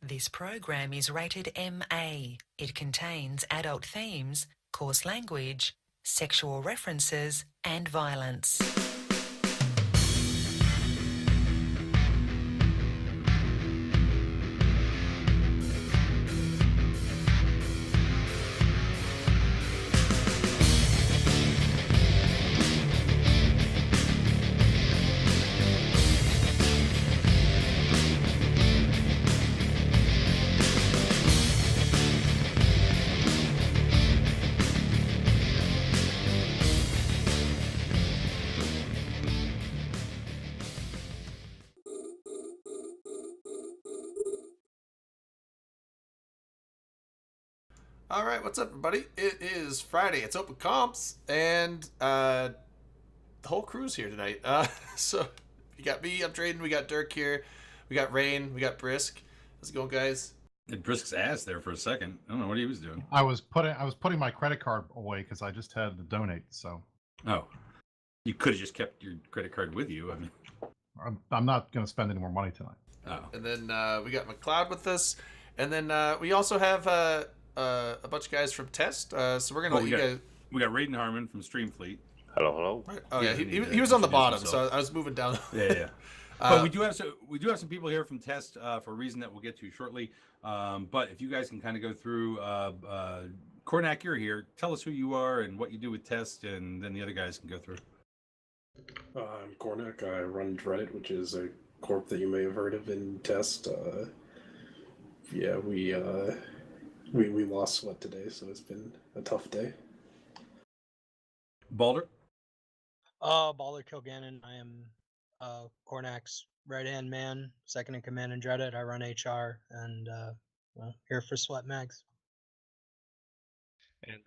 This program is rated MA. It contains adult themes, coarse language, sexual references, and violence. All right, what's up, everybody? It is Friday. It's open comps, and the whole crew's here tonight. So you got me. I'm trading. We got Dirk here. We got Rain. We got Brisk. How's it going, guys? It Brisk's ass there for a second. I don't know what he was doing. I was putting my credit card away because I just had to donate. So. Oh, you could have just kept your credit card with you. I mean, I'm not going to spend any more money tonight. Oh. And then we got McLeod with us, and then we also have a bunch of guys from Test. So we're gonna let you guys. We got Raiden Harmon from Streamfleet. Hello. Right. Oh yeah, he was on the bottom, so I was moving down. Yeah. But we do have some people here from Test for a reason that we'll get to shortly. But if you guys can kind of go through, Cornac, you're here. Tell us who you are and what you do with Test, and then the other guys can go through. I'm Cornac. I run Dreadit, which is a corp that you may have heard of in Test. Yeah, we lost Sweat today, so it's been a tough day. Balder? Balder Kilgannon. I am Cornac's right-hand man, second in command in Dreadit. I run HR, and here for Sweat Mags. And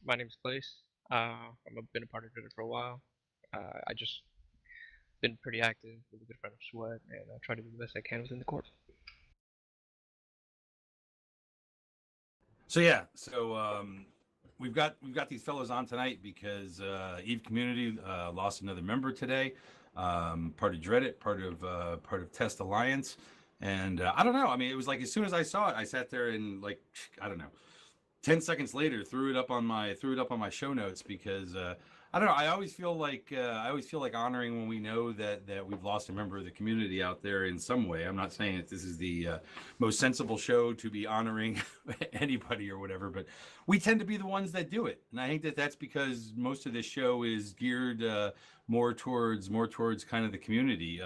my name's Clace. I've been a part of Dreadit for a while. I just been pretty active with a good friend of Sweat, and I try to do the best I can within the corp. So we've got these fellows on tonight because Eve Community lost another member today, part of Dreadit, part of Test Alliance, and I don't know. I mean, it was like as soon as I saw it, I sat there and 10 seconds later threw it up on my show notes because I don't know. I always feel like honoring when we know that we've lost a member of the community out there in some way. I'm not saying that this is the most sensible show to be honoring anybody or whatever, but we tend to be the ones that do it, and I think that that's because most of this show is geared more towards kind of the community.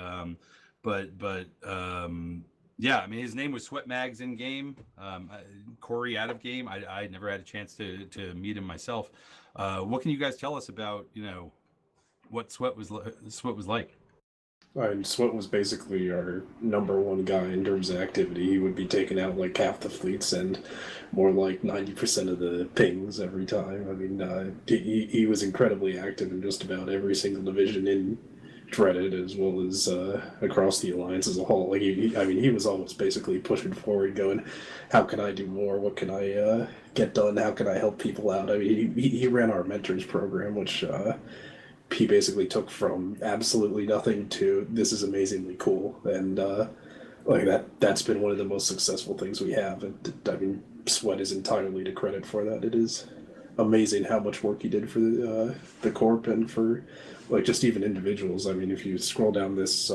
Yeah, I mean, his name was Sweat Mags in game. Corey out of game. I never had a chance to meet him myself. What can you guys tell us about what Sweat was like? And Sweat was basically our number one guy in terms of activity. He would be taking out like half the fleets and more like 90% of the pings every time. I mean, he was incredibly active in just about every single division in Dreadit as well as across the Alliance as a whole. Like he was always basically pushing forward, going, "How can I do more? What can I get done? How can I help people out?" I mean, he ran our mentors program, which he basically took from absolutely nothing to this is amazingly cool, and that's been one of the most successful things we have. And I mean, Sweat is entirely to credit for that. It is amazing how much work he did for the corp and for just even individuals. I mean, if you scroll down this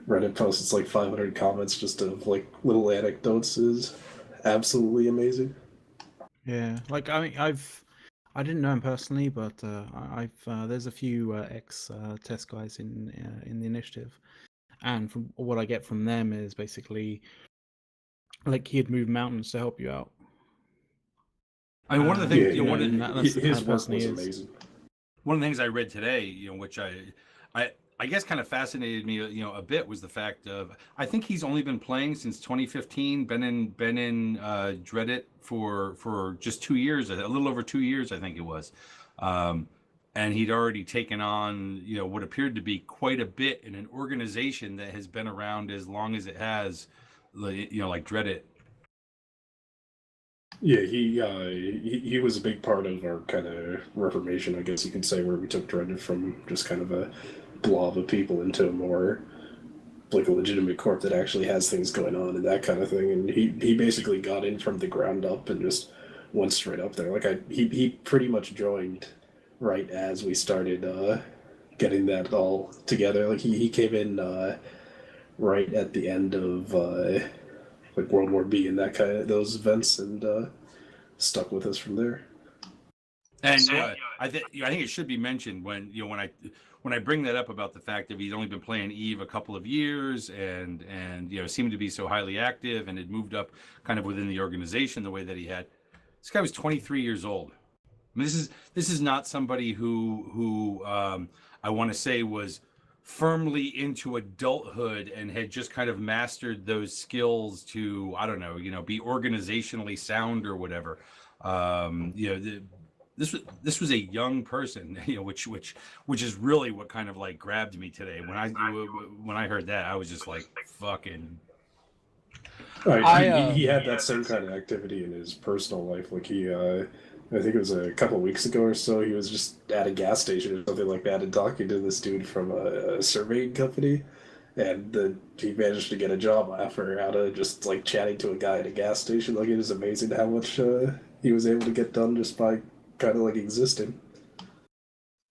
Reddit post, it's like 500 comments just of little anecdotes. Is absolutely amazing. Yeah, I mean, I didn't know him personally, but there's a few ex test guys in the initiative, and from what I get from them is basically he'd move mountains to help you out. I mean, one of the things his work was amazing. One of the things I read today, which I guess kind of fascinated me, a bit, was the fact of I think he's only been playing since 2015. Been in Dreadit for just 2 years, a little over 2 years, I think it was, and he'd already taken on what appeared to be quite a bit in an organization that has been around as long as it has, like Dreadit. Yeah, he was a big part of our kind of reformation, I guess you could say, where we took Dreadit from just kind of a blob of people into a more like a legitimate corp that actually has things going on and that kind of thing. And he basically got in from the ground up and just went straight up there. Like he pretty much joined right as we started getting that all together. Like he came in right at the end of like World War B and that kind of those events, and stuck with us from there. And I think it should be mentioned when when I bring that up about the fact that he's only been playing Eve a couple of years and seemed to be so highly active and had moved up kind of within the organization the way that he had. This guy was 23 years old. I mean, this is not somebody who I want to say was firmly into adulthood and had just kind of mastered those skills to, I don't know, be organizationally sound or whatever. This was a young person, which is really what kind of like grabbed me today. When I heard that, I was just like, fucking. He had that same kind of activity in his personal life. Like I think it was a couple of weeks ago or so, he was just at a gas station or something like that and talking to this dude from a surveying company. And he managed to get a job offer out of just like chatting to a guy at a gas station. Like, it is amazing how much he was able to get done just by kind of like existing.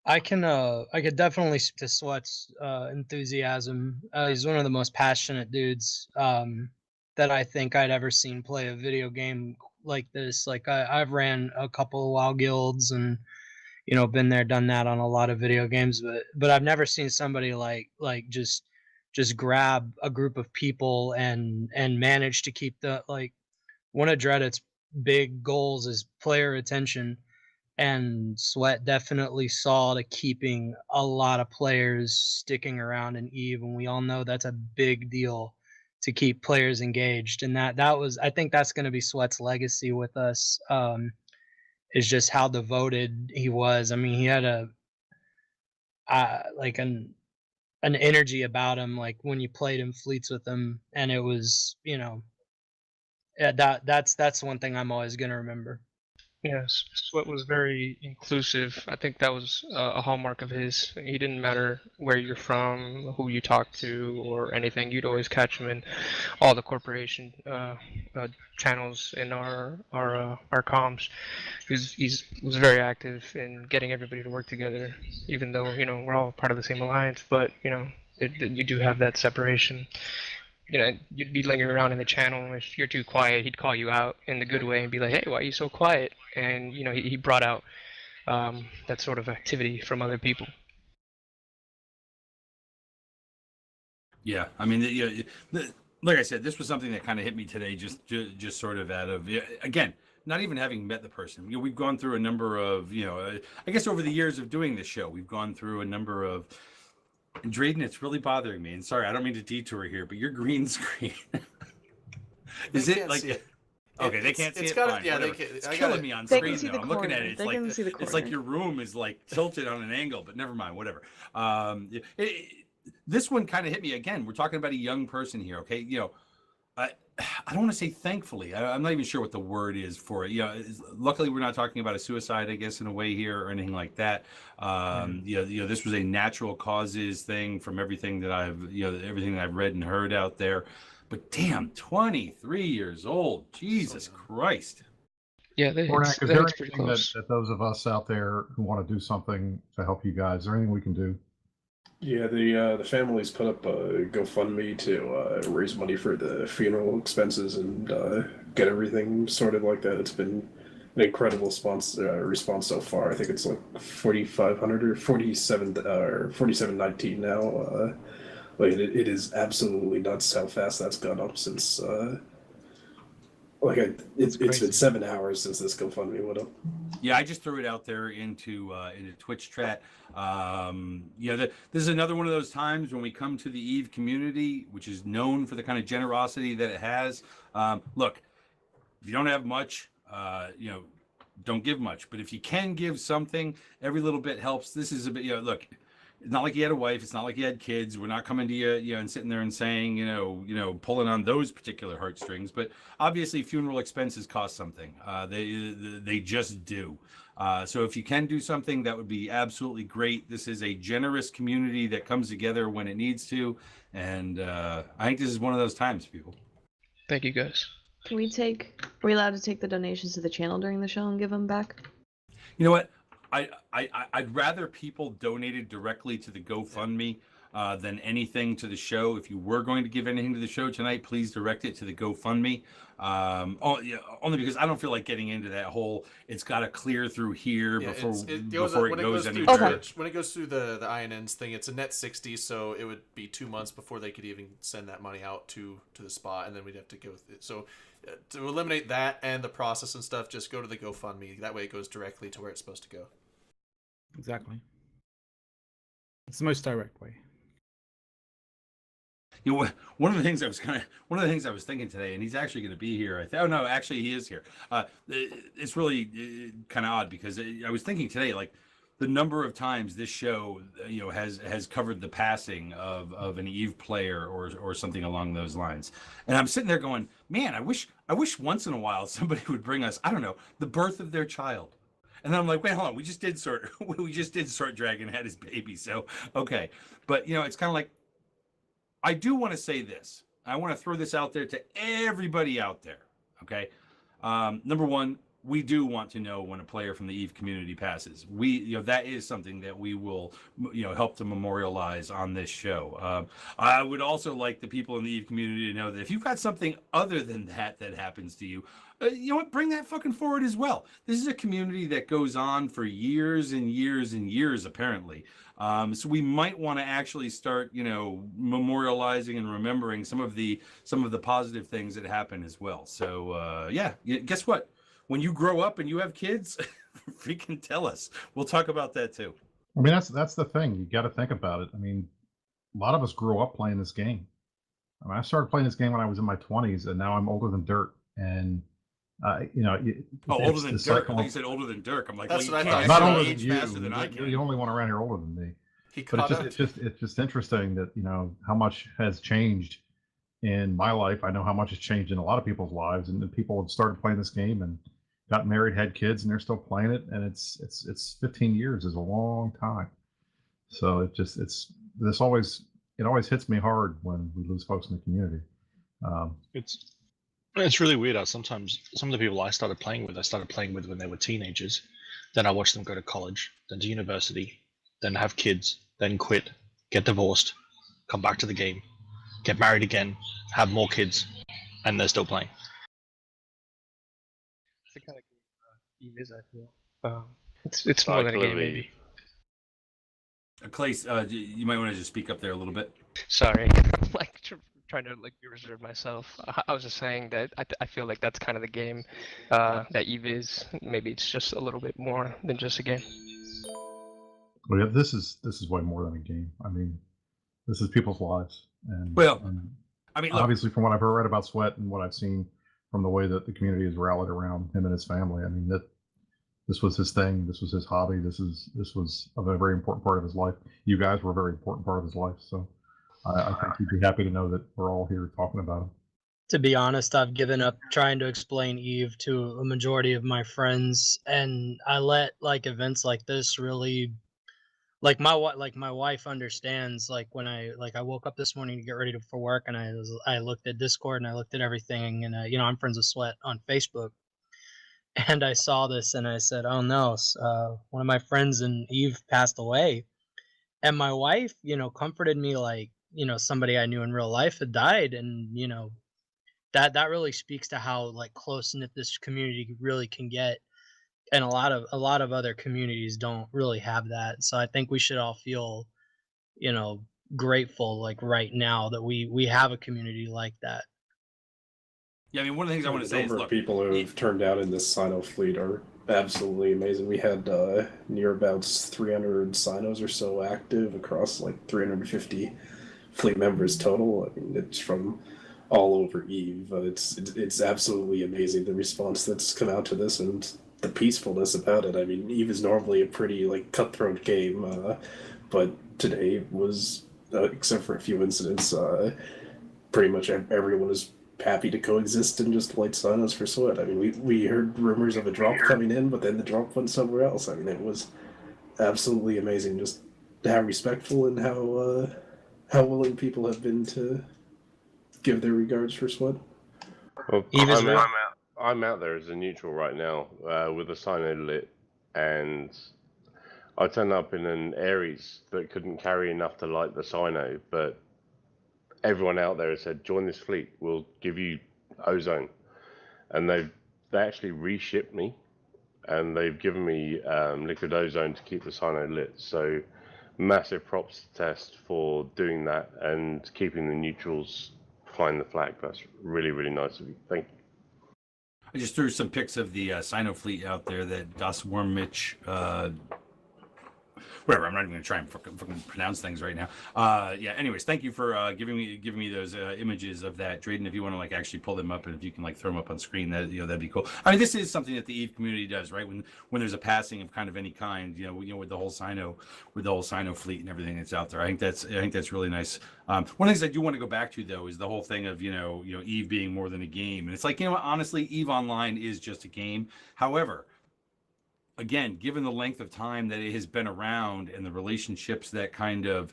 I could definitely speak to Sweat's enthusiasm. He's one of the most passionate dudes that I think I'd ever seen play a video game like this. Like I've ran a couple of WoW guilds and been there, done that on a lot of video games, but I've never seen somebody like just grab a group of people and manage to keep the, like, one of Dreadit's big goals is player attention, and Sweat definitely saw to keeping a lot of players sticking around in Eve, and we all know that's a big deal to keep players engaged. And that was, I think that's going to be Sweat's legacy with us, is just how devoted he was. I mean, he had an energy about him, like when you played in fleets with him, and it was, that's one thing I'm always going to remember. Yes, Sweat was very inclusive. I think that was a hallmark of his. He didn't matter where you're from, who you talked to, or anything. You'd always catch him in all the corporation channels in our comms. He was very active in getting everybody to work together, even though we're all part of the same alliance. But you do have that separation. You'd be lingering around in the channel. If you're too quiet, he'd call you out in the good way and be like, "Hey, why are you so quiet?" And he brought out that sort of activity from other people. Yeah, I mean, like I said, this was something that kind of hit me today, just sort of out of, again, not even having met the person. We've gone through a number of, I guess over the years of doing this show, we've gone through a number of. And Drayden, it's really bothering me. And sorry, I don't mean to detour here, but your green screen is it like? Okay, they can't see it. Fine, it's killing me on screen now. I'm looking at it. It's like your room is like tilted on an angle, but never mind. Whatever. This one kind of hit me again. We're talking about a young person here. Okay, I don't want to say thankfully. I'm not even sure what the word is for it. Luckily we're not talking about a suicide, I guess, in a way here or anything like that. This was a natural causes thing from everything that everything that I've read and heard out there. But damn, 23 years old, Jesus Christ. Yeah, Cornac, is there anything that those of us out there who want to do something to help you guys? Is there anything we can do? Yeah, the family's put up a GoFundMe to raise money for the funeral expenses and get everything sorted like that. It's been an incredible response so far. I think it's like 4,500 or 4719 now. It is absolutely nuts how fast that's gone up since. It's been 7 hours since this GoFundMe went up. Yeah, I just threw it out there into Twitch chat. This is another one of those times when we come to the Eve community, which is known for the kind of generosity that it has. Look, if you don't have much, don't give much. But if you can give something, every little bit helps. This is a bit, look. It's not like you had a wife. It's not like you had kids. We're not coming to you, and sitting there and saying, pulling on those particular heartstrings. But obviously, funeral expenses cost something. They just do. So if you can do something, that would be absolutely great. This is a generous community that comes together when it needs to. And I think this is one of those times, people. Thank you, guys. Are we allowed to take the donations to the channel during the show and give them back? You know what? I'd rather people donated directly to the GoFundMe than anything to the show. If you were going to give anything to the show tonight, please direct it to the GoFundMe. Only because I don't feel like getting into that whole, it's got to clear through here before it goes anywhere. When it goes through the INN's thing, it's a net 60, so it would be 2 months before they could even send that money out to the spot, and then we'd have to go with it. So to eliminate that and the process and stuff, just go to the GoFundMe. That way it goes directly to where it's supposed to go. Exactly. It's the most direct way. You know, one of the things I was thinking today, and he's actually going to be here. Oh no, actually he is here. It's really kind of odd because I was thinking today, like the number of times this show, has covered the passing of an EVE player or something along those lines, and I'm sitting there going, man, I wish once in a while somebody would bring us, I don't know, the birth of their child. And then I'm like, wait, hold on. We just did Sword Dragon had his baby. So, okay. But, it's kind of like, I do want to say this. I want to throw this out there to everybody out there. Okay. Number one, we do want to know when a player from the EVE community passes. That is something that we will, help to memorialize on this show. I would also like the people in the EVE community to know that if you've got something other than that happens to you, you know what? Bring that fucking forward as well. This is a community that goes on for years and years and years, apparently. So we might want to actually start, memorializing and remembering some of the positive things that happen as well. So guess what? When you grow up and you have kids, freaking tell us. We'll talk about that too. I mean, that's the thing. You got to think about it. I mean, a lot of us grew up playing this game. I mean, I started playing this game when I was in my 20s, and now I'm older than dirt. And older than Dirk. I think you said older than Dirk. I'm like, that's what I thought. Not older than you. Faster than I can. You're the only one around here older than me. It's just interesting that how much has changed in my life. I know how much has changed in a lot of people's lives, and people have started playing this game and got married, had kids, and they're still playing it. And it's 15 years is a long time. So it always hits me hard when we lose folks in the community. It's really weird. Sometimes some of the people I started playing with when they were teenagers. Then I watched them go to college, then to university, then have kids, then quit, get divorced, come back to the game, get married again, have more kids, and they're still playing. It's the kind of game EVE is, I feel. It's more than a game, maybe. Clay, you might want to just speak up there a little bit. Sorry, I'm trying to be reserved myself. I was just saying that I feel like that's kind of the game that EVE is. Maybe it's just a little bit more than just a game. Well, yeah, this is way more than a game. I mean, this is people's lives. And I mean, obviously, from what I've read about Sweat and what I've seen from the way that the community has rallied around him and his family, I mean, that this was his thing. This was his hobby. This was a very important part of his life. You guys were a very important part of his life. So I think you'd be happy to know that we're all here talking about him. To be honest, I've given up trying to explain EVE to a majority of my friends, and I let events like this really, my wife understands. When I woke up this morning to get ready for work, and I looked at Discord and I looked at everything, and I'm friends with Sweat on Facebook, and I saw this and I said, oh no, one of my friends in EVE passed away, and my wife, comforted me somebody I knew in real life had died, and that really speaks to how close knit this community really can get, and a lot of other communities don't really have that. So I think we should all feel grateful right now that we have a community like that. Yeah, I mean, one of the things I want to say is, look, people who have turned out in this Sino fleet are absolutely amazing. We had near about 300 Sinos or so active across 350 fleet members total. I mean, it's from all over EVE. It's absolutely amazing, the response that's come out to this and the peacefulness about it. I mean, EVE is normally a pretty cutthroat game, but today was, except for a few incidents, pretty much everyone is happy to coexist and just light Sinos for Sweat. I mean, we heard rumors of a drop coming in, but then the drop went somewhere else. I mean, it was absolutely amazing just how respectful and how willing people have been to give their regards for Sweat. Well, I'm out there as a neutral right now with a Sino lit, and I turned up in an Ares that couldn't carry enough to light the Sino, but everyone out there has said, join this fleet, we'll give you ozone. And they actually reshipped me, and they've given me liquid ozone to keep the Sino lit. So massive props to Test for doing that and keeping the neutrals flying the flag. That's really, really nice of you. Thank you. I just threw some pics of the Sino fleet out there that Das Wormich, whatever. I'm not even going to try and fucking pronounce things right now. Yeah. Anyways, thank you for giving me those images of that, Drayden. If you want to like actually pull them up, and if you can like throw them up on screen, that that'd be cool. I mean, this is something that the EVE community does, right? When there's a passing of kind of any kind, with the whole Sino fleet and everything that's out there. I think that's really nice. One of the things I do want to go back to though is the whole thing of EVE being more than a game, and it's like honestly, EVE Online is just a game. However, again, given the length of time that it has been around and the relationships that kind of,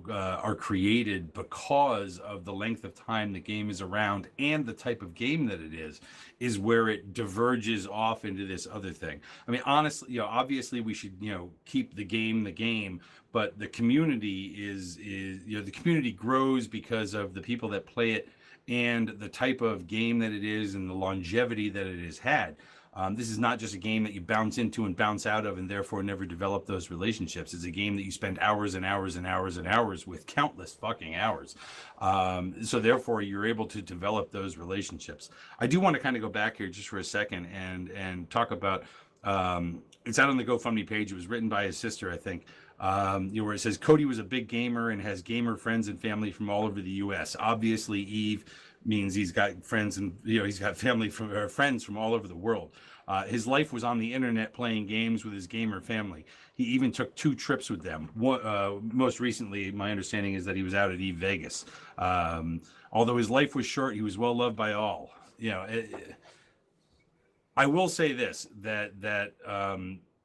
are created because of the length of time the game is around and the type of game that it is where it diverges off into this other thing. I mean, honestly, obviously we should, keep the game, but the community is the community grows because of the people that play it and the type of game that it is and the longevity that it has had. This is not just a game that you bounce into and bounce out of and therefore never develop those relationships. It's a game that you spend hours and hours and hours and hours with, countless fucking hours. So therefore you're able to develop those relationships. I do want to kind of go back here just for a second and talk about, it's out on the GoFundMe page. It was written by his sister, I think, where it says Cody was a big gamer and has gamer friends and family from all over the US. Obviously EVE means he's got friends and he's got family from friends from all over the world. His life was on the internet playing games with his gamer family. He even took 2 trips with them. Most recently, my understanding is that he was out at EVE Vegas. Although his life was short, he was well loved by all. I will say this, that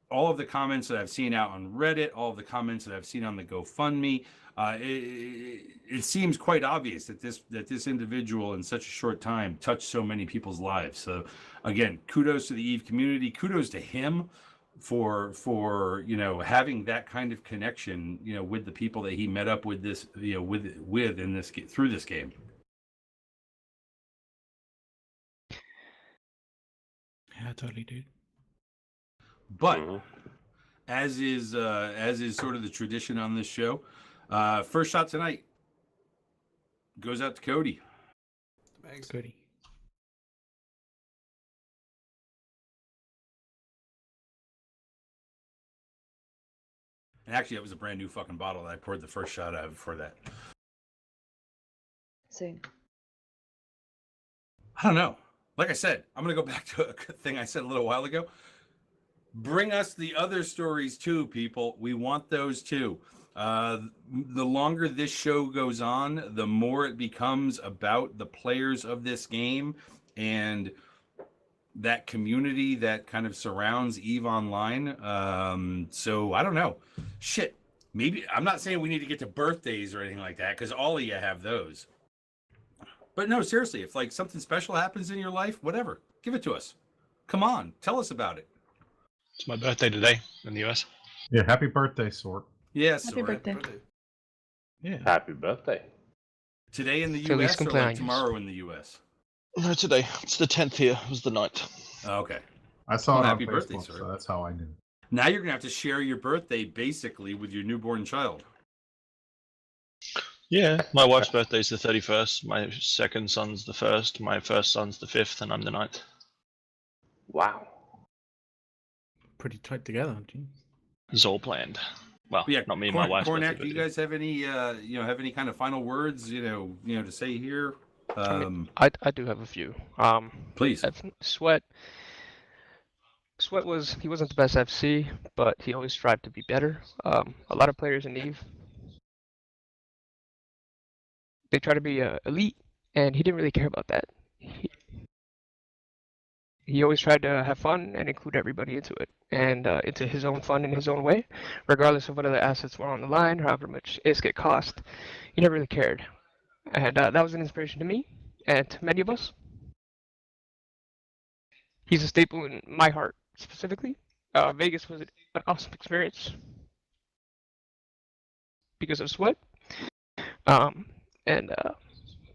all of the comments that I've seen out on Reddit, all of the comments that I've seen on the GoFundMe, it seems quite obvious that this individual in such a short time touched so many people's lives. So again, kudos to the EVE community, kudos to him for having that kind of connection, with the people that he met up with this, with in this through this game. Yeah, totally, dude. But as is sort of the tradition on this show, first shot tonight goes out to Cody. Thanks. Cody. And actually, that was a brand new fucking bottle that I poured the first shot out of before that. Same. I don't know. Like I said, I'm going to go back to a thing I said a little while ago. Bring us the other stories too, people. We want those too. The longer this show goes on, the more it becomes about the players of this game and that community that kind of surrounds EVE Online. So I don't know. Shit. Maybe I'm not saying we need to get to birthdays or anything like that, because all of you have those. But no, seriously, if like something special happens in your life, whatever, give it to us. Come on, tell us about it. It's my birthday today in the US. Yeah, happy birthday, Sort. Yes, Happy birthday. Yeah. Happy birthday. Today in the Feliz US or like cumpleaños. tomorrow in the US? No, today. It's the 10th here. It was the 9th. Okay. I saw Well, it on happy birthday, Facebook, sir. so that's how I knew. Now you're gonna have to share your birthday basically with your newborn child. Yeah, my wife's birthday is the 31st. My second son's the 1st. My first son's the 5th, and I'm the 9th. Wow. Pretty tight together, geez. It's all planned. Well, But yeah, not me and my wife's Cornac, birthday. do you guys have any have any kind of final words, to say here? I do have a few. Please. Sweat he wasn't the best FC, but he always strived to be better. A lot of players in EVE, they try to be elite and he didn't really care about that. He always tried to have fun and include everybody into it, and into his own fun in his own way, regardless of whether the assets were on the line or however much ISK cost. He never really cared, and that was an inspiration to me and to many of us. He's a staple in my heart specifically. Vegas was an awesome experience because of Sweat.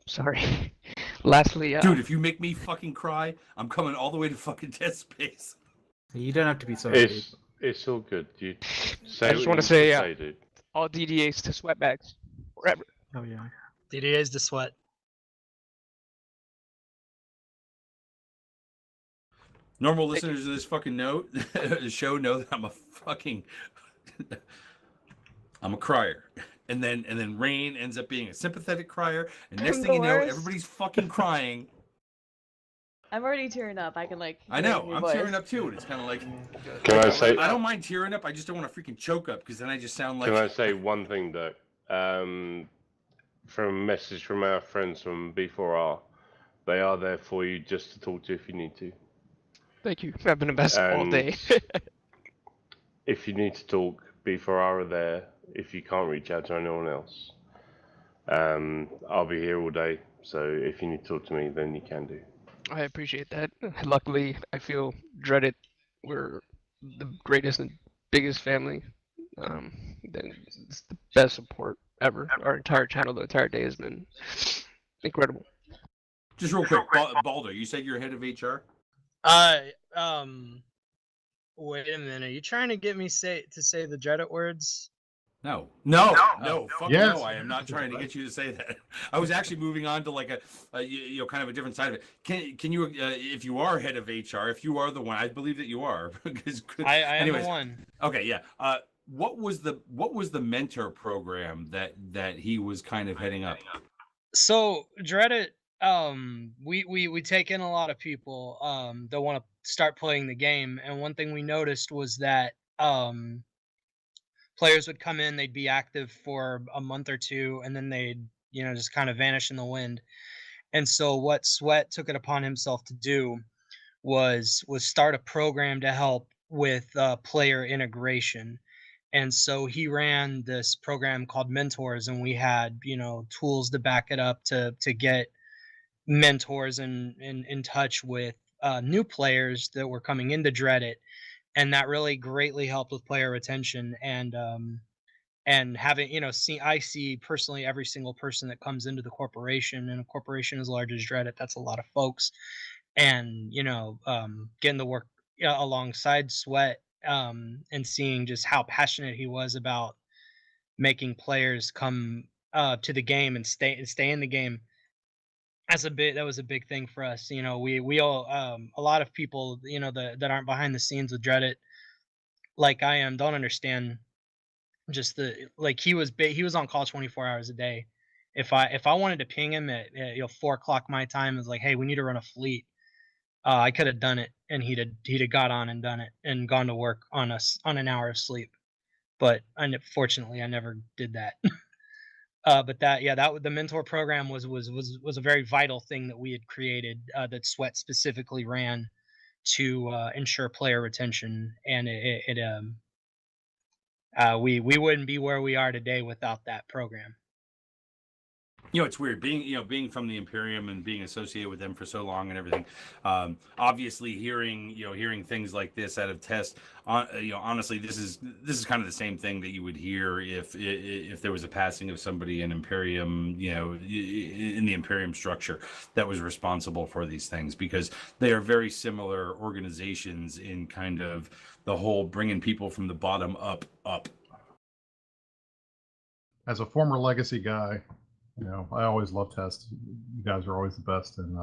Sorry. Lastly, dude, if you make me fucking cry, I'm coming all the way to fucking Dead Space. You don't have to be sorry. It's all good, dude. I just want to say, dude. All DDAs to Sweatbags forever. Oh yeah. DDAs to Sweat. Normal listeners of this fucking show know that I'm a crier. And then Rain ends up being a sympathetic crier, and next thing you know, everybody's fucking crying. I'm already tearing up. I can like. I know. I'm tearing up too, and it's kind of like. Can I say? I don't mind tearing up. I just don't want to freaking choke up because then I just sound like. Can I say one thing, Dirk? From a message from our friends from B4R, they are there for you just to talk to if you need to. Thank you. I've been the best all day. If you need to talk, B4R are there. If you can't reach out to anyone else, I'll be here all day. So if you need to talk to me, then you can do. I appreciate that. Luckily, I feel Dreaded. We're the greatest and biggest family. It's the best support ever. Our entire channel, the entire day has been incredible. Just real quick, Balder, you said you're head of HR? Wait a minute. Are you trying to get me to say the Dreaded words? No, fuck yes. no! I am not trying to get you to say that. I was actually moving on to like a kind of a different side of it. Can you, if you are head of HR, if you are the one, I believe that you are. I am the one. Okay, yeah. What was the mentor program that he was kind of heading up? So Dreaded, we take in a lot of people that want to start playing the game, and one thing we noticed was that players would come in, they'd be active for a month or two, and then they'd, just kind of vanish in the wind. And so what Sweat took it upon himself to do was start a program to help with player integration. And so he ran this program called Mentors, and we had, tools to back it up to get mentors in touch with new players that were coming into Dreaded. And that really greatly helped with player retention and having, I see personally every single person that comes into the corporation, and a corporation as large as Dreaded, that's a lot of folks. And, getting to work alongside Sweat and seeing just how passionate he was about making players come to the game and stay in the game. That was a big thing for us. We all a lot of people that aren't behind the scenes with Dreaded, like I am, don't understand just he was on call 24 hours a day. If I wanted to ping him at 4 o'clock my time, it's like, hey, we need to run a fleet, I could have done it, and he'd have got on and done it and gone to work on an hour of sleep. But fortunately I never did that. But the mentor program was a very vital thing that we had created, that Sweat specifically ran to ensure player retention, and we wouldn't be where we are today without that program. It's weird being from the Imperium and being associated with them for so long and everything. Obviously hearing things like this out of Test, honestly, this is kind of the same thing that you would hear if there was a passing of somebody in Imperium, in the Imperium structure that was responsible for these things, because they are very similar organizations in kind of the whole bringing people from the bottom up. As a former Legacy guy, I always love Test. You guys are always the best, and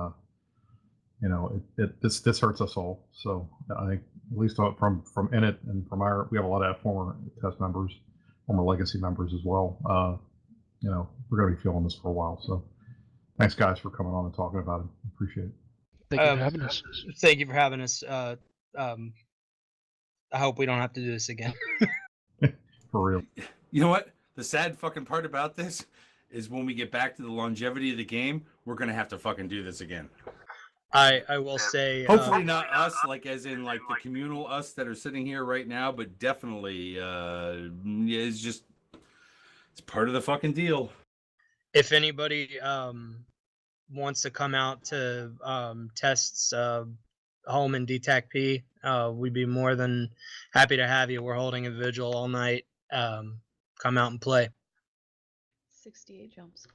this hurts us all. So I think, at least from Init and from we have a lot of former Test members, former Legacy members as well. We're going to be feeling this for a while. So thanks, guys, for coming on and talking about it. Appreciate it. Thank you for having us. Thank you for having us. I hope we don't have to do this again. For real. You know what? The sad fucking part about this is when we get back to the longevity of the game, we're gonna have to fucking do this again. I will say Hopefully not us, like as in like the communal us that are sitting here right now, but definitely it's part of the fucking deal. If anybody wants to come out to tests home in DTAC-P, we'd be more than happy to have you. We're holding a vigil all night. Come out and play. 68 jumps.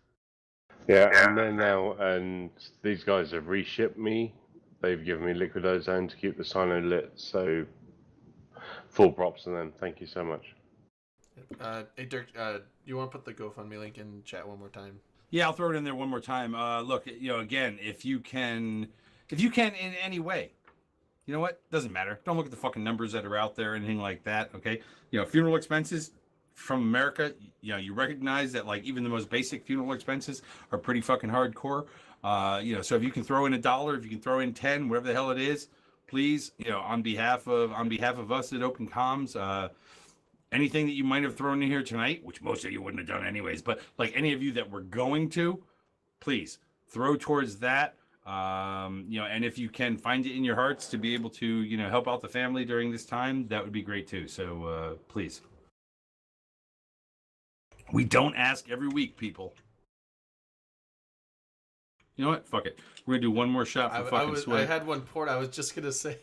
Yeah, and then now, and these guys have reshipped me. They've given me liquid ozone to keep the silo lit, so full props to them. Thank you so much. Hey Dirk, you want to put the GoFundMe link in chat one more time? Yeah, I'll throw it in there one more time. Look, again, if you can in any way, you know what? Doesn't matter. Don't look at the fucking numbers that are out there or anything like that. Okay, funeral expenses from America, you recognize that like even the most basic funeral expenses are pretty fucking hardcore. So if you can throw in $1, if you can throw in 10, whatever the hell it is, please, on behalf of us at Open Comms, anything that you might have thrown in here tonight, which most of you wouldn't have done anyways, but like any of you that were going to, please throw towards that. And if you can find it in your hearts to be able to, help out the family during this time, that would be great too. So please. We don't ask every week, people. You know what? Fuck it. We're gonna do one more shot for fucking Sweat. I had one poured. I was just gonna say.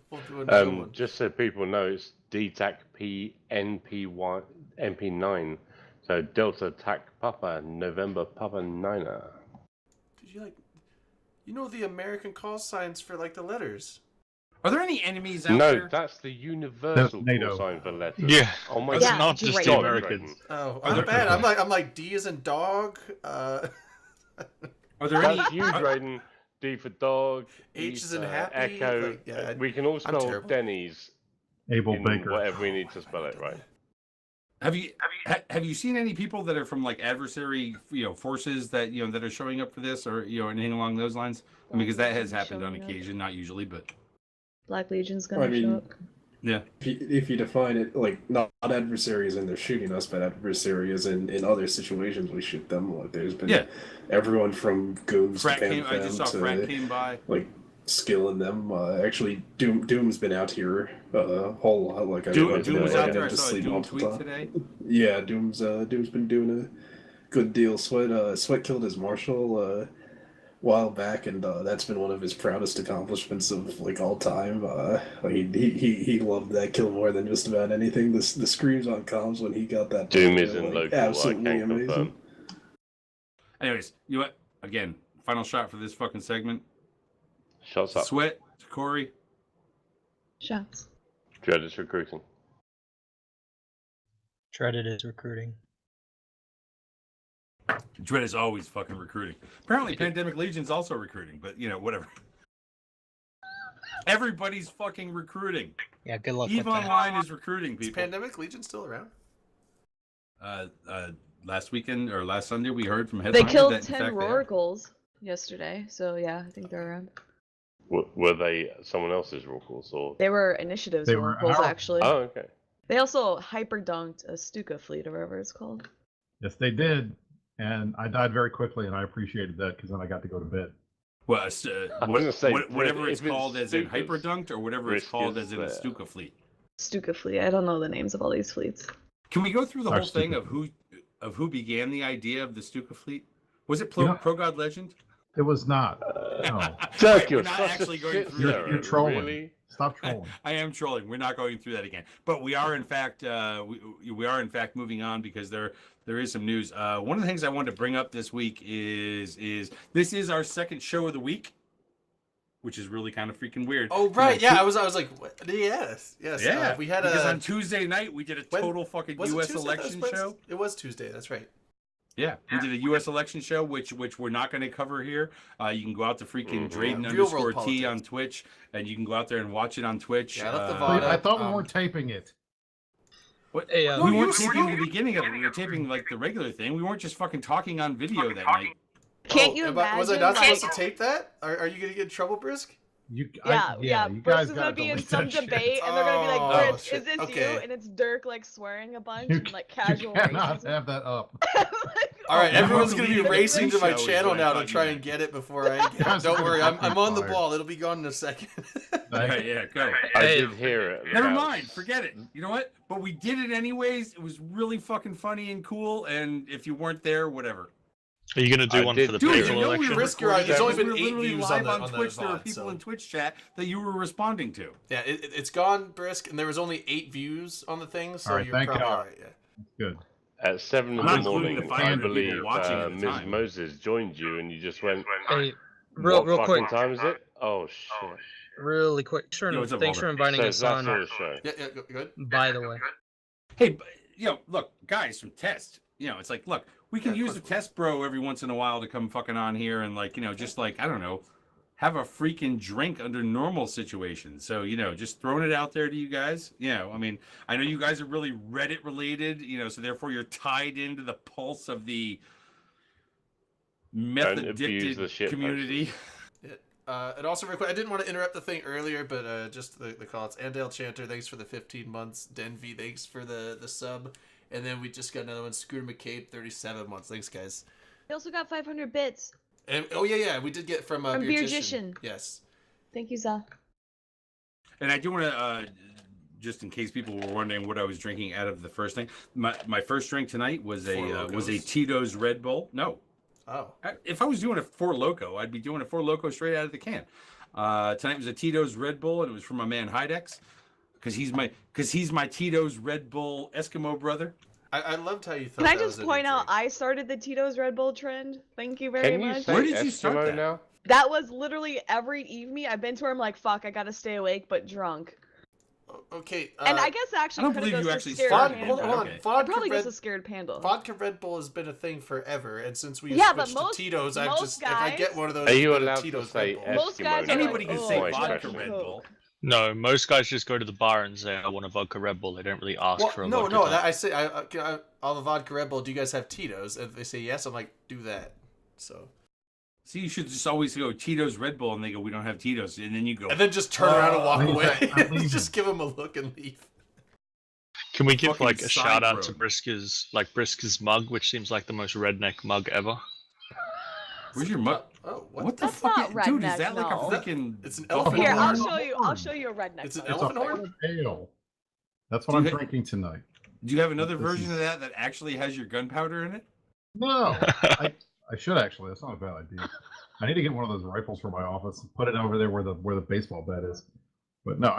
We'll do another one. Just so people know, it's DTAC-P NP9. So Delta TAC Papa November Papa Niner. Did you the American call signs for like the letters? Are there any enemies out there? No, that's the universal call sign for letters. Yeah. Oh my It's God. not just the Americans. Oh, I'm bad. I'm like D as in dog. Are there That's you, Drayden. D for dog. H is in happy. Echo. We can all spell Denny's. Abel Baker. Whatever we need to spell it right. Have you seen any people that are from like adversary forces that that are showing up for this or anything along those lines? I mean, because that has happened on occasion, not usually, but Black Legion's gonna show up. Yeah. If you define it like not adversaries and they're shooting us, but adversaries in other situations we shoot them. Like there's been everyone from goons to I just saw Frat came by. Like skilling them. Actually, Doom's been out here a whole lot. Like Doom was out there. I saw a Doom tweet today. Yeah, Doom's been doing a good deal. Sweat killed his marshal while back, and that's been one of his proudest accomplishments of like all time. He loved that kill more than just about anything. The screams on comms when he got that Doom isn't local. Absolutely amazing. Confirm. Anyways, you know what? Again, final shot for this fucking segment. Shots up. Sweat, Corey. Shots. Dread is recruiting. Dreaded is recruiting. Dread is always fucking recruiting. Apparently, Pandemic Legion's also recruiting, but whatever. Everybody's fucking recruiting. Yeah, good luck. EVE Online is recruiting people. Is Pandemic Legion still around? Last weekend or last Sunday, we heard from Headliner They killed that, 10 Rorquals yesterday, so yeah, I think they're around. Were they someone else's Rorquals or? They were Initiative's They were Rorquals, ours. actually. Oh, okay. They also hyper dunked a Stuka fleet or whatever it's called. Yes, they did. And I died very quickly, and I appreciated that because then I got to go to bed. Well, whatever it's if it's called as in Stukas, Hyperdunked or whatever it's risk called is as in a there. Stuka fleet. Stuka fleet. I don't know the names of all these fleets. Can we go through the Our whole thing Stuka of who began the idea of the Stuka fleet? Was it Pro God Legend? It was not. No. Jack, We're you're not such actually a going shit through stirrer, You're trolling. Really? Stop trolling. I am trolling. We're not going through that again. But we are in fact we are in fact moving on because there is some news. One of the things I wanted to bring up this week is this is our second show of the week, which is really kind of freaking weird. Oh right, yeah. I was like, what? Yes. Yeah, we had because on Tuesday night we did a total fucking was it U.S. Tuesday? election show. It was Tuesday. That's right. Yeah, we did a U.S. election show, which we're not going to cover here. You can go out to freaking Drayden Real world _T politics. on Twitch, and you can go out there and watch it on Twitch. Yeah, I left the Wait, VOD I up. thought we weren't taping it. What? Hey, we you weren't taping were- the beginning of it. We were taping like the regular thing. We weren't just fucking talking on video that night. Can't you imagine? Was I not like, supposed to tape that? Are you gonna get in trouble, Brisk? You, Yeah, you Bruce guys is gotta gonna be in delete some that shit. debate, and they're gonna be Oh, like, "Fritz, shit. is this Okay. you?" And it's Dirk like swearing a bunch You and like casual cannot racism. have that up. Like, All right, everyone's going to be Leader racing to my Pre-Show is channel what I now thought to you try meant. and get it before I get it. Don't worry, I'm on the ball. It'll be gone in a second. Yeah, go. I Hey, did hear it. Never about- mind, forget it. You know what? But we did it anyways. It was really fucking funny and cool. And if you weren't there, whatever. Are you going to do I one did for the do it. Dude, people you know we election? Risk recorded your- there's that. only We been were 8 literally views live on on the Twitch. There were VOD, people so- in Twitch chat that you were responding to. Yeah, it's gone, Brisk, and there was only 8 views on the thing, so All right, you're thank probably God. all right. Yeah. Good. At 7 in I'm the not including morning, the I 500 people believe watching at the Ms. time. Moses joined you, and you just went. Hey, real what quick, fucking time is it? Oh shit! really quick. Sure, Yo, what's up, thanks for Walter? inviting So us that's on. all the show. Yeah, good. By the way, Hey, look, guys from Test. It's like, look, we can use the Test Bro every once in a while to come fucking on here and just like I don't know, have a freaking drink under normal situations. So just throwing it out there to you guys. I mean, I know you guys are really Reddit related. So therefore you're tied into the pulse of the meth Don't abuse the addicted shit community. And also, real quick, I didn't want to interrupt the thing earlier, but just the call-outs. Andale Chanter, thanks for the 15 months. Denvi, thanks for the sub. And then we just got another one. Scooter McCabe, 37 months. Thanks, guys. We also got 500 bits. And oh yeah, we did get from Beergician. Yes. Thank you, Za. And I do want to, just in case people were wondering what I was drinking out of the first thing, my first drink tonight was Four a Locos? Tito's Red Bull. No, Oh. if I was doing a Four Loco, I'd be doing a Four Loco straight out of the can. Tonight was a Tito's Red Bull, and it was from my man Hydex, because he's my Tito's Red Bull Eskimo brother. I loved how you thought. Can I that was just a point new out drink. I started the Tito's Red Bull trend? Thank you very Can you much. say Where did you start Eskimo that? now? That was literally every evening. I've been to where I'm like, fuck, I gotta stay awake, but drunk. Okay. And I guess actually I don't credit believe you goes actually to Scared started Panda. Hold on. Okay. It Vodka probably goes Red, to Scared Panda. Vodka Red Bull has been a thing forever, and since we Yeah, but switched most- to Tito's, I've most just if I get guys- one of those, Are you it's been a allowed to Tito's say Red Bull. Most guys Eskimo are now? Anybody can oh, say My vodka question. Red Bull. No, most guys just go to the bar and say, I want a vodka Red Bull. They don't really ask for a no, vodka. no. type. I say, all the vodka Red Bull. Do you guys have Tito's? If they say yes, I'm like, do that. So. See, you should just always go Tito's Red Bull, and they go, we don't have Tito's, and then you go, And then just turn around and walk leave away. it. I'm leaving. Just give them a look and leave. Can we give fucking like a side shout out to road. Brisker's mug, which seems like the most redneck mug ever? where's your mug? Oh, what? What the That's fuck? not Dude, is redneck, that like a no. freaking... It's an Buffalo elephant Here, I'll horn. show you. I'll show you a redneck. It's an mug. It's a elephant horn. horn ale. That's what Do I'm you ha- drinking tonight. Do you have another This version is- of that actually has your gunpowder in it? No, I should actually. That's not a bad idea. I need to get one of those rifles for my office and put it over there where the baseball bat is. But no,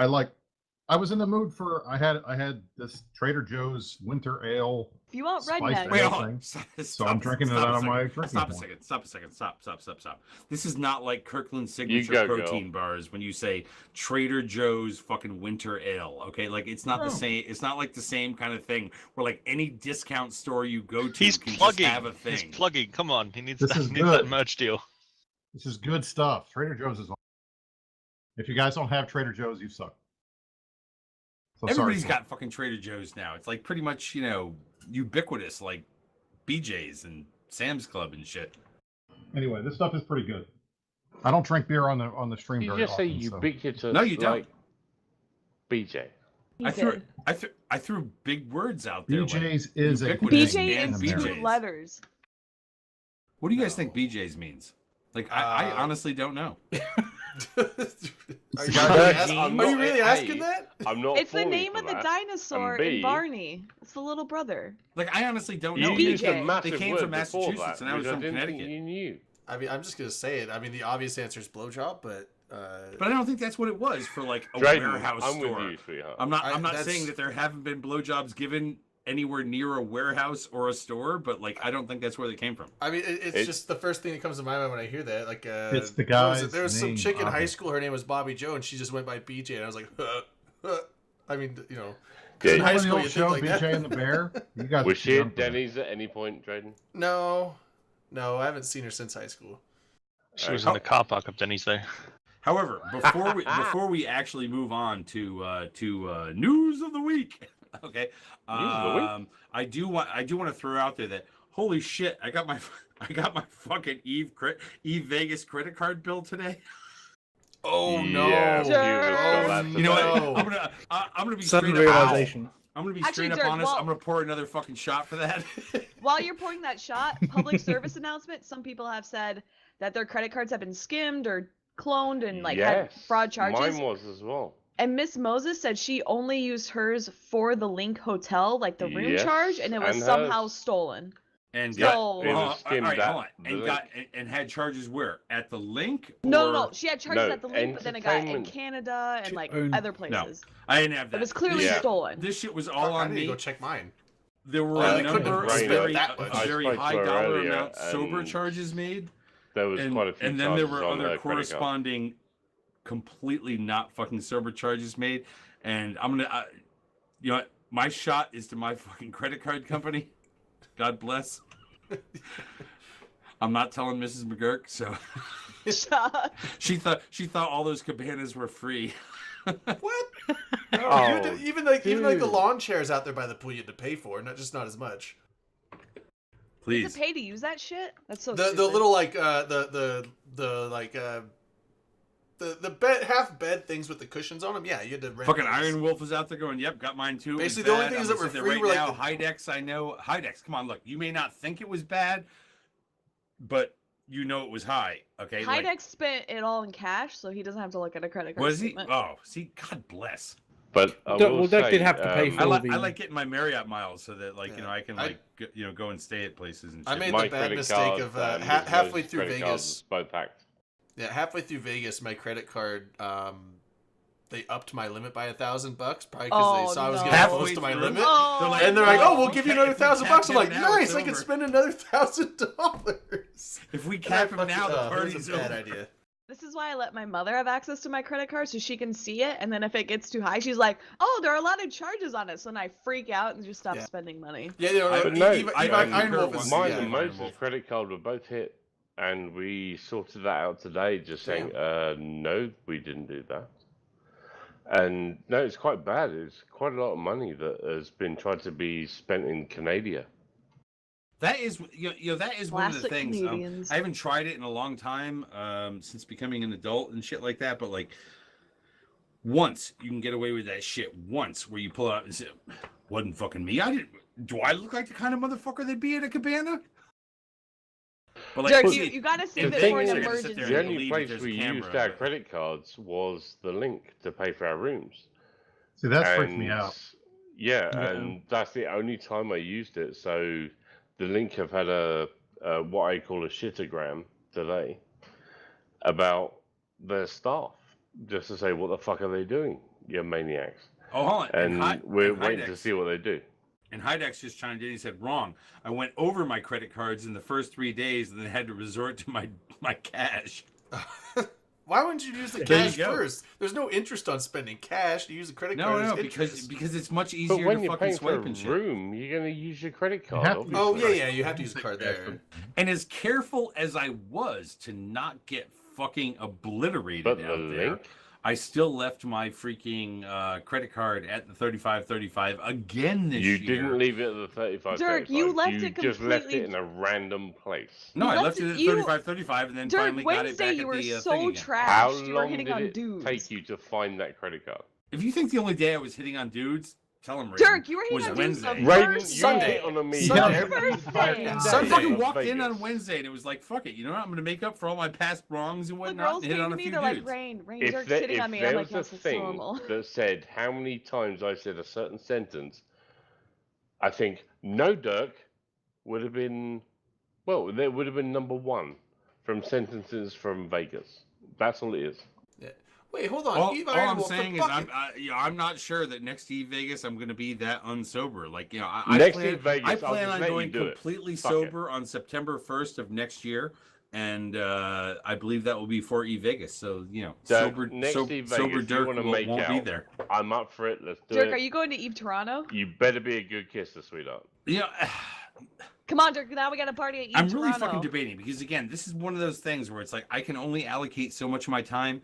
I was in the mood for. I had this Trader Joe's winter ale. If you want Spiced redneck, ale. Wait, thing. hold on. So I'm drinking it out of my drinking Stop a point. second. Stop a second. Stop. This is not like Kirkland signature go, girl. protein bars when you say Trader Joe's fucking winter ale. Okay, like it's not the same. It's not like the same kind of thing where like any discount store you go to He's can plugging. just have a thing. He's plugging. Come on, he needs This that, is needs that good. merch deal. This is good stuff. Trader Joe's is. If you guys don't have Trader Joe's, you suck. So Everybody's sorry. got fucking Trader Joe's now. It's like pretty much ubiquitous, like BJ's and Sam's Club and shit. Anyway, this stuff is pretty good. I don't drink beer on the stream You very just say often. so- ubiquitous. No, you don't. Like BJ. he I threw, did. I threw big words out there. like BJ's is a ubiquitous BJ and is BJ's. two letters. What do you guys think BJ's means? Like, I honestly don't know. Are Are you really asking that? I'm not. It's the falling name for of the that. dinosaur And in B, Barney. It's the little brother. Like, I honestly don't You know. used a BJ. massive They came word from before Massachusetts, that, and I was which from didn't think Connecticut. You knew. I mean, I'm just gonna say it. I mean, the obvious answer is blowjob, but. But I don't think that's what it was for like a Drayden, warehouse I'm store. with you, sweetheart. I'm not that's- saying that there haven't been blowjobs given anywhere near a warehouse or a store, but like I don't think that's where they came from. I mean, it's just the first thing that comes to my mind when I hear that. Like, It's the what was guy's it? There was some name, chick in high Bobby. school. Her name was Bobby Joe, and she just went by BJ, and I was like, I mean, 'cause in Yeah, high Remember the school old you show, think like BJ that. and the Bear? You guys Was are she too young at for that. Denny's at any point, Drayden? No, I haven't seen her since high school. She was in the car park of Denny's there. However, before we actually move on to news of the week, okay? of the week? I do want to throw out there that holy shit, I got my fucking Eve Vegas credit card bill today. Oh no! Yeah, Sure. you got that You know No. what? I'm gonna be Sudden straight up. realization. I'm gonna be Actually, straight up Dirk, honest. well- I'm gonna pour another fucking shot for that. While you're pouring that shot, public service announcement. Some people have said that their credit cards have been skimmed or cloned and like had fraud charges. Mine was as well. And Miss Moses said she only used hers for the Link Hotel, like the room Yes, charge, and it was and somehow hers. stolen. And So- got It was skimmed hold on. the And link. got and had charges where at the Link. No, or- no, she had charges No, at the Link, but then it got in entertainment. Canada and like owned- other places. I didn't have that. It was clearly Yeah. stolen. This shit was all I on need to me. go check mine. There were Oh, a they couldn't number have of raised it very, that much. I very spoke to high her dollar earlier, amount sober and charges made. There was quite a few And then there charges were on other her credit card. corresponding completely not fucking sober charges made. And I'm gonna you know what? My shot is to my fucking credit card company. God bless. I'm not telling Mrs. McGurk, so she thought all those cabanas were free. What? No, Oh, even like the dude. lawn chairs out there by the pool you had to pay for, not as much. You Please. have to pay to use that shit? That's so The stupid. little like the bed half bed things with the cushions on them. Yeah, you had to rent Fucking those. Iron Wolf is out there going, yep, got mine too. It was Basically, the only bad. things I'm that were gonna sit free there were, right like, now. Hydex, I know. Hydex, come on, look. You may not think it was bad, but you know it was high. Okay. Hydex spent it all in cash, so he doesn't have to look at a credit card Was he? statement. Oh, see, God bless. But I Well, will Dirk say, did have to pay for I all like the- I like getting my Marriott miles so that like Yeah. I can I- like go and stay at places and shit. I made my the bad credit mistake card of and halfway Mrs. through credit cards Vegas. was both hacked. Yeah, halfway through Vegas, my credit card, they upped my limit by $1,000, probably because Oh, they saw I was no. getting Halfway close to my through? limit. Oh, And they're like, "Oh, "Oh, we'll give you okay, another if we $1,000." cap I'm like, him now, "Nice! it's I can over." spend another $1,000." If we cap him now, the it was party's a bad over. idea. This is why I let my mother have access to my credit card so she can see it, and then if it gets too high, she's like, "Oh, there are a lot of charges on it," so then I freak out and just stop Yeah. spending money. Yeah, you know, I- But no, Iron Wolf is mine yeah. and Moses' credit card were both hit, and we sorted that out today. Just saying, no, we didn't do that. And no, it's quite bad. It's quite a lot of money that has been tried to be spent in Canada. That is, that is one of the Classic things. Canadians. I haven't tried it in a long time, since becoming an adult and shit like that. But like, once you can get away with that shit. Once where you pull out and say, "Wasn't fucking me. I didn't." Do I look like the kind of motherfucker that'd be at a cabana? But Dirk, see, you gotta save The it thing for an is, emergency. the only believe place there's a we camera, used our but- credit cards was the Link to pay for our rooms. See, that freaks me And, out. Yeah, Yeah. and that's the only time I used it. So the Link have had a what I call a shitogram today about their staff, just to say, what the fuck are they doing, you maniacs? Oh, hold on. And we're and waiting to Hydex- see what they do. And Hydex just chimed in. He said, "Wrong. I went over my credit cards in the first 3 days, and then had to resort to my cash." Why wouldn't you use the There you cash go. first? There's no interest on spending cash. You use a credit No, card. no, as because interest. because it's much But easier when to you're fucking paying for a swipe and shit. room, you're going to use your credit card. have to. Obviously. Oh yeah, you have to use a card there. And as careful as I was to not get fucking obliterated But the out there, Link, I still left my freaking credit card at the 3535 again this you year. didn't leave it at the 35. Dirk, you left you it just left completely- it in a random place. No, You I left left it it- at you- 3535 and then Dirk, finally got it Wednesday back you at were the thing so again. trashed. How You were long hitting did on it dudes. take you to find that credit card? If you think the only day I was hitting on dudes, tell them Dirk, you were hitting was on dudes Wednesday. the Raven, first you Sunday. hit on a me. Sunday. every First fucking day. day So I fucking in walked in Vegas. on Wednesday and it was like, fuck it, you know what? I'm going to make up for all my past wrongs and The whatnot girls and hit came on to a me, few they're dudes. like, Rain, If Dirk's there, hitting if on me. there I'm was like, a yes, it's thing normal. that said how many times I said a certain sentence, I think no Dirk would have been, well, there would have been number one from sentences from Vegas. That's all it is. Wait, hold on. All Eve all Iron I'm Wolf, for saying is fucking- I'm not sure that next to Eve Vegas I'm going to be that unsober. Like, you know, I Next plan, Eve Vegas, I I'll plan just on let you going do it. completely Fuck it. sober on September 1st of next year. And I believe that will be for Eve Vegas. So, you know, Dirk, sober, next sober, Eve Vegas, sober you Dirk wanna won't make be out. there. I'm up for it. Let's do Dirk, it. are you going to Eve Toronto? You better be a good kisser, sweetheart. You know, Come on, Dirk. Now we got a party at Eve I'm Toronto. really fucking debating because, again, this is one of those things where it's like I can only allocate so much of my time,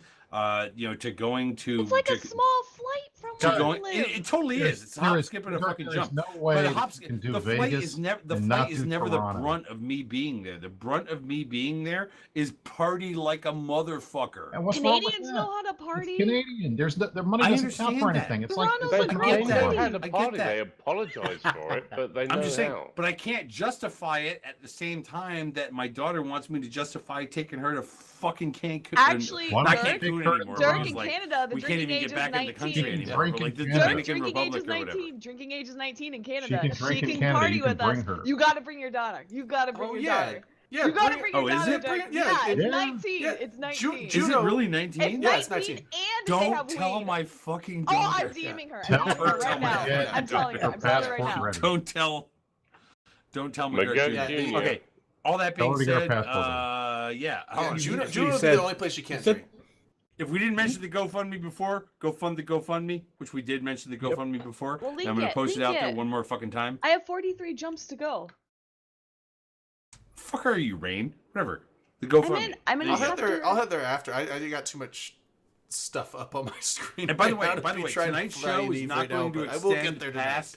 you know, to going to. It's like a to- small flight from to going. It totally is. It's a hop, skip, and a fucking jump. No way but a hop, you can do the Vegas flight is never the and flight not is do never Toronto. the brunt of me being there. The brunt of me being there is party like a motherfucker. And what's wrong with Canadians that? know how to party. It's Canadian. Their money I doesn't count for understand that. anything. It's Toronto's like a it's great like They city. know how to I get party. that. They apologize for it, but they know I'm just saying, how. but I can't justify it at the same time that my daughter wants me to justify taking her to fucking Cancun. Actually, not Dirk, Cancun anymore. Dirk but in like, Canada, the we can't drinking even age get is back in the 19. country She can anymore. drink But in like the Canada. Dirk's Dominican drinking age Republic is or whatever. 19. Drinking age is 19 in She Canada. can drink in Canada. party You can with us. bring her. You got to bring your daughter. You got to bring Oh, your yeah. daughter. Yeah, You got to bring your Oh, is daughter. it? Dirk. Yeah, Yeah, it's yeah. 19. Yeah. It's 19. Is it really 19? It's 19, Yeah, it's 19. and they Don't have tell weed. my fucking Oh, daughter. I'm DMing her. Tell I'm telling her her right to now. get I'm telling her. her I'm telling her right passport now. ready. Don't tell my McGurk girl. Jr. Okay. All that Tell being her to get her said, passport yeah. Yeah, you Juneau said- is the only place you can't drink. If we didn't mention the GoFundMe before, go fund the GoFundMe, which we did mention the GoFundMe before. Well, and I'm gonna post it link out there it. one more fucking time. I have 43 jumps to go. Fuck are you, Rain? Whatever. The GoFundMe. I'm in I'll a head chapter. there. I'll head there after. I got too much stuff up on my screen. And by the right way, now to by the be way, trying to tonight's fly show is Eve not right going now, to but I will get extend there tonight. past.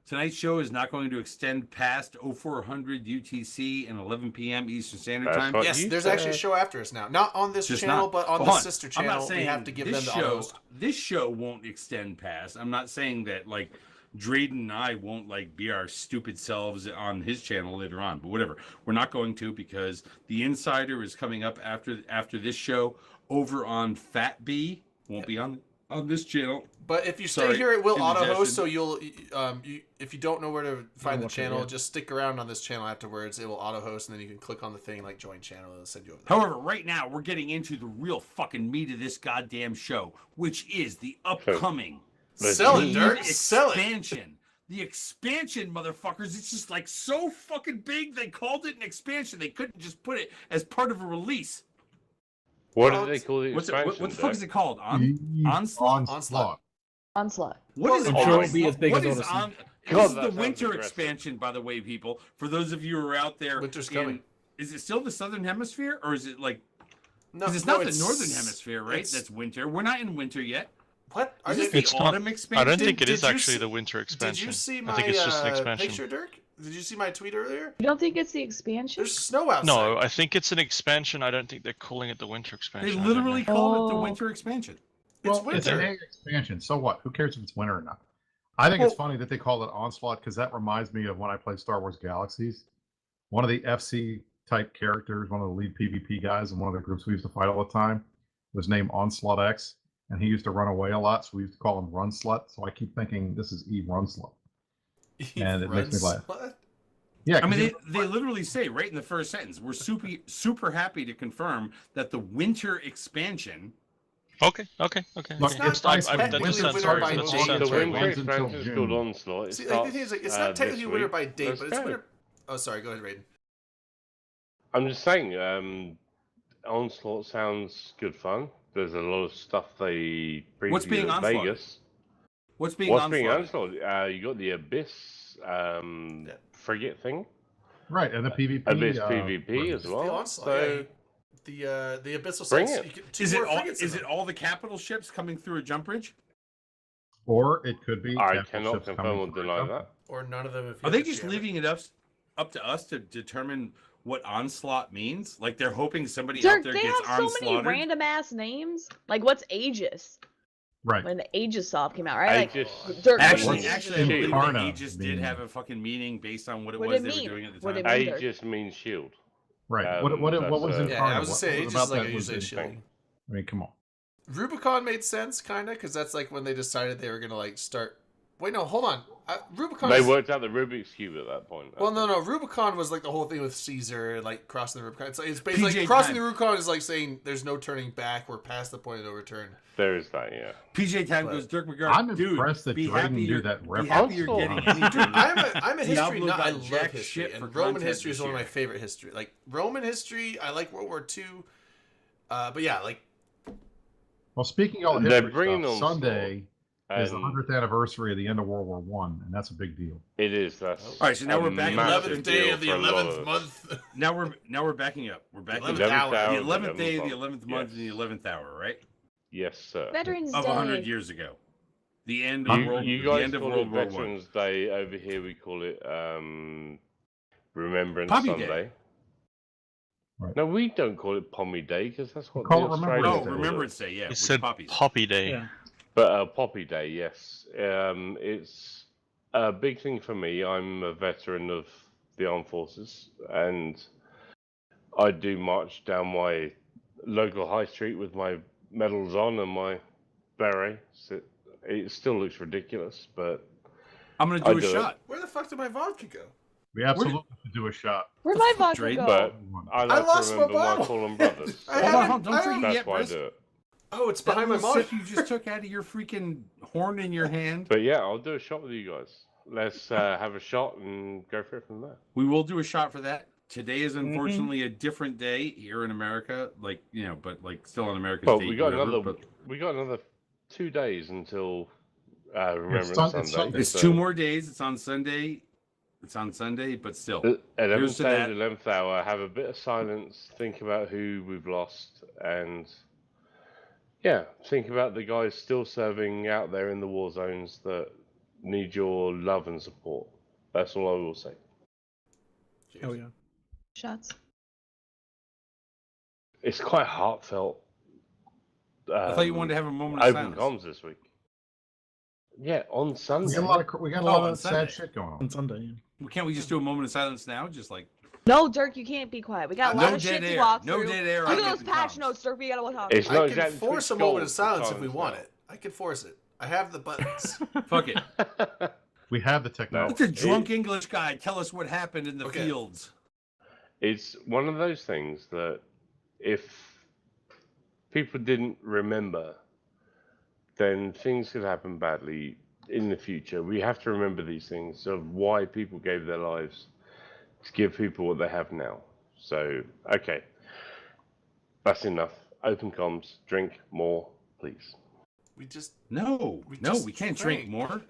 Tonight's show is not going to extend past 0400 UTC and 11 p.m. Eastern Standard That's Time. what Yes, you there's said. actually a show after us now. Not on this Just channel, not- but on Hold the on. sister I'm not channel. We saying have to give them this the show. auto-host. This show won't extend past. I'm not saying that like Drayden and I won't like be our stupid selves on his channel later on, but whatever. We're not going to because the Insider is coming up after this show over on Fat B. Won't be on this channel. But if you stay Sorry, here, it will indigestion. auto-host, so you'll, if you don't know where to find the watch it, channel, yeah. just stick around on this channel afterwards. It will auto-host, and then you can click on the thing like join channel, and it'll send you over there. However, right now we're getting into the real fucking meat of this goddamn show, which is the upcoming Sell it, Eve Dirk. Sell it. expansion. The expansion, motherfuckers, it's just like so fucking big. They called it an expansion. They couldn't just put it as part of a release. What Well, do they call the What expansion? the fuck is it called? Eve Onslaught? Onslaught. Onslaught. What is I'm on- sure it'll be as big what as is Odyssey. on? God, This is that the sounds winter aggressive. expansion, by the way, people. For those of you who are out there, Winter's in- coming. Is it still the southern hemisphere, or is it like? No, Because it's no, not the northern hemisphere, right? it's- That's winter. We're not in winter yet. What? Are Is this they- the It's not- autumn expansion? I don't think it Did is you actually see- the winter expansion. Did you see my I think it's just an expansion. picture, Dirk? Did you see my tweet earlier? You don't think it's the expansion? There's snow outside. No, I think it's an expansion. I don't think they're calling it the winter expansion. They I don't literally know. called it the Oh. winter expansion. It's Well, it's an winter. A expansion. So what? Who cares if it's winter or not? I think it's Well- funny that they call it Onslaught because that reminds me of when I played Star Wars Galaxies. One of the FC type characters, one of the lead PvP guys in one of the groups we used to fight all the time, was named Onslaught X, and he used to run away a lot, so we used to call him Run Slut. So I keep thinking this is Eve Run Slut. And it makes me laugh. What? Yeah, I 'cause mean, you- they literally say right in the first sentence, we're super happy to confirm that the winter expansion. Okay. Look, Okay. It's it's not that technically makes winter sense. by That date. makes The sense. winter Runs until expansion is called June. Onslaught. It See, like, the thing is, like, it's not this technically winter week. by date, Let's but it's go. winter. Oh, sorry. Go ahead, Raiden. I'm just saying, Onslaught sounds good fun. There's a lot of stuff they What's being previewed at onslaught? Vegas. What's being What's onslaught? being Onslaught? You got the Abyss frigate thing. right, and the PvP. Abyss PvP as The well. onslaught. So Yeah, the abyssal Bring sites. it. You get two Is it more all? frigates in Is it them. all the capital ships coming through a jump bridge? Or it could be. I capital cannot ships confirm coming or through. deny that. Or none of them? If you Are have they to just share it. leaving it up to us to determine what onslaught means? Like they're hoping somebody out Dirk, there they gets have so many onslaughed. random ass names. Like, what's Aegis? Right. When the Aegis soft came out, right? Aegis. Like, Dirk, Actually, what is actually, I Aegis? believe that Incarna Aegis did meaning. have a fucking meaning based on what it What was did it they mean? were doing at the What time. did it mean? Aegis means shield. Right. What was that's, Incarna? Yeah, I was gonna say What Aegis about is like that a was usually in- shielding. I mean, come on. Rubicon made sense, kind of, because that's like when they decided they were gonna like start. Wait, no, hold on. Rubicon. They is- worked out the Rubik's Cube at that point. Well, no. Rubicon was like the whole thing with Caesar, like crossing the Rubicon. It's basically PJ like, crossing Time. the Rubicon is like saying there's no turning back. We're past the point of no return. There is that, yeah. PJ Time But- goes, Dirk McGurk. I'm Dude, impressed that be Drayden happy knew you're, that be reference. happy you're Also- getting Dude, anything. I'm a history Diablo nut. I got love jack history, shit and for Roman content history is this one of my year. favorite history. Like Roman history, I like World War II. But yeah, like Well, speaking of They're history bringing stuff, on Sunday is the And 100th anniversary of the end of World War One, and that's a big deal. it is. That's All right, so now a we're back. massive 11th day deal of the for a lot 11th of- month. Now we're backing up. We're backing 11th up. hour. The of 11th day, the month. 11th month, Yes. and the 11th hour, right? Yes, sir. Veterans Of Day. 100 years ago. The end of World, you the guys end of call World it War Veterans Day. Over here we call it Remembrance Poppy Sunday. Day. Right. No, we don't call it Pommy Day because that's what call the it Remembrance Australians Oh, call Remembrance it. Day, yeah. You with said poppies. Poppy Day. Yeah. But Poppy Day, yes. It's a big thing for me. I'm a veteran of the armed forces, and I do march down my local high street with my medals on and my beret. So it still looks ridiculous, but I'm gonna do a shot. Where the fuck did my vodka go? We absolutely should do a shot. Where'd my vodka Drake, go? but I like lost to my remember my bottle. fallen brothers. I so haven't- Don't drink it that's yet, why I Briss. do it. Oh, it's That behind my little mouth. sip you just took out of your freaking horn in your hand. But yeah, I'll do a shot with you guys. Let's have a shot and go for it from there. We will do a shot for that. Today is unfortunately a different day here in America, like but like still on America's Well, date. we got whatever, another. We got another 2 days until Remembrance It's Sunday. It's 2 more days. It's on Sunday. It's on Sunday, but still. 11th to day, that. 11th hour. Have a bit of silence. Think about who we've lost, and yeah, think about the guys still serving out there in the war zones that need your love and support. That's all I will say. Oh yeah. Shots. It's quite heartfelt. I thought you wanted to have a moment of open silence. comms this week. Yeah, on Sunday. We got a lot of Sunday. sad shit going on. On Sunday. Yeah. Well, can't we just do a moment of silence now? Just like No, Dirk, you can't be quiet. We got a No lot of dead shit to air. walk No through. dead air. Look I at get those the patch comms. notes, Dirk. We gotta talk. It's I not can exactly force a Twitch moment gold of silence if for we silence want now. it. I can force it. I have the buttons. Fuck it. We have the technology. It's a drunk English guy. Tell us what happened in the Okay. fields. It's one of those things that if people didn't remember, then things could happen badly in the future. We have to remember these things of why people gave their lives to give people what they have now. So, okay. That's enough. Open comms. Drink more, please. We just No, we can't drink drank. more.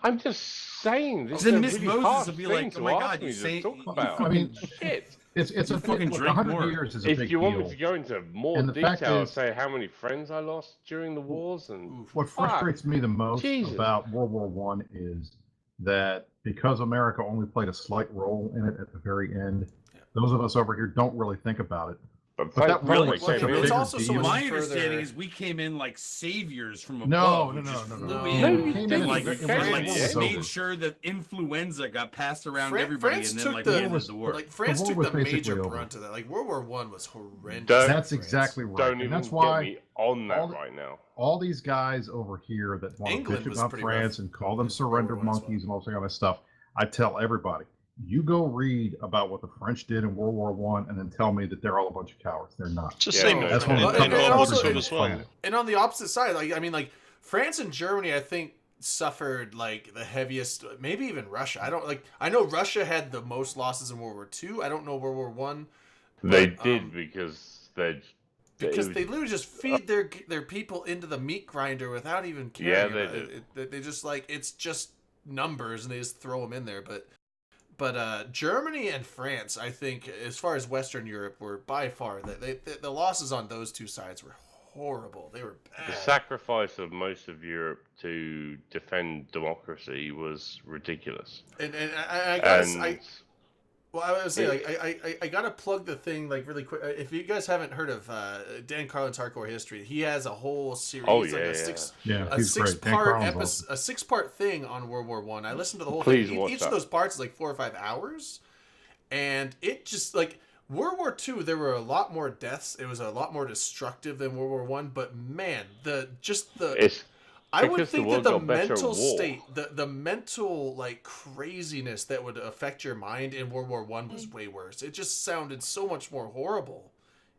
I'm just saying this. Then is a Miss really Moses harsh will be thing like, to "Oh my ask God, me you to say- talk you about." I mean, shit. it's a fucking look, drink 100 more. years is a If big you want deal. me to go into more And the fact detail, is- say how many friends I lost during the wars and What frustrates me the most Jesus. about World War One is that because America only played a slight role in it at the very end, those of us over here don't really think about it. But But that really? was such a It's bigger also so deal. much My further- understanding is we came in like saviors from No, above. no, We no, just no, flew no. in No, and you didn't. like, It like was made over. sure that influenza got passed around France everybody, took and then like the- we ended the war. Like France war took was the major basically over. brunt of that. Like World War One was horrendous. Don't- That's France. exactly right. don't And even that's get why me on that all the- right now. all these guys over here that want England to bitch was about pretty France rough and call them in surrender World War I as well. monkeys and all that kind of stuff, I tell everybody, you go read about what the French did in World War One and then tell me that they're all a bunch of cowards. They're not. It's the Yeah, same no, in, that's in, one of in the- World War also- II as well. And on the opposite side, like I mean, like France and Germany, I think suffered like the heaviest. Maybe even Russia. I don't like. I know Russia had the most losses in World War II. I don't know World War One. They But, did because they. Because it they was- literally just feed their people into the meat grinder without even Yeah, caring. they about do. it. They just like it's just numbers and they just throw them in there. But Germany and France, I think, as far as Western Europe, were by far the losses on those two sides were horrible. They were The bad. sacrifice of most of Europe to defend democracy was ridiculous. And I gotta, And I was saying, like, I gotta plug the thing like really quick. If you guys haven't heard of Dan Carlin's Hardcore History, he has a whole series, Oh, like yeah, a yeah. six, Yeah, a he's great. Dan 6-part Carlin's episode, awesome. a 6-part thing on World War One. I listened to the whole Please thing. watch Each that. of those parts is like 4 or 5 hours, and it just like World War II. There were a lot more deaths. It was a lot more destructive than World War One. But man, it's I would because the think that world the got better at mental war. state, the mental like craziness that would affect your mind in World War One was way worse. It just sounded so much more horrible.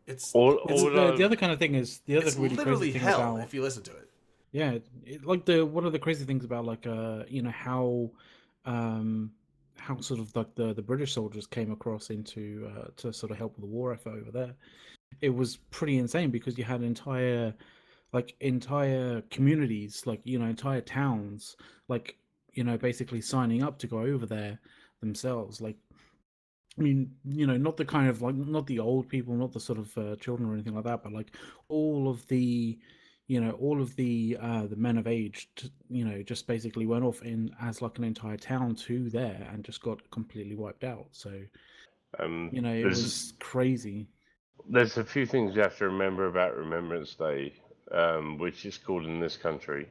It's The other kind of thing is the other it's really literally crazy thing hell about if you listen to it. yeah, like one of the crazy things about like you know how sort of like the British soldiers came across into to sort of help with the war effort over there. It was pretty insane because you had entire communities, like, you know, entire towns, like, you know, basically signing up to go over there themselves. Like, I mean, you know, not the kind of like, not the old people, not the sort of children or anything like that, but like all of the, all of the men of age, just basically went off in as like an entire town to there and just got completely wiped out. So, it was crazy. There's a few things you have to remember about Remembrance Day, which is called in this country,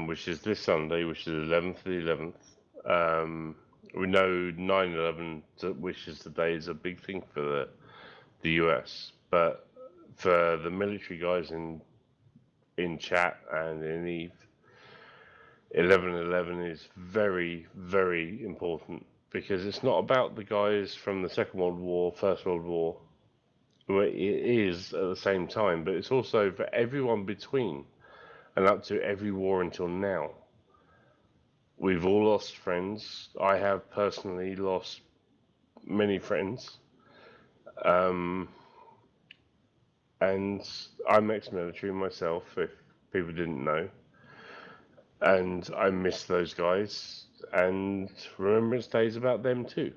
which is this Sunday, which is 11th to the 11th. We know 9/11, which is the day, is a big thing for the US, but for the military guys in chat and in Eve, 11/11 is very, very important, because it's not about the guys from the Second World War, First World War. Well, it is at the same time, but it's also for everyone between and up to every war until now. We've all lost friends. I have personally lost many friends. And I'm ex-military myself, if people didn't know. And I miss those guys. And Remembrance Day is about them too.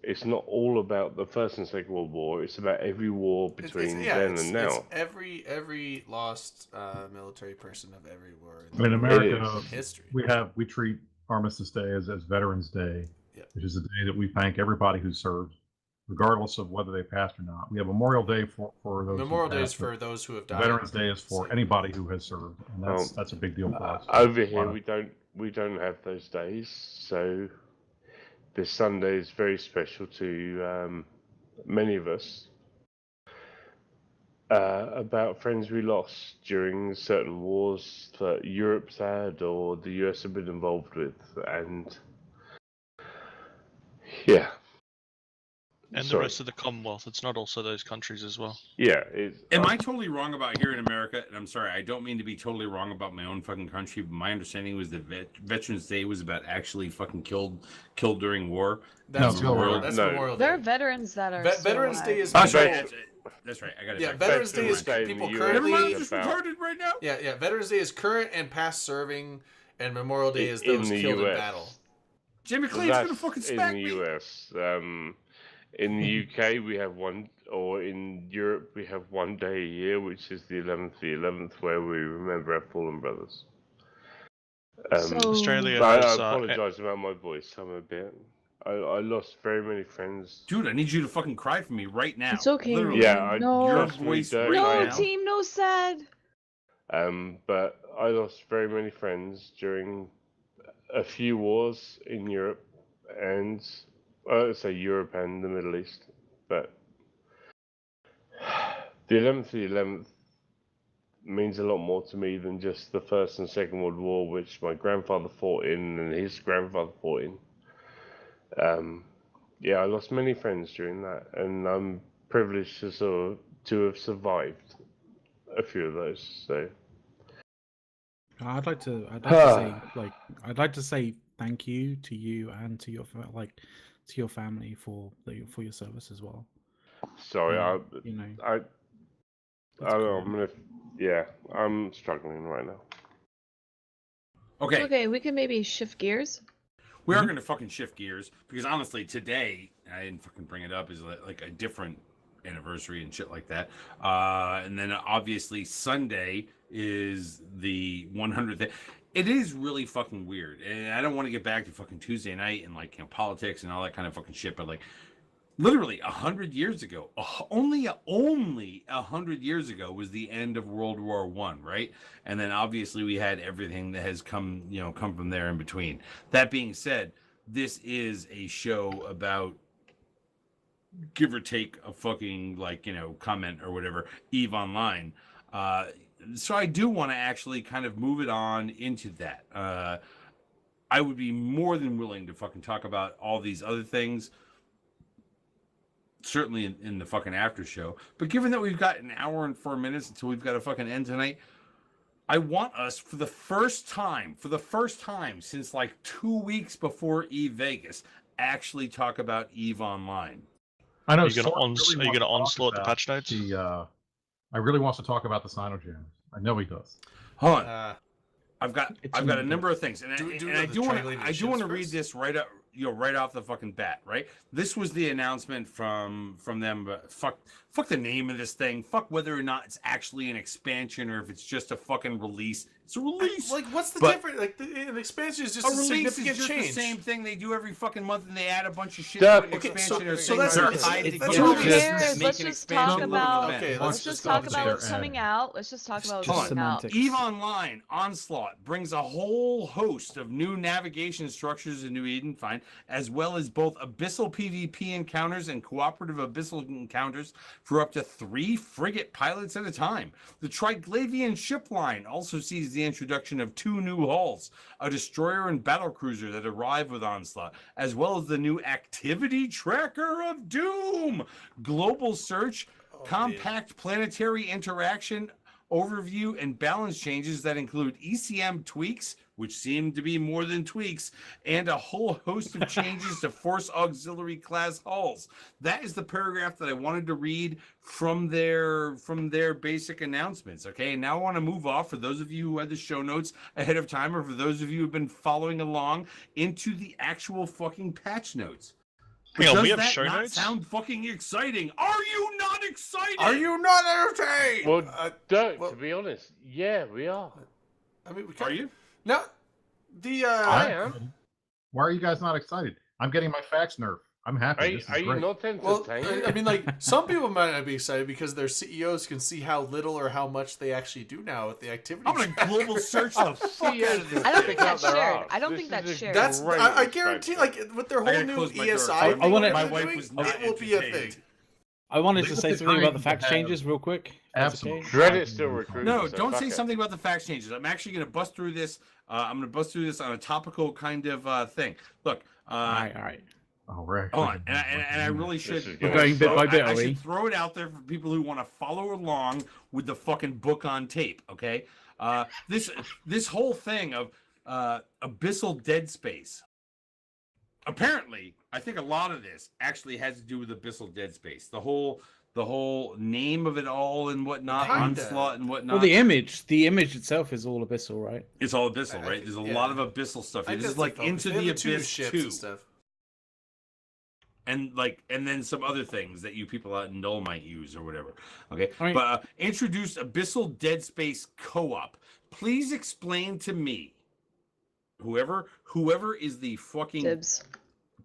It's not all about the First and Second World War. It's about every war between then and now. It's every lost military person of every war. In America, history. We treat Armistice Day as Veterans Day, which is the day that we thank everybody who served, regardless of whether they passed or not. We have Memorial Day for those. Memorial Day is for those who have died. Veterans Day is for anybody who has served, and that's a big deal for us. Over here, we don't have those days, so this Sunday is very special to many of us. About friends we lost during certain wars that Europe's had or the US have been involved with, and yeah. And the rest of the Commonwealth. It's not also those countries as well. Yeah. Am I totally wrong about here in America? And I'm sorry, I don't mean to be totally wrong about my own fucking country, but my understanding was that Veterans Day was about actually fucking killed during war. That's Memorial Day. There are veterans that are Veterans Day is... That's right. I got it. Yeah, Veterans Day is people currently... Everyone just retarded right now? Yeah. Veterans Day is current and past serving, and Memorial Day is those killed in battle. Jimmy Clay's gonna fucking smack me. In the US. In the UK, we have one, or in Europe, we have one day a year, which is the 11th, where we remember our fallen brothers. Australia I has, apologize about my voice. I'm a bit... I lost very many friends. Dude, I need you to fucking cry for me right now. It's okay. Literally. Yeah, your voice right now. No, team, no sad. But I lost very many friends during a few wars in Europe, and... I'd say Europe and the Middle East, but the 11th means a lot more to me than just the First and Second World War, which my grandfather fought in and his grandfather fought in. I lost many friends during that, and I'm privileged to have survived a few of those. So I'd like to say thank you to you and to your family for your service as well. Sorry, I'm struggling right now. Okay, we can maybe shift gears. We are going to fucking shift gears, because honestly, today, I didn't fucking bring it up, is like a different anniversary and shit like that. And then obviously Sunday is the 100th. It is really fucking weird, and I don't want to get back to fucking Tuesday night and like politics and all that kind of fucking shit, but like literally 100 years ago, only 100 years ago was the end of World War I, right? And then obviously we had everything that has come from there in between. That being said, this is a show about, give or take a fucking comment or whatever, EVE Online. So I do want to actually kind of move it on into that. I would be more than willing to fucking talk about all these other things, certainly in the fucking after show. But given that we've got an hour and 4 minutes until we've got to fucking end tonight, I want us for the first time since like 2 weeks before EVE Vegas, actually talk about EVE Online. I know. Are you going to onslaught the patch notes? I really wants to talk about the Cyanogen. I know he does. Hold on. I've got a number of things, and I do want to read this right right off the fucking bat, right? This was the announcement from them. Fuck the name of this thing. Fuck whether or not it's actually an expansion or if it's just a fucking release. It's a release. Like, what's the difference? Like, an expansion is just a release significant is just change. the same thing they do every fucking month, and they add a bunch of shit Duh. to an Okay, expansion or so things that's- that are it's- tied it's- together. who that cares? make Let's an just expansion talk a little about. event. Okay, Let's just talk about what's their coming out. Let's just talk about Just what's coming out. semantics. EVE Online Onslaught brings a whole host of new navigation structures in New Eden, fine, as well as both abyssal PvP encounters and cooperative abyssal encounters for up to 3 frigate pilots at a time. The Triglavian ship line also sees the introduction of 2 new hulls, a destroyer and battlecruiser that arrive with Onslaught, as well as the new activity tracker of Doom, global search, compact planetary interaction, overview, and balance changes that include ECM tweaks, which seem to be more than tweaks, and a whole host of changes to Force Auxiliary class hulls. That is the paragraph that I wanted to read from their basic announcements. Okay, and now I want to move off, for those of you who had the show notes ahead of time, or for those of you who have been following along, into the actual fucking patch notes. Hang on, Does we have that show not notes? sound fucking exciting? Are you not excited? Are you not entertained? Well, Dirk, to be honest, yeah, we are. I mean, Are you? No, the I am. Why are you guys not excited? I'm getting my fax nerf. I'm happy. Are you not entertained? Well, I mean, like, some people might not be excited because their CEOs can see how little or how much they actually do now with the activity. I'm gonna global search the fuck out of this. I don't think Stick out that's their shared. arse. I don't This think is that's a shared. That's Great I guarantee, respect. like, with their I whole gotta new close my door. ESI, I thing wanna- that My they're wife doing, was not it will be a entertained. thing. I wanted Look to at say the something about the time fact to have- changes real quick. if that's Absolutely. okay. Dreadit's still recruiting. No, so don't fuck say it. something about the fact changes. I'm actually going to bust through this. I'm going to bust through this on a topical kind of thing. Look, All right. Oh, right. hold on, and I really should. is We're good. going bit by bit, I are we? should throw it out there for people who want to follow along with the fucking book on tape. Okay, this whole thing of abyssal dead space. Apparently, I think a lot of this actually has to do with abyssal dead space. The whole name of it all and whatnot, Kinda. onslaught and whatnot. Well, the image itself is all abyssal, right? It's all abyssal, I right? think- There's a yeah. lot of abyssal stuff. I This is just like think Into they have the two Abyss ships 2. and stuff. And then some other things that you people out in Null might use or whatever. Okay, I mean- but introduce Abyssal Dead Space Co-op. Please explain to me, whoever is the fucking Dibs.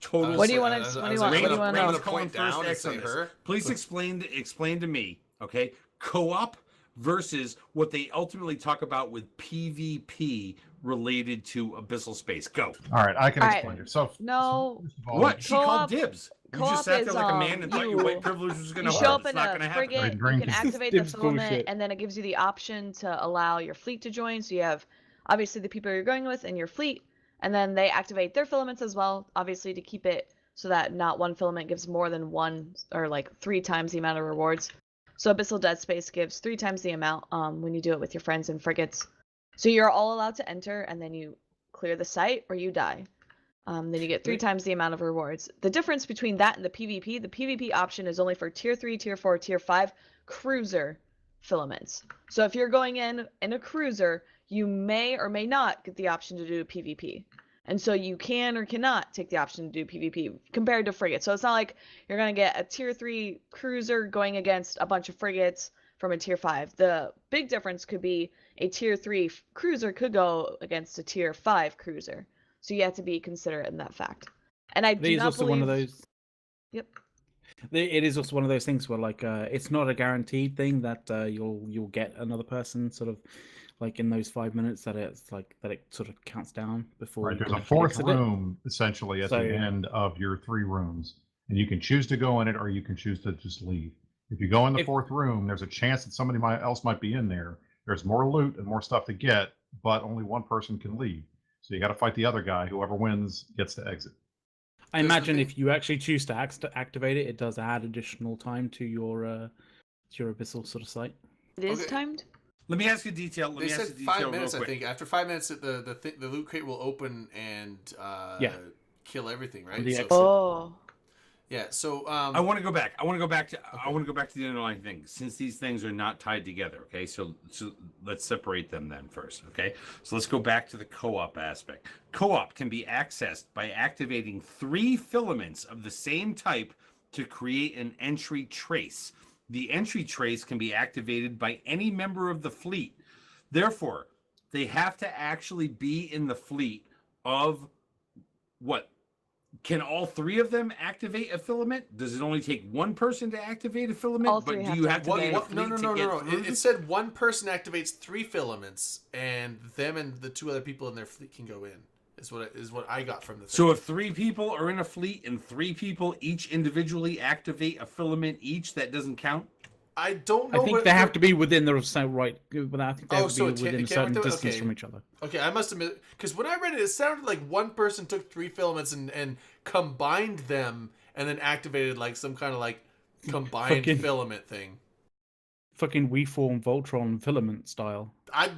total. What do you want I was- to? I What do was you want? like, What do you I'm want gonna to know? point Calling down and first say X on this. her. Please explain to me, okay? Co-op versus what they ultimately talk about with PvP related to Abyssal Space. Go. All right, I can All right. explain it. So, No. first of all, What? She called Co-op- dibs. You co-op just sat there is, like a man and thought your you- white privilege was going You to show hold. up It's in not a going to happen. frigate, you Drinking. can activate Dibs the filament, bullshit. and then it gives you the option to allow your fleet to join. So you have obviously the people you're going with and your fleet, and then they activate their filaments as well, obviously to keep it so that not one filament gives more than one or like 3 times the amount of rewards. So Abyssal Dead Space gives 3 times the amount when you do it with your friends and frigates. So you're all allowed to enter, and then you clear the site or you die. Then you get 3 times the amount of rewards. The difference between that and the PvP option is only for tier 3, tier 4, tier 5 cruiser filaments. So if you're going in a cruiser, you may or may not get the option to do PvP. And so you can or cannot take the option to do PvP compared to frigates. So it's not like you're going to get a tier 3 cruiser going against a bunch of frigates from a tier 5. The big difference could be a tier 3 cruiser could go against a tier 5 cruiser. So you have to be considerate in that fact. And I It do is not also believe... one of those. Yep. It is also one of those things where, like, it's not a guaranteed thing that you'll get another person sort of like in those 5 minutes that it's like that it sort of counts down before. right, you there's can a actually fourth exit it. room essentially at So- the end of your 3 rooms, and you can choose to go in it or you can choose to just leave. If you go in the If- fourth room, there's a chance that somebody else might be in there. There's more loot and more stuff to get, but only one person can leave. So you got to fight the other guy. Whoever wins gets to exit. I There's the imagine thing- if you actually choose to activate it, it does add additional time to your abyssal sort of site. It is Okay. timed? Let me ask you detail. Let They me ask said you detail 5 minutes, real I quick. think. After 5 minutes, the loot crate will open and Yeah. kill everything, right? the So- exit. Oh. Yeah. So I want to go back. I want to go back to the underlying thing. Since these things are not tied together, okay. So let's separate them then first, okay. So let's go back to the co-op aspect. Co-op can be accessed by activating 3 filaments of the same type to create an entry trace. The entry trace can be activated by any member of the fleet. Therefore, they have to actually be in the fleet of what? Can all 3 of them activate a filament? Does it only take one person to activate a filament? All 3 but have do you to have to be in a No. fleet to get through? It said one person activates 3 filaments, and them and the 2 other people in their fleet can go in. Is what I got from the thing. So if 3 people are in a fleet and 3 people each individually activate a filament each, that doesn't count? I don't know. I think they have to be within the same I think they have to be within a certain distance okay. from each other. Okay, I must admit, because when I read it, it sounded like one person took 3 filaments and combined them, and then activated like some kind of like combined filament thing. Fucking WeForm Voltron filament style. I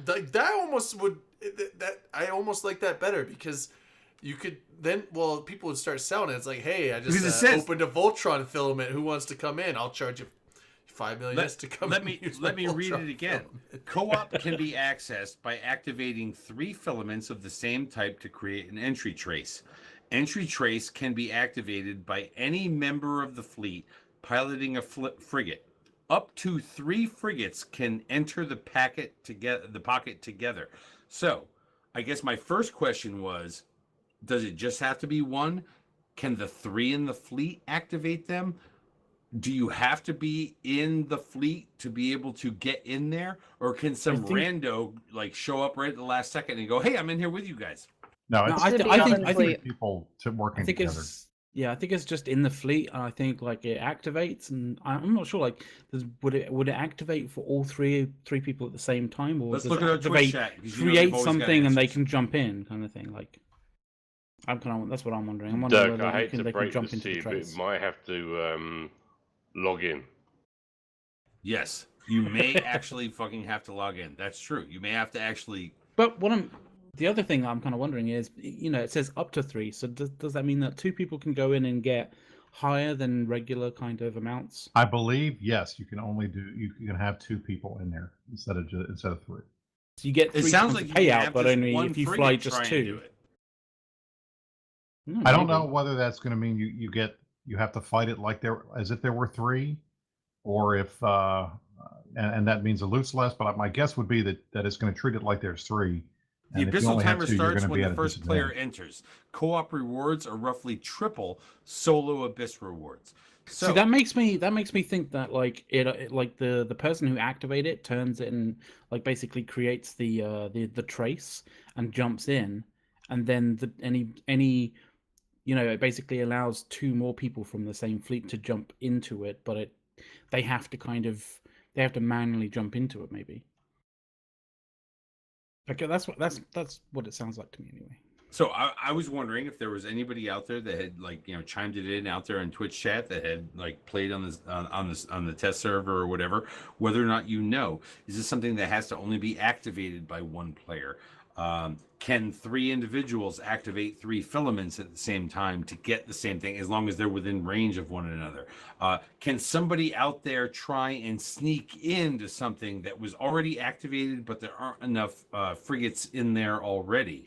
almost like that better, because you could then, well, people would start selling it. It's like, hey, I just opened a Voltron filament. Who wants to come in? I'll charge you $5 million to come. Let me read it again. Co-op can be accessed by activating 3 filaments of the same type to create an entry trace. Entry trace can be activated by any member of the fleet piloting a frigate. Up to 3 frigates can enter the pocket together. So, I guess my first question was, does it just have to be one? Can the 3 in the fleet activate them? Do you have to be in the fleet to be able to get in there? Or can some rando like show up right at the last second and go, hey, I'm in here with you guys? No, I think people to working together. I think it's just in the fleet. And I think like it activates, and I'm not sure. Like, would it activate for all three people at the same time, or let's does look it at our activate, Twitch chat, create something and they can jump in, kind of thing? Like, that's what I'm wondering. I'm wondering Dirk, whether I hate to they break can jump this into to the you, but trace. it might have to log in. Yes, you may actually fucking have to log in. That's true. You may have to actually. But the other thing I'm kind of wondering is, it says up to 3. So does that mean that 2 people can go in and get higher than regular kind of amounts? I believe yes. You can have 2 people in there instead of 3. So you get 3 it sounds like payout, but only if you fly just 2. I don't know whether that's going to mean you have to fight it like as if there were 3, or if and that means it loots less. But my guess would be that it's going to treat it like there's 3. The And if you abyssal only have timer 2, you're starts gonna when be the at a first player disadvantage. enters. Co-op rewards are roughly triple solo abyss rewards. So See, that makes me think that like like the person who activated it turns it and like basically creates the trace and jumps in, and then it basically allows 2 more people from the same fleet to jump into it, but they have to manually jump into it, maybe. Okay, that's what it sounds like to me anyway. So I was wondering if there was anybody out there that had chimed it in out there in Twitch chat that had played on the test server or whatever, whether or not is this something that has to only be activated by 1 player? Can 3 individuals activate 3 filaments at the same time to get the same thing, as long as they're within range of one another? Can somebody out there try and sneak into something that was already activated, but there aren't enough frigates in there already?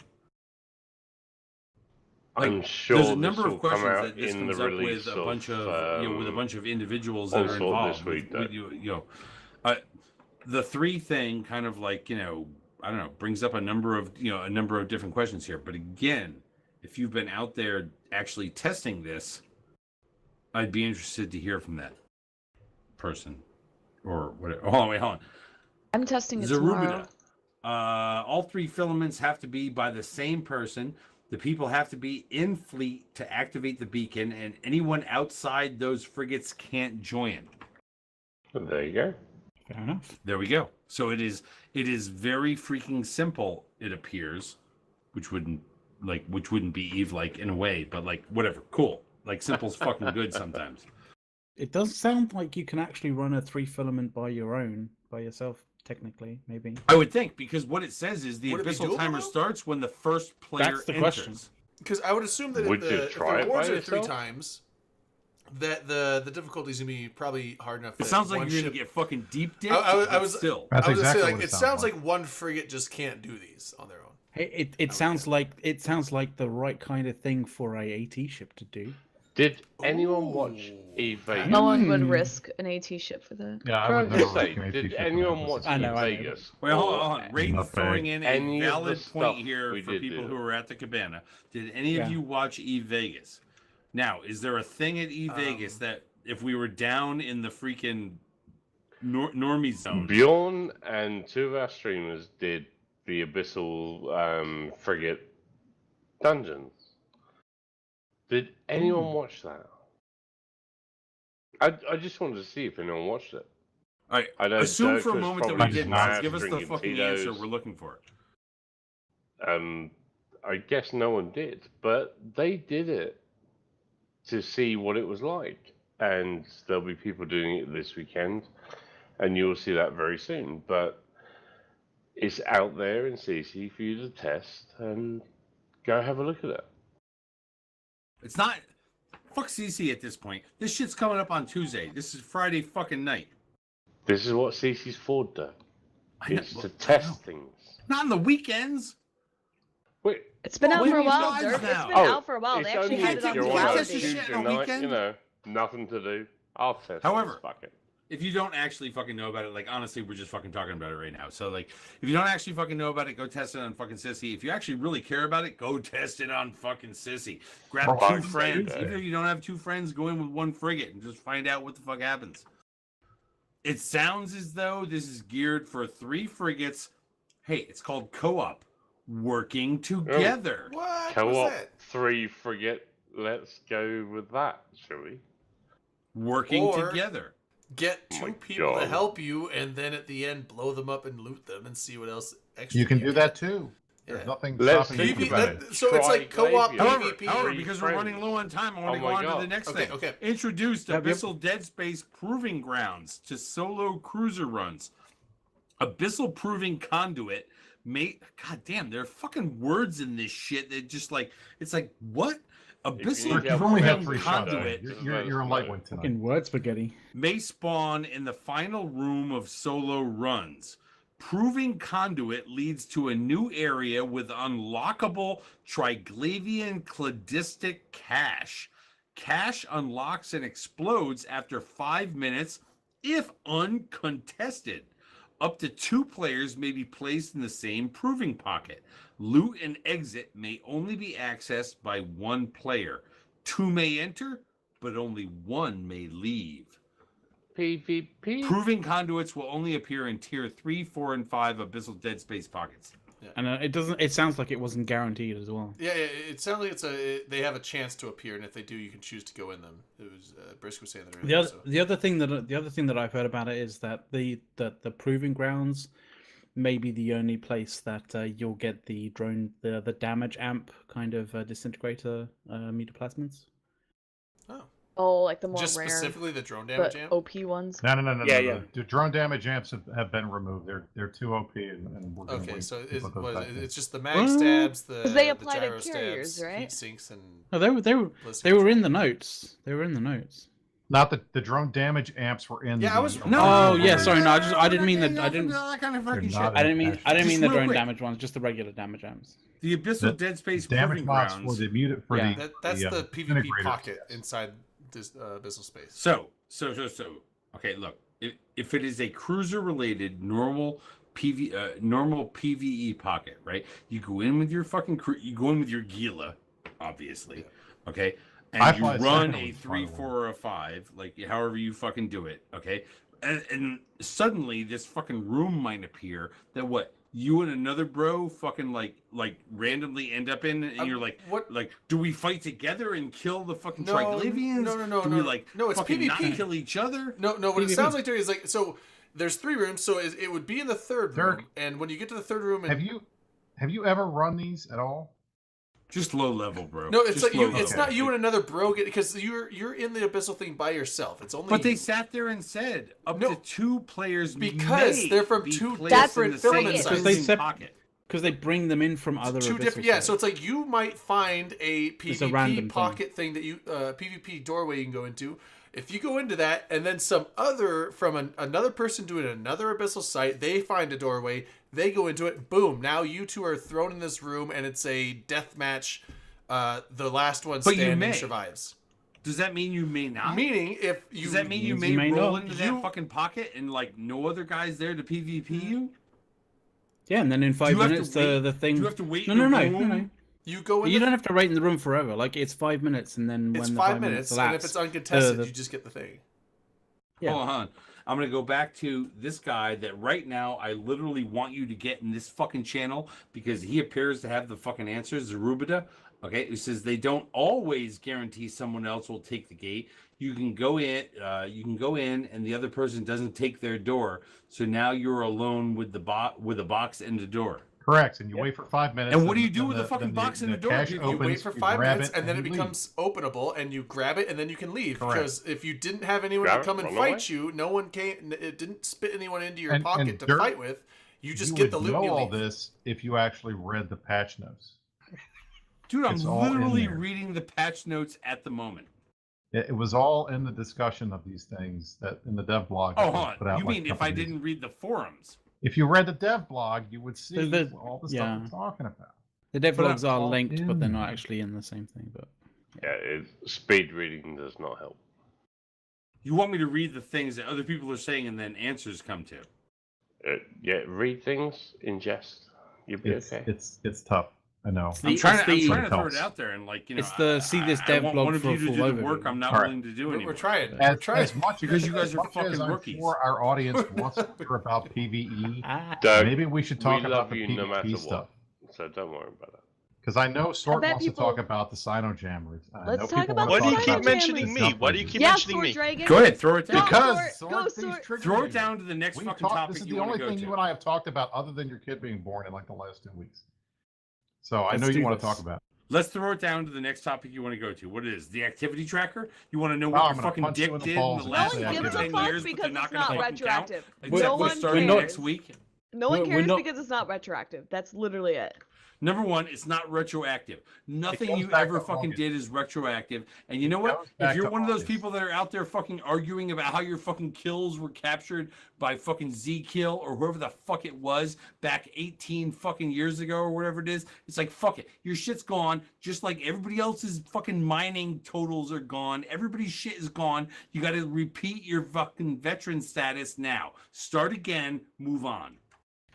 I'm sure there's a number of this will come questions out that this in comes the up with release a bunch of with a bunch of individuals that are Onslaught involved. this week, The 3 thing kind of I don't know, brings up a number of different questions here. But again, if you've been out there actually testing this, I'd be interested to hear from that person or whatever. Hold on. I'm testing it tomorrow. Zarubida. All 3 filaments have to be by the same person. The people have to be in fleet to activate the beacon, and anyone outside those frigates can't join. There you go. Fair enough. There we go. So it is very freaking simple, it appears, which wouldn't be Eve-like in a way, but whatever, cool. Simple's fucking good sometimes. It does sound like you can actually run a 3 filament by yourself, technically, maybe. I would think, because what it says is the Would it be abyssal doable, timer though? starts when the first player That's the enters. question. Because I would assume that Would you if the try it by rewards are 3 yourself? times, that the difficulty's gonna be probably hard enough. It sounds like you're gonna get fucking deep dipped. I was still. That's exactly say, what it sounds like one frigate just can't do these on their own. It sounds like the right kind of thing for a AT ship to do. Did anyone watch E-Vegas? No one would risk an AT ship for that. Yeah, I Can would I never just say, risk an AT did ship anyone for watch that. I know. Vegas? Wait, hold on. Rayton's Not throwing in any a of the valid point stuff here we for did people do. who were at the cabana. Did any of you watch E-Vegas? Now, is there a thing at E-Vegas that if we were down in the freaking normie zone? Bjorn and two of our streamers did the Abyssal frigate dungeons. Did anyone watch that? I just wanted to see if anyone watched it. All right, I know assume Dirk for a was moment that we probably didn't. mad Give us the drinking fucking Tito's. answer. We're looking for it. I guess no one did, but they did it to see what it was like, and there'll be people doing it this weekend, and you'll see that very soon. But it's out there in CC for you to test and go have a look at it. It's not. Fuck CC at this point. This shit's coming up on Tuesday. This is Friday fucking night. This is what CC's for, though. I know, It's well, to I know. test things. Not on the weekends. Wait, It's been out wait, for a we while, guys Dirk. It's now. been out for a while. They it's actually only had if it on you're Tuesday. on a Test the Tuesday shit on a night, weekend? you know, nothing to do. I'll test. However, this, fuck it. if you don't actually fucking know about it, like honestly, we're just fucking talking about it right now. So like, if you don't actually fucking know about it, go test it on fucking Sissy. If you actually really care about it, go test it on fucking Sissy. Grab Oh, two I'd say friends. that. Even if you don't have two friends, go in with one frigate and just find out what the fuck happens. It sounds as though this is geared for 3 frigates. Hey, it's called co-op, working together. What? What's Co-op that? 3 frigate. Let's go with that, shall we? Working Or- together. Get Oh two my people to God. help you, and then at the end blow them up and loot them, and see what else extra You can do that too. Yeah. There's nothing Let's stopping you PV, from doing it. so it's like co-op However, PvP. However, because we're running low on time, I want to go my on to the God. next Okay, thing. okay. Introduced Yep, yep. Abyssal Dead Space Proving Grounds to solo cruiser runs. Abyssal Proving Conduit God damn, there are fucking words in this shit that just like, it's like, what? Abyssal need You've only had Proving 3 shots. Conduit You're a lightweight tonight. Fucking word spaghetti. may spawn in the final room of solo runs. Proving Conduit leads to a new area with unlockable Triglavian cladistic cache. Cache unlocks and explodes after 5 minutes if uncontested. Up to 2 players may be placed in the same proving pocket. Loot and exit may only be accessed by 1 player. 2 may enter, but only 1 may leave. PvP. Proving conduits will only appear in tier 3, 4, and 5 Abyssal Dead Space pockets. And it doesn't. It sounds like it wasn't guaranteed as well. Yeah, it sounds like they have a chance to appear, and if they do, you can choose to go in them. It was Brisk was saying that earlier. The other thing that I've heard about it is that the proving grounds may be the only place that you'll get the drone the damage amp kind of disintegrator metaplasmids. Oh, like the more Just rare, specifically the drone damage but amp. OP ones. No. Yeah, no. yeah. The drone damage amps have been removed. They're too OP, and we're gonna Okay, wait so to put those back in. it's just the mag stabs, the 'Cause they the apply to gyro carriers, stabs, right? heat sinks, and No, they were ballistic they were in control. the notes. They were in the notes. Not the drone damage amps were in. Yeah, I was- Oh yeah, sorry. No, I didn't mean that. I didn't. That kind of fucking They're shit. not I didn't mean Just the real drone quick. damage ones. Just the regular damage amps. The Abyssal The Dead Space damage Proving mods for Grounds. the muted for Yeah. the. That's the PvP disintegrators. pocket inside this Abyssal Space. So. Okay, look. If it is a cruiser-related normal PVE pocket, right? You go in with your fucking you go in with your Gila, obviously, okay, and I you fly run second a with 3, Firewall. 4, or a 5, like however you fucking do it, okay, and suddenly this fucking room might appear that what you and another bro fucking like randomly end up in, and you're like, what? like, do we fight together and kill the fucking No, Triglavians? no, Do no, we no. like No, it's fucking not PvP. kill each other? No. What it PvP. sounds like, Terry, is like so. There's 3 rooms, so it would be in the third room, Dirk, and when you get to the third room, and Have you ever run these at all? Just low level, bro. no, it's Just like you. low It's level. not you and another bro because you're in the Abyssal thing by yourself. It's only. But they sat there and said up No, to 2 players because may they're from be 2 placed in different the same filament Because sizes. they proving sep- pocket. Because they bring them in from other two abyssal different. Yeah, sites. so it's like you might find a It's a PvP random pocket thing that you PvP doorway you can go into. If you go into that, and then some other from another person doing another abyssal site, they find a doorway, they go into it, boom! Now you two are thrown in this room, and it's a death match. The last one standing survives. Does that mean you may not? Meaning, if you does that mean you may roll into that fucking pocket and like no other guys there to PvP you? Yeah, and then in 5 minutes the thing. Do you have to wait? No. You go in. You don't have to wait in the room forever. Like it's 5 minutes, and then it's when the 5 5 minutes, elapse, and if it's uncontested, you just get the thing. Yeah. Hold on. I'm going to go back to this guy that right now I literally want you to get in this fucking channel because he appears to have the fucking answers, Zarubida. Okay, it says they don't always guarantee someone else will take the gate. You can go in, and the other person doesn't take their door. So now you're alone with the box and the door. Correct, and you wait for 5 minutes. And what do you do with the fucking box and the door? You wait for 5 minutes, and then it becomes openable, and you grab it, and then you can leave. Correct. Because if you didn't have anyone to come and fight you, no one came. It didn't spit anyone into your pocket to fight with. You just get the loot. You and know you all leave. this if you actually read the patch notes. Dude, I'm It's all in literally there. reading the patch notes at the moment. It was all in the discussion of these things that in the dev blog. Oh, that was hold put on. out You like mean a if couple I days didn't read the forums? If you read the dev blog, you would see all the stuff yeah. we're talking about. The dev But logs are all linked, in but they're there. not actually in the same thing. But Speed reading does not help. You want me to read the things that other people are saying and then answers come to? Read things, ingest. You'll be okay. It's tough. I know. I'm trying to throw helps. it out there and like it's the see this I dev want blog one of for a you to full do the overview. work I'm not All right. willing to do anymore. We're trying. As much because you guys as are much fucking as I'm rookies. sure our audience wants to hear about PVE. Doug, Maybe we should talk we about love the you PvP no matter stuff. what. So don't worry about it. Because I know Sort bet wants to people- talk about the Sinojammers. I Let's know talk people about wanna the Why do you talk keep about mentioning the me? jump Why do you bridges. keep Yeah, mentioning Sword me? Dragon. Go ahead, throw it down. Because Go, sword Sword. things trigger Throw you. it down to the next We fucking talked, topic this is you the want only to go thing to. you and I have talked about other than your kid being born in like the last 2 weeks. So I Let's know you do want to this. talk about it. Let's throw it down to the next topic you want to go to. What it is? The activity tracker? You want to know Oh, what I'm your gonna fucking punch you dick in the did in balls the and last say No I one did gives it. a 10 fuck years, but because they're not it's going to not fucking count? retroactive. Except No for one starting cares. next week. No one We're cares not- because it's not retroactive. That's literally it. Number one, it's not retroactive. Nothing goes you back ever to fucking August. did is retroactive. And you know It what? goes If back you're to one of those August. people that are out there fucking arguing about how your fucking kills were captured by fucking Z-Kill or whoever the fuck it was back 18 fucking years ago or whatever it is, it's like, fuck it. Your shit's gone. Just like everybody else's fucking mining totals are gone. Everybody's shit is gone. You got to repeat your fucking veteran status now. Start again. Move on.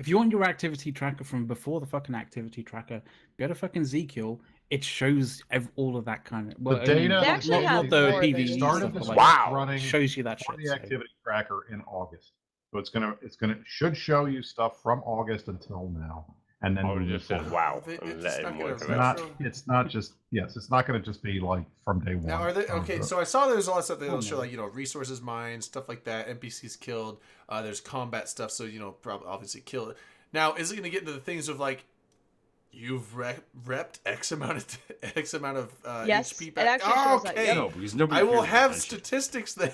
If you want your activity tracker from before the fucking activity tracker, go to fucking Zkill. It shows all of that kind of. Well, The data, They actually not have the more than PvE just started stuff, the but script like, running shows you that for shit. the so- activity tracker in August. So should show you stuff from August until now, and then I would move have just said forward. wow It's and just let not him gonna work It's it retro- out. it's not just it's not going to just be like from day one. Now, are they okay? So I saw there's a lot of stuff that'll Oh, show, no. like resources mined, stuff like that. NPCs killed. There's combat stuff, so probably obviously killed. Now, is it going to get into the things of like you've repped X amount of Yes, HP it back? actually shows that, okay, yep. No, because nobody I will cares about have that shit. statistics then.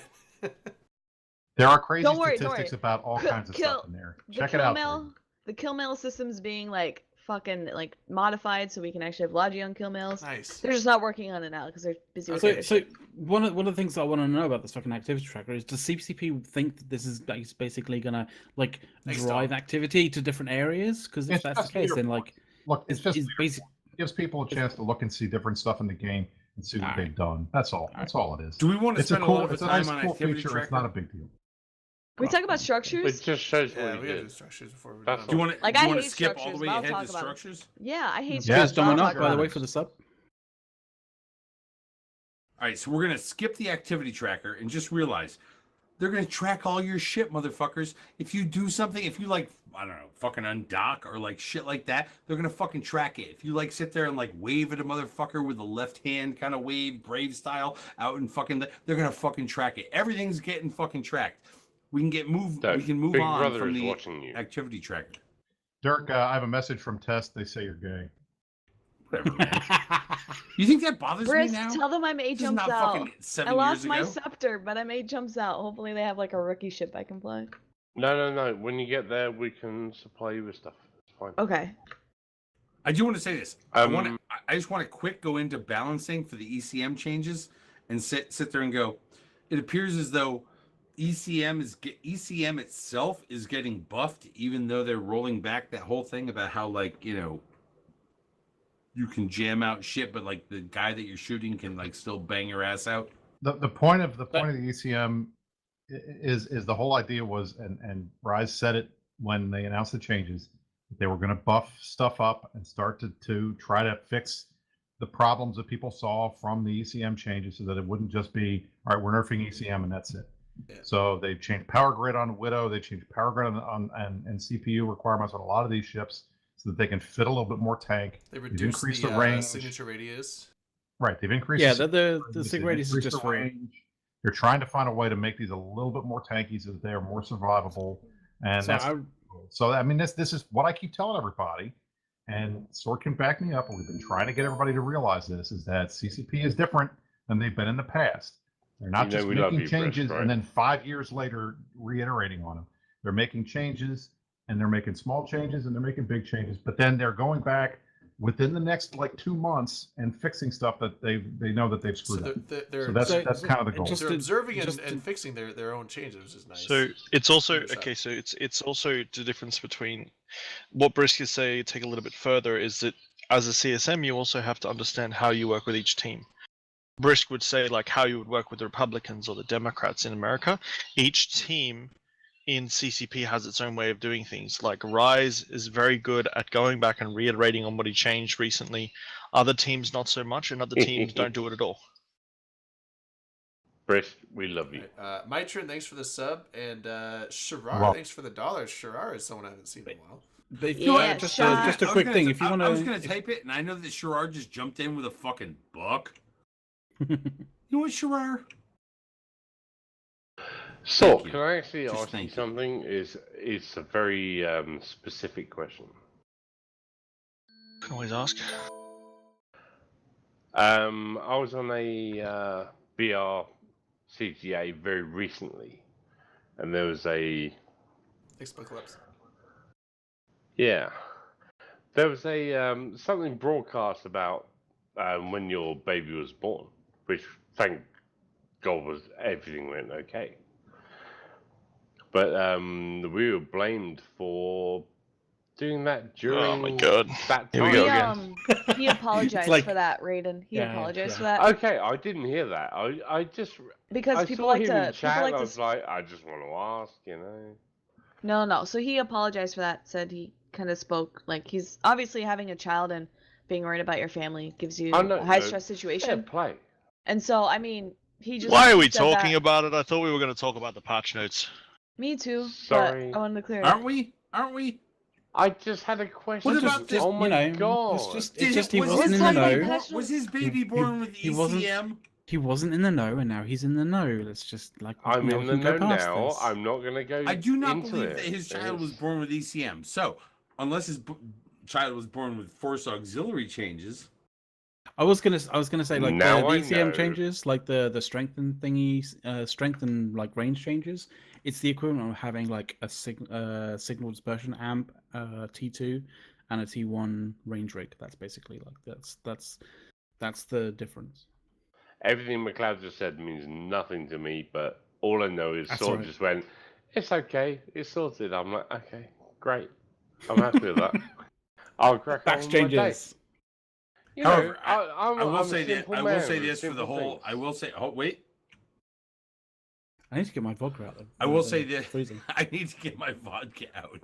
There are crazy Don't worry, statistics don't about all Kill- kinds of kill- stuff in there. The Check it kill out. mail, Brady. the kill mail system's being like fucking like modified so we can actually have Logi on kill mails. Nice. They're just not working on it now because they're busy with So, other so shit. one of the things I want to know about this fucking activity tracker is, does CCP think that this is basically gonna like They drive don't. activity to different areas? Because if It's that's the just case, then leaderboards. like Look, it's just basic. gives people a chance to look and see different stuff in the game and see what Alright. they've done. That's all. That's all it is. Do we want to It's a spend a cool, lot of it's a time nice on cool activity feature. tracker? It's not a big deal. Can we talk about structures? It just shows what Yeah, he we gotta do did. structures before we're That's done. Do you want to, Like, do you I want to hate skip all the structures, way but I'll ahead talk to about 'em. structures? Yeah, I hate Yeah, Cheers, structures. but I'll Domino, talk by the about way, it. for the sub. All right, so we're gonna skip the activity tracker and just realize they're gonna track all your shit, motherfuckers. If you do something, if you like, I don't know, fucking undock or like shit like that, they're gonna fucking track it. If you like sit there and like wave at a motherfucker with a left hand kind of wave, Brave style, out in fucking, they're gonna fucking track it. Everything's getting fucking tracked. We can get moved. Doug, We can move Big on Brother from is the watching you. activity tracker. Dirk, I have a message from Test. They say you're gay. Whatever, man. You think that bothers Brisk, me now? tell them I made This is jumps not out. fucking 7 I years lost my ago. scepter, but I made jumps out. Hopefully they have like a rookie ship I can play. No. When you get there, we can supply you with stuff. It's fine. Okay. I do want to say this. I just want to quick go into balancing for the ECM changes and sit there and go. It appears as though ECM itself is getting buffed, even though they're rolling back that whole thing about how, like, you know, you can jam out shit, but like the guy that you're shooting can like still bang your ass out. The point of the ECM is the whole idea was, and Rise said it when they announced the changes, they were going to buff stuff up and start to try to fix the problems that people saw from the ECM changes, so that it wouldn't just be, all right, we're nerfing ECM and that's it. Yeah. So they changed power grid on Widow, they changed power grid on CPU requirements on a lot of these ships, so that they can fit a little bit more tank. They reduced the range. Signature radius. Right, they've increased. Yeah, the sig radius is just range. They're trying to find a way to make these a little bit more tanky, so that they are more survivable. And so I mean, this is what I keep telling everybody, and Sword can back me up. And we've been trying to get everybody to realize this: is that CCP is different than they've been in the past. They're not just making changes and then 5 years later reiterating on them. They're making changes, and they're making small changes, and they're making big changes. But then they're going back within the next like 2 months and fixing stuff that they know that they've screwed up. So that's kind of the goal. They're observing and fixing their own changes, which is nice. So it's also So it's also the difference between what Brisk is saying. Take a little bit further is that as a CSM, you also have to understand how you work with each team. Brisk would say like how you would work with the Republicans or the Democrats in America. Each team in CCP has its own way of doing things. Like Rise is very good at going back and reiterating on what he changed recently. Other teams not so much, and other teams don't do it at all. Brisk, we love you. Mitron, thanks for the sub, and Shirar, thanks for the $. Shirar is someone I haven't seen in a while. Just a quick thing. If you want to, I was going to type it, and I know that Shirar just jumped in with a fucking buck. You know what, Shirar? So, can I actually ask you something? It's a very specific question. Can always ask. I was on a BR CGA very recently, and there was a Expoclips. Yeah, there was a something broadcast about when your baby was born, which thank God was everything went okay. But we were blamed for doing that during. Oh my God! That time. Here we go again. He apologized for that, Raiden. He apologized for that. Okay, I didn't hear that. I just because I people saw like him to. in chat, People like I to. was like, I just want to ask, you know. No. So he apologized for that. Said he kind of spoke like he's obviously having a child and being worried about your family gives you a high stress situation. Play. And so I mean, he just. Why are we talking about it? I thought we were going to talk about the patch notes. Me too. Sorry. But I wanted to clear it. Aren't we? I just had a question. What about this? Oh my God! It's just he wasn't in the know. Was his baby born with ECM? He wasn't in the know, and now he's in the know. Let's just like. I'm in the know now. This. I'm not going to go. I do not into believe it. that his child was born with ECM. So, unless his child was born with Force Auxiliary changes. I was gonna say like the Now I ECM know. changes, like the strengthen thingy, strengthen like range changes. It's the equivalent of having like a signal dispersion amp, T2, and a T1 range rig. That's basically like that's the difference. Everything McLeod just said means nothing to me, but all I know is Sword just went, it's okay, it's sorted. I'm like, okay, great. I'm happy with that. I'll crack on with my day. You know, However, I will say this for the whole. I will say. Oh wait. I need to get my vodka out. I will say this. I need to get my vodka out.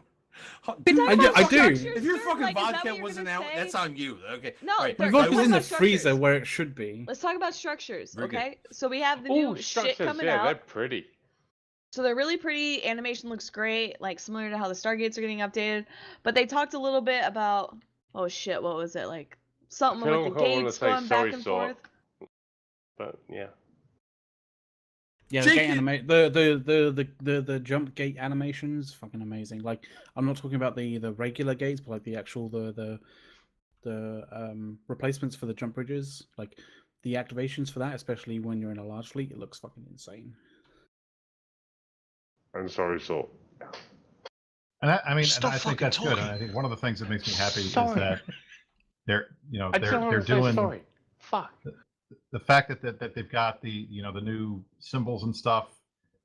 Dude, I do. If your fucking vodka wasn't out, that's on you. Okay. No, right. My vodka's in the freezer where it should be. Let's talk about structures, Very okay? So we have the new shit coming out. They're pretty. So they're really pretty. Animation looks great, like similar to how the Stargates are getting updated. But they talked a little bit about, oh shit, what was it like? Something with the gates going back and forth. But yeah. Yeah, the jump gate animations, fucking amazing. Like, I'm not talking about the regular gates, but like the actual the replacements for the jump bridges. Like the activations for that, especially when you're in a large fleet, it looks fucking insane. I'm sorry, Sword. And I mean, and I think that's good. And I think one of the things that makes me happy is that they're I just don't they're want to say doing sorry. Fuck. the fact that they've got the the new symbols and stuff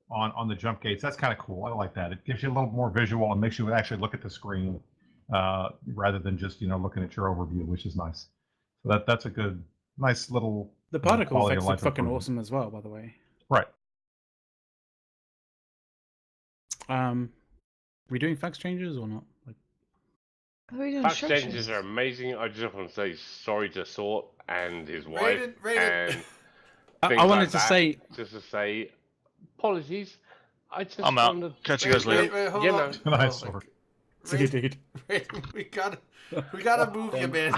on the jump gates. That's kind of cool. I like that. It gives you a little more visual and makes you actually look at the screen rather than just looking at your overview, which is nice. So that's a good, nice little. The particle quality of effects are life fucking improvement. awesome as well, by the way. Right. We doing fax changes or not? Like, What are we doing? Fact Instructions? changes are amazing. I just want to say sorry to Sort and his wife. Raiden. And I things wanted like to that. say, Just to say, apologies. I just I'm out. wanted- Catch you guys later. Wait, hold You on. know. Nice Oh, my sword. see you, Raiden, dude. Raiden, we gotta move you, man.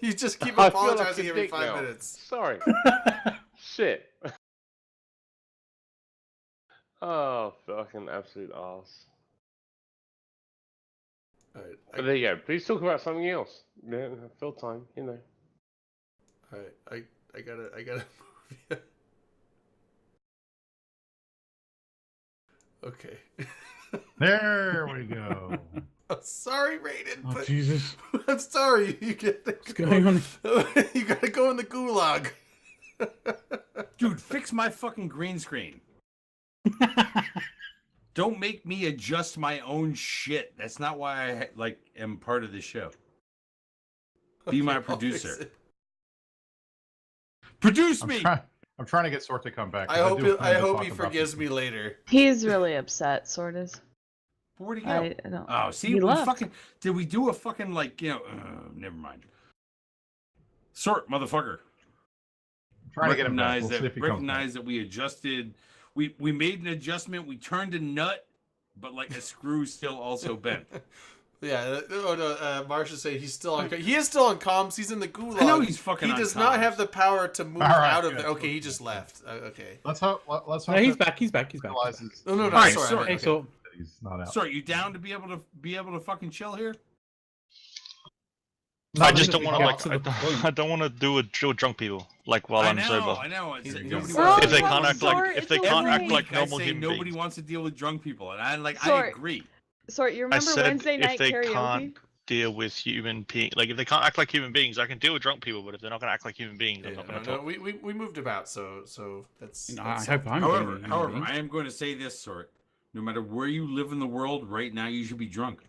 You just keep I feel like apologizing a every dick 5 now. minutes. Sorry. Shit. Oh, fucking absolute arse. Alright, But there you go. Please talk about something else. Yeah, fill time, alright, I gotta move you. Okay. There we go. I'm sorry, Raiden, Oh, but Jesus. I'm sorry. You get What's going on? You gotta go in the gulag. Dude, fix my fucking green screen. Don't make me adjust my own shit. That's not why I am part of the show. Be my Okay, I'll fix producer. it. Produce I'm me. trying to get Sort to come back. I 'cause hope do plan to he talk about forgives this. me later. He's really upset, Sword is. Where'd he go? I don't. Oh, see, He we left. fucking did we do a fucking never mind. Sort, motherfucker. I'm trying to get him back. Recognize We'll see that. if he comes back. Recognize that we adjusted. We made an adjustment. We turned a nut, but like a screw still also bent. Yeah, Marsha say he's still on. He is still on comms. He's in the gulag. I know he's fucking He on does not comms. have the power to move All right, out of good. there. Okay, he just left. Okay. Let's hope. Let's hope. No, he's that back. He's back. He's he back. realizes No, All right, sorry. sorry. Hey, so that he's not out. Sort, you down to be able to fucking chill here? I just don't want to get to the point. I don't want to do drunk people while I I'm know. sober. I know. It's, He's nobody a wants If they to- can't act like if they can't act like I normal say human nobody beings. wants to deal with drunk people, and I Sort. agree. Sort, you I remember said Wednesday if night they karaoke? can't deal with human beings, like if they can't act like human beings, I can deal with drunk people. But if they're not going to act like human beings, I'm Yeah, not going to no, talk. we moved about, so that's. I that's hope I'm. However, being however, human I am going to say this, Sort. No matter where you live in the world, right now you should be drunk.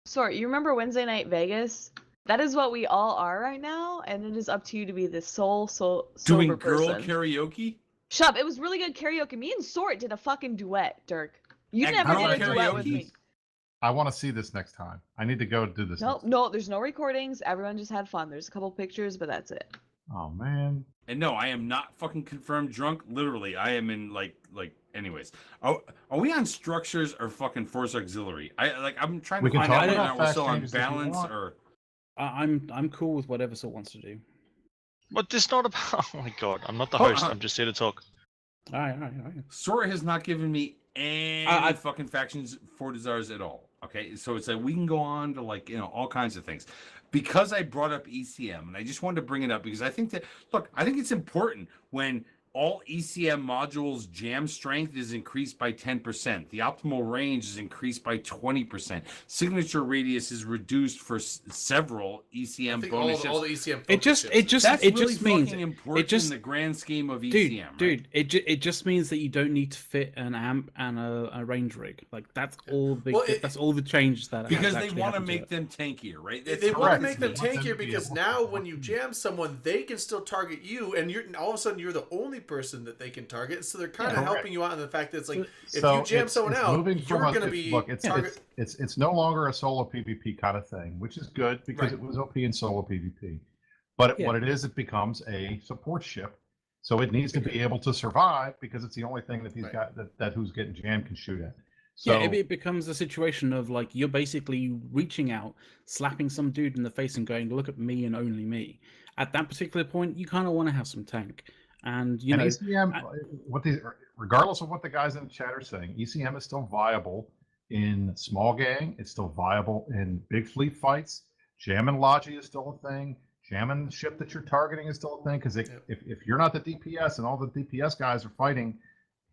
Sort, you remember Wednesday night Vegas? That is what we all are right now, and it is up to you to be the sober Doing girl person. karaoke? Shut up! It was really good karaoke. Me and Sort did a fucking duet, Dirk. You At never girl did a duet with karaoke? me. I want to see this next time. I need to go do this. No, next no, there's no recordings. Everyone just had fun. There's a couple pictures, but that's it. Oh man. And no, I am not fucking confirmed drunk. Literally, I am in anyways. Are we on structures or fucking force auxiliary? I'm trying We to can find talk out right about now we're fast still on changes if you balance want. or I'm cool with whatever Sort wants to do. But it's not about. Oh my god, I'm not the Oh, host. I'm just here to talk. All right. Sora has not given me any fucking factions for desires at all. Okay, so it's like we can go on to all kinds of things. Because I brought up ECM, and I just wanted to bring it up because I think it's important when all ECM modules jam strength is increased by 10%. The optimal range is increased by 20%. Signature radius is reduced for several ECM I think bonus all ships. the ECM. It just That's it really just means fucking important it just in the grand scheme of dude, ECM, right? dude. It just means that you don't need to fit an amp and a range rig. Like that's all the Well, that's all the changes that Because they actually want to happen make it. them tankier, right? They That's want how to make them it's want them tankier to be because able now to when you jam someone, they can still target you, and you're all of a sudden you're the only person that they can target. So they're kind of correct. helping you out in the fact that it's like if So you jam it's- someone it's out, moving you're from going to be look. target. It's no longer a solo PvP kind of thing, which is good because Right. it was OP in solo PvP. But Yeah. what it is, it becomes a support ship. So it needs to be able to survive because it's the only thing that these Right. guys that who's getting jammed can shoot at. So Yeah, it becomes a situation of like you're basically reaching out, slapping some dude in the face, and going, "Look at me and only me." At that particular point, you kind of want to have some tank, and you know, ECM, regardless of what the guys in the chat are saying, ECM is still viable in small gang. It's still viable in big fleet fights. Jamming Logi is still a thing. Jamming the ship that you're targeting is still a thing because if you're not the DPS and all the DPS guys are fighting,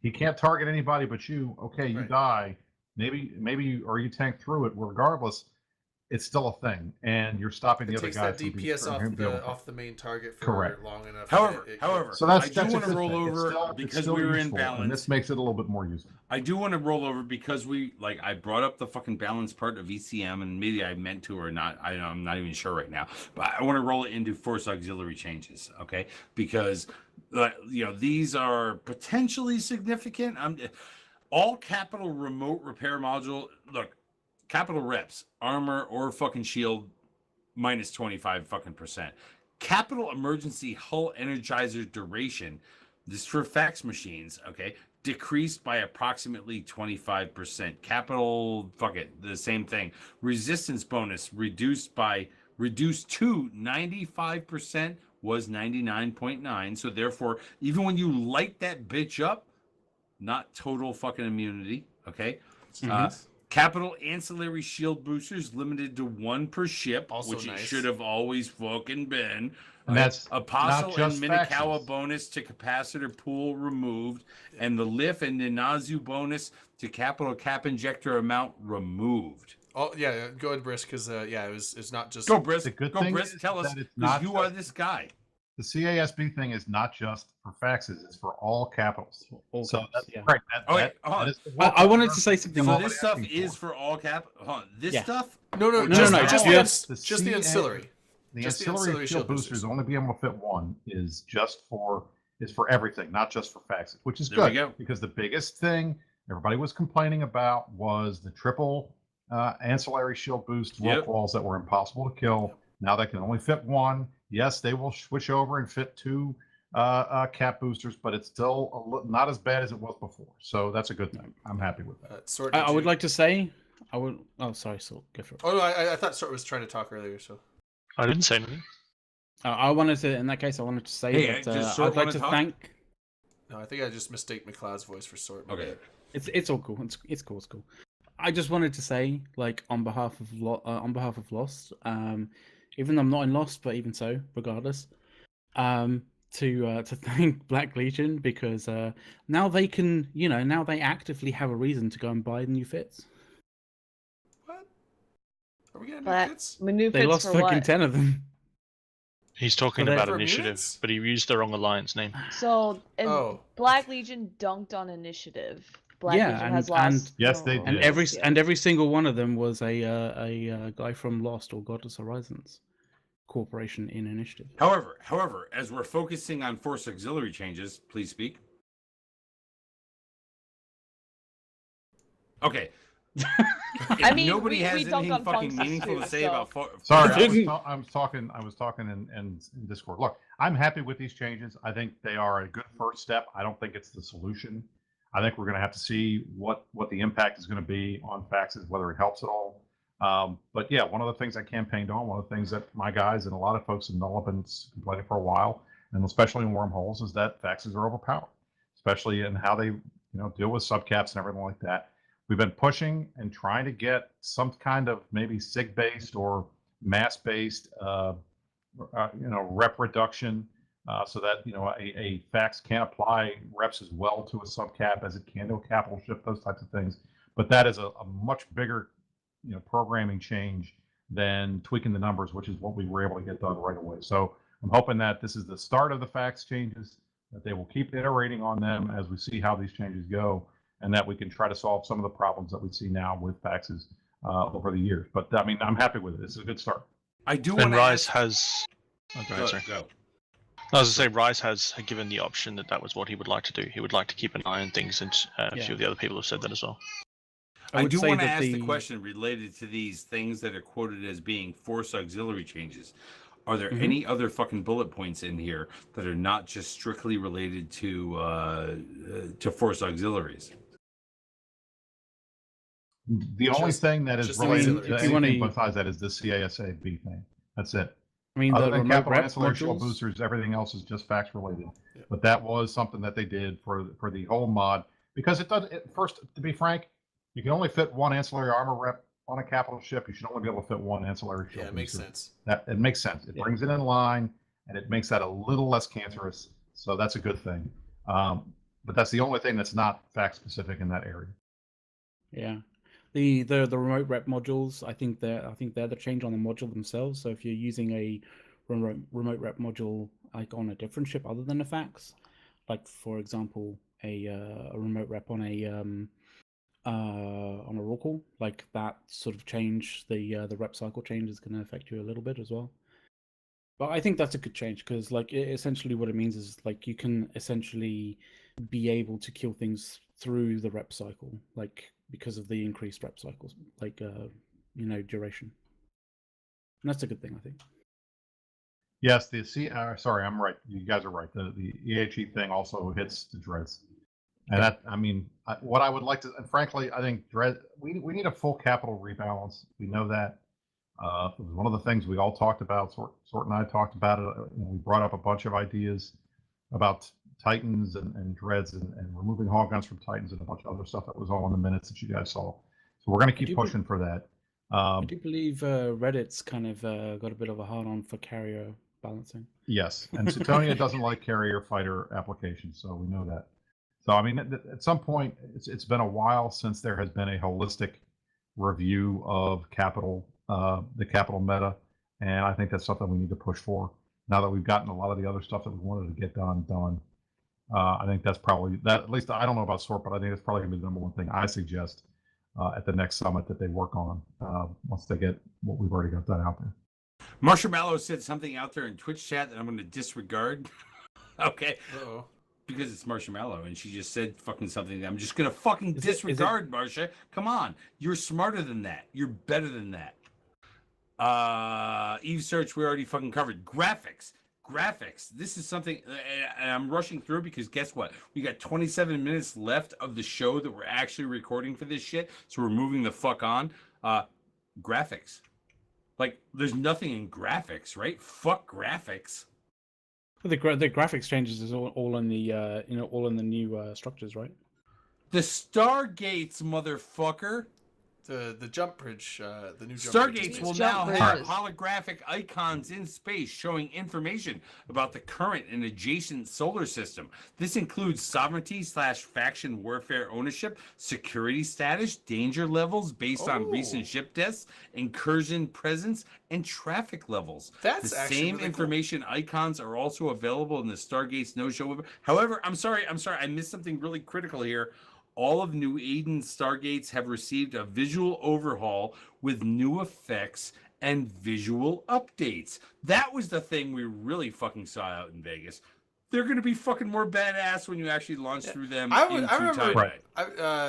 he can't target anybody but you. Okay, you Right. die. Maybe or you tank through it. Regardless, it's still a thing, and you're stopping the It other takes guys that DPS off the main target for Correct. long enough. However, so that's I do want a to good roll thing. It's over still- it's because still we were in useful, balance. and this makes it a little bit more useful. I do want to roll over because I brought up the fucking balance part of ECM, and maybe I meant to or not. I'm not even sure right now, but I want to roll it into Force Auxiliary changes, okay? Because these are potentially significant. All capital remote repair module. Look, capital reps, armor or fucking shield, minus 25%. Capital emergency hull energizer duration. This is for fax machines, okay? Decreased by approximately 25%. Capital, the same thing. Resistance bonus reduced to 95%, was 99.9. So therefore, even when you light that bitch up, not total fucking immunity, okay? Capital ancillary shield boosters limited to 1 per ship, Also which nice. it should have always fucking been. And that's Apostle not just and Minakawa faxes. bonus to capacitor pool removed, and the Lift and Ninazu bonus to capital cap injector amount removed. Oh yeah, go ahead, Brisk, because it's not just Go, Brisk. The good Go, thing Brisk. is Tell us, that it's because not you are just- this guy. The CASB thing is not just for faxes; it's for all capitals. All So caps, that's yeah. right. Okay, hold on. I wanted to say something. So more. this stuff is for all cap. This Yeah. stuff. no, just just the ancillary. The Just the ancillary ancillary shield shield boosters boosters. only be able to fit one is for everything, not just for faxes, which is There we good go. because the biggest thing everybody was complaining about was the triple ancillary shield boost roll Yep. calls that were impossible to kill. Now they can only fit one. Yes, they will switch over and fit 2 cap boosters, but it's still not as bad as it was before. So that's a good thing. I'm happy with that. Sort, I would like to say, Oh, sorry, Saul, go for it. Oh no, I thought Sort was trying to talk earlier. So I didn't say anything. I wanted to, in that case, I wanted to say Hey, that does Sort I'd like wanna to talk? thank. no, I think I just mistake McLeod's voice for Sort. Okay. It's all cool. It's cool. It's cool. I just wanted to say, like, on behalf of Lost, even though I'm not in Lost, but even so, regardless, to thank Black Legion because now they can, now they actively have a reason to go and buy the new fits. What? Are we getting new But kits? new They fits lost for fucking what? 10 of them. He's talking For about for initiative, mutants? but he used the wrong alliance name. So and Oh. Black Legion dunked on initiative. Black Yeah, Legion and- has lost. and- Yes, they And did. every single one of them was a guy from Lost or Godless Horizons Corporation in Initiative. However, as we're focusing on Force Auxiliary changes, please speak. Okay. I If mean, nobody we has dunk anything on fucking Funks meaningful too, to say so- about Sorry, Didn't- I was talking in Discord. Look, I'm happy with these changes. I think they are a good first step. I don't think it's the solution. I think we're going to have to see what the impact is going to be on faxes, whether it helps at all. But yeah, one of the things I campaigned on, one of the things that my guys and a lot of folks in Null have been complaining for a while, and especially in Wormholes, is that faxes are overpowered, especially in how they deal with subcaps and everything like that. We've been pushing and trying to get some kind of maybe SIG-based or mass-based, rep reduction, so that a fax can apply reps as well to a subcap as it can to a capital ship, those types of things. But that is a much bigger, programming change than tweaking the numbers, which is what we were able to get done right away. So I'm hoping that this is the start of the fax changes, that they will keep iterating on them as we see how these changes go, and that we can try to solve some of the problems that we see now with faxes over the years. But I mean, I'm happy with it. This is a good start. I do And want to Rise ask... has. Oh, go ahead, Go, sorry. go. I was going to say, Rise has given the option that was what he would like to do. He would like to keep an eye on things, and a Yeah. few of the other people have said that as well. I would do say want to that ask the question related to these things that are quoted as being Force Auxiliary changes. Are there any other fucking bullet points in here that are not just strictly related to Force Auxiliaries? The only thing that is just related auxiliaries. to If you anything wanna- besides that is the CASA-B thing. That's it. I mean, Other the than remote capital rep ancillary shield modules. boosters, everything else is just fax related. But that was something that they did for the whole mod, because it does. First, to be frank, you can only fit one ancillary armor rep on a capital ship. You should only be able to fit one ancillary shield. Yeah, it makes booster. sense. That it makes sense. It brings it in line, and it makes that a little less cancerous. So that's a good thing. But that's the only thing that's not fact specific in that area. Yeah. The remote rep modules, I think they're the change on the module themselves. So if you're using a remote rep module like on a different ship other than a fax, like for example a remote rep on a Rorqual, like that sort of change, the rep cycle change is going to affect you a little bit as well. But I think that's a good change because like essentially what it means is like you can essentially be able to kill things through the rep cycle, like because of the increased rep cycles, like duration. And that's a good thing, I think. Yes, sorry, I'm right. You guys are right. The EHE thing also hits the dreads, and that, I mean, what I would like to, and frankly, I think dread. We need a full capital rebalance. We know that. It was one of the things we all talked about. Sort and I talked about it. We brought up a bunch of ideas about Titans and dreads and removing hog guns from Titans and a bunch of other stuff that was all in the minutes that you guys saw. So we're going to keep pushing for that. I do believe Reddit's kind of got a bit of a hard on for carrier balancing. Yes, and Suetonia doesn't like carrier fighter applications, so we know that. So I mean, at some point, it's been a while since there has been a holistic review of capital, the capital meta, and I think that's something we need to push for. Now that we've gotten a lot of the other stuff that we wanted to get done. I think that's probably that. At least I don't know about Sort, but I think it's probably going to be the number one thing I suggest at the next summit that they work on once they get what we've already got that out there. Marshmallow said something out there in Twitch chat that I'm going to disregard. Okay. Uh-oh. Because it's Marshmallow, and she just said fucking something that I'm just going to fucking disregard, Marsha. Come on. You're smarter than that. You're better than that. Eve Search, we already fucking covered. Graphics. This is something, and I'm rushing through because guess what? We got 27 minutes left of the show that we're actually recording for this shit, so we're moving the fuck on. Graphics. Like, there's nothing in graphics, right? Fuck graphics. The graphics changes is all in the all in the new structures, right? The Stargates, motherfucker. The jump bridge, the new Stargates will now have holographic icons in space showing information about the current and adjacent solar system. This includes sovereignty/faction warfare ownership, security status, danger levels based on recent ship deaths, incursion presence, and traffic levels. That's the actually same really information icons are also available in the Stargates no-show. However, I'm sorry, I missed something really critical here. All of New Eden's Stargates have received a visual overhaul with new effects and visual updates. That was the thing we really fucking saw out in Vegas. They're going to be fucking more badass when you actually launch through them. I remember.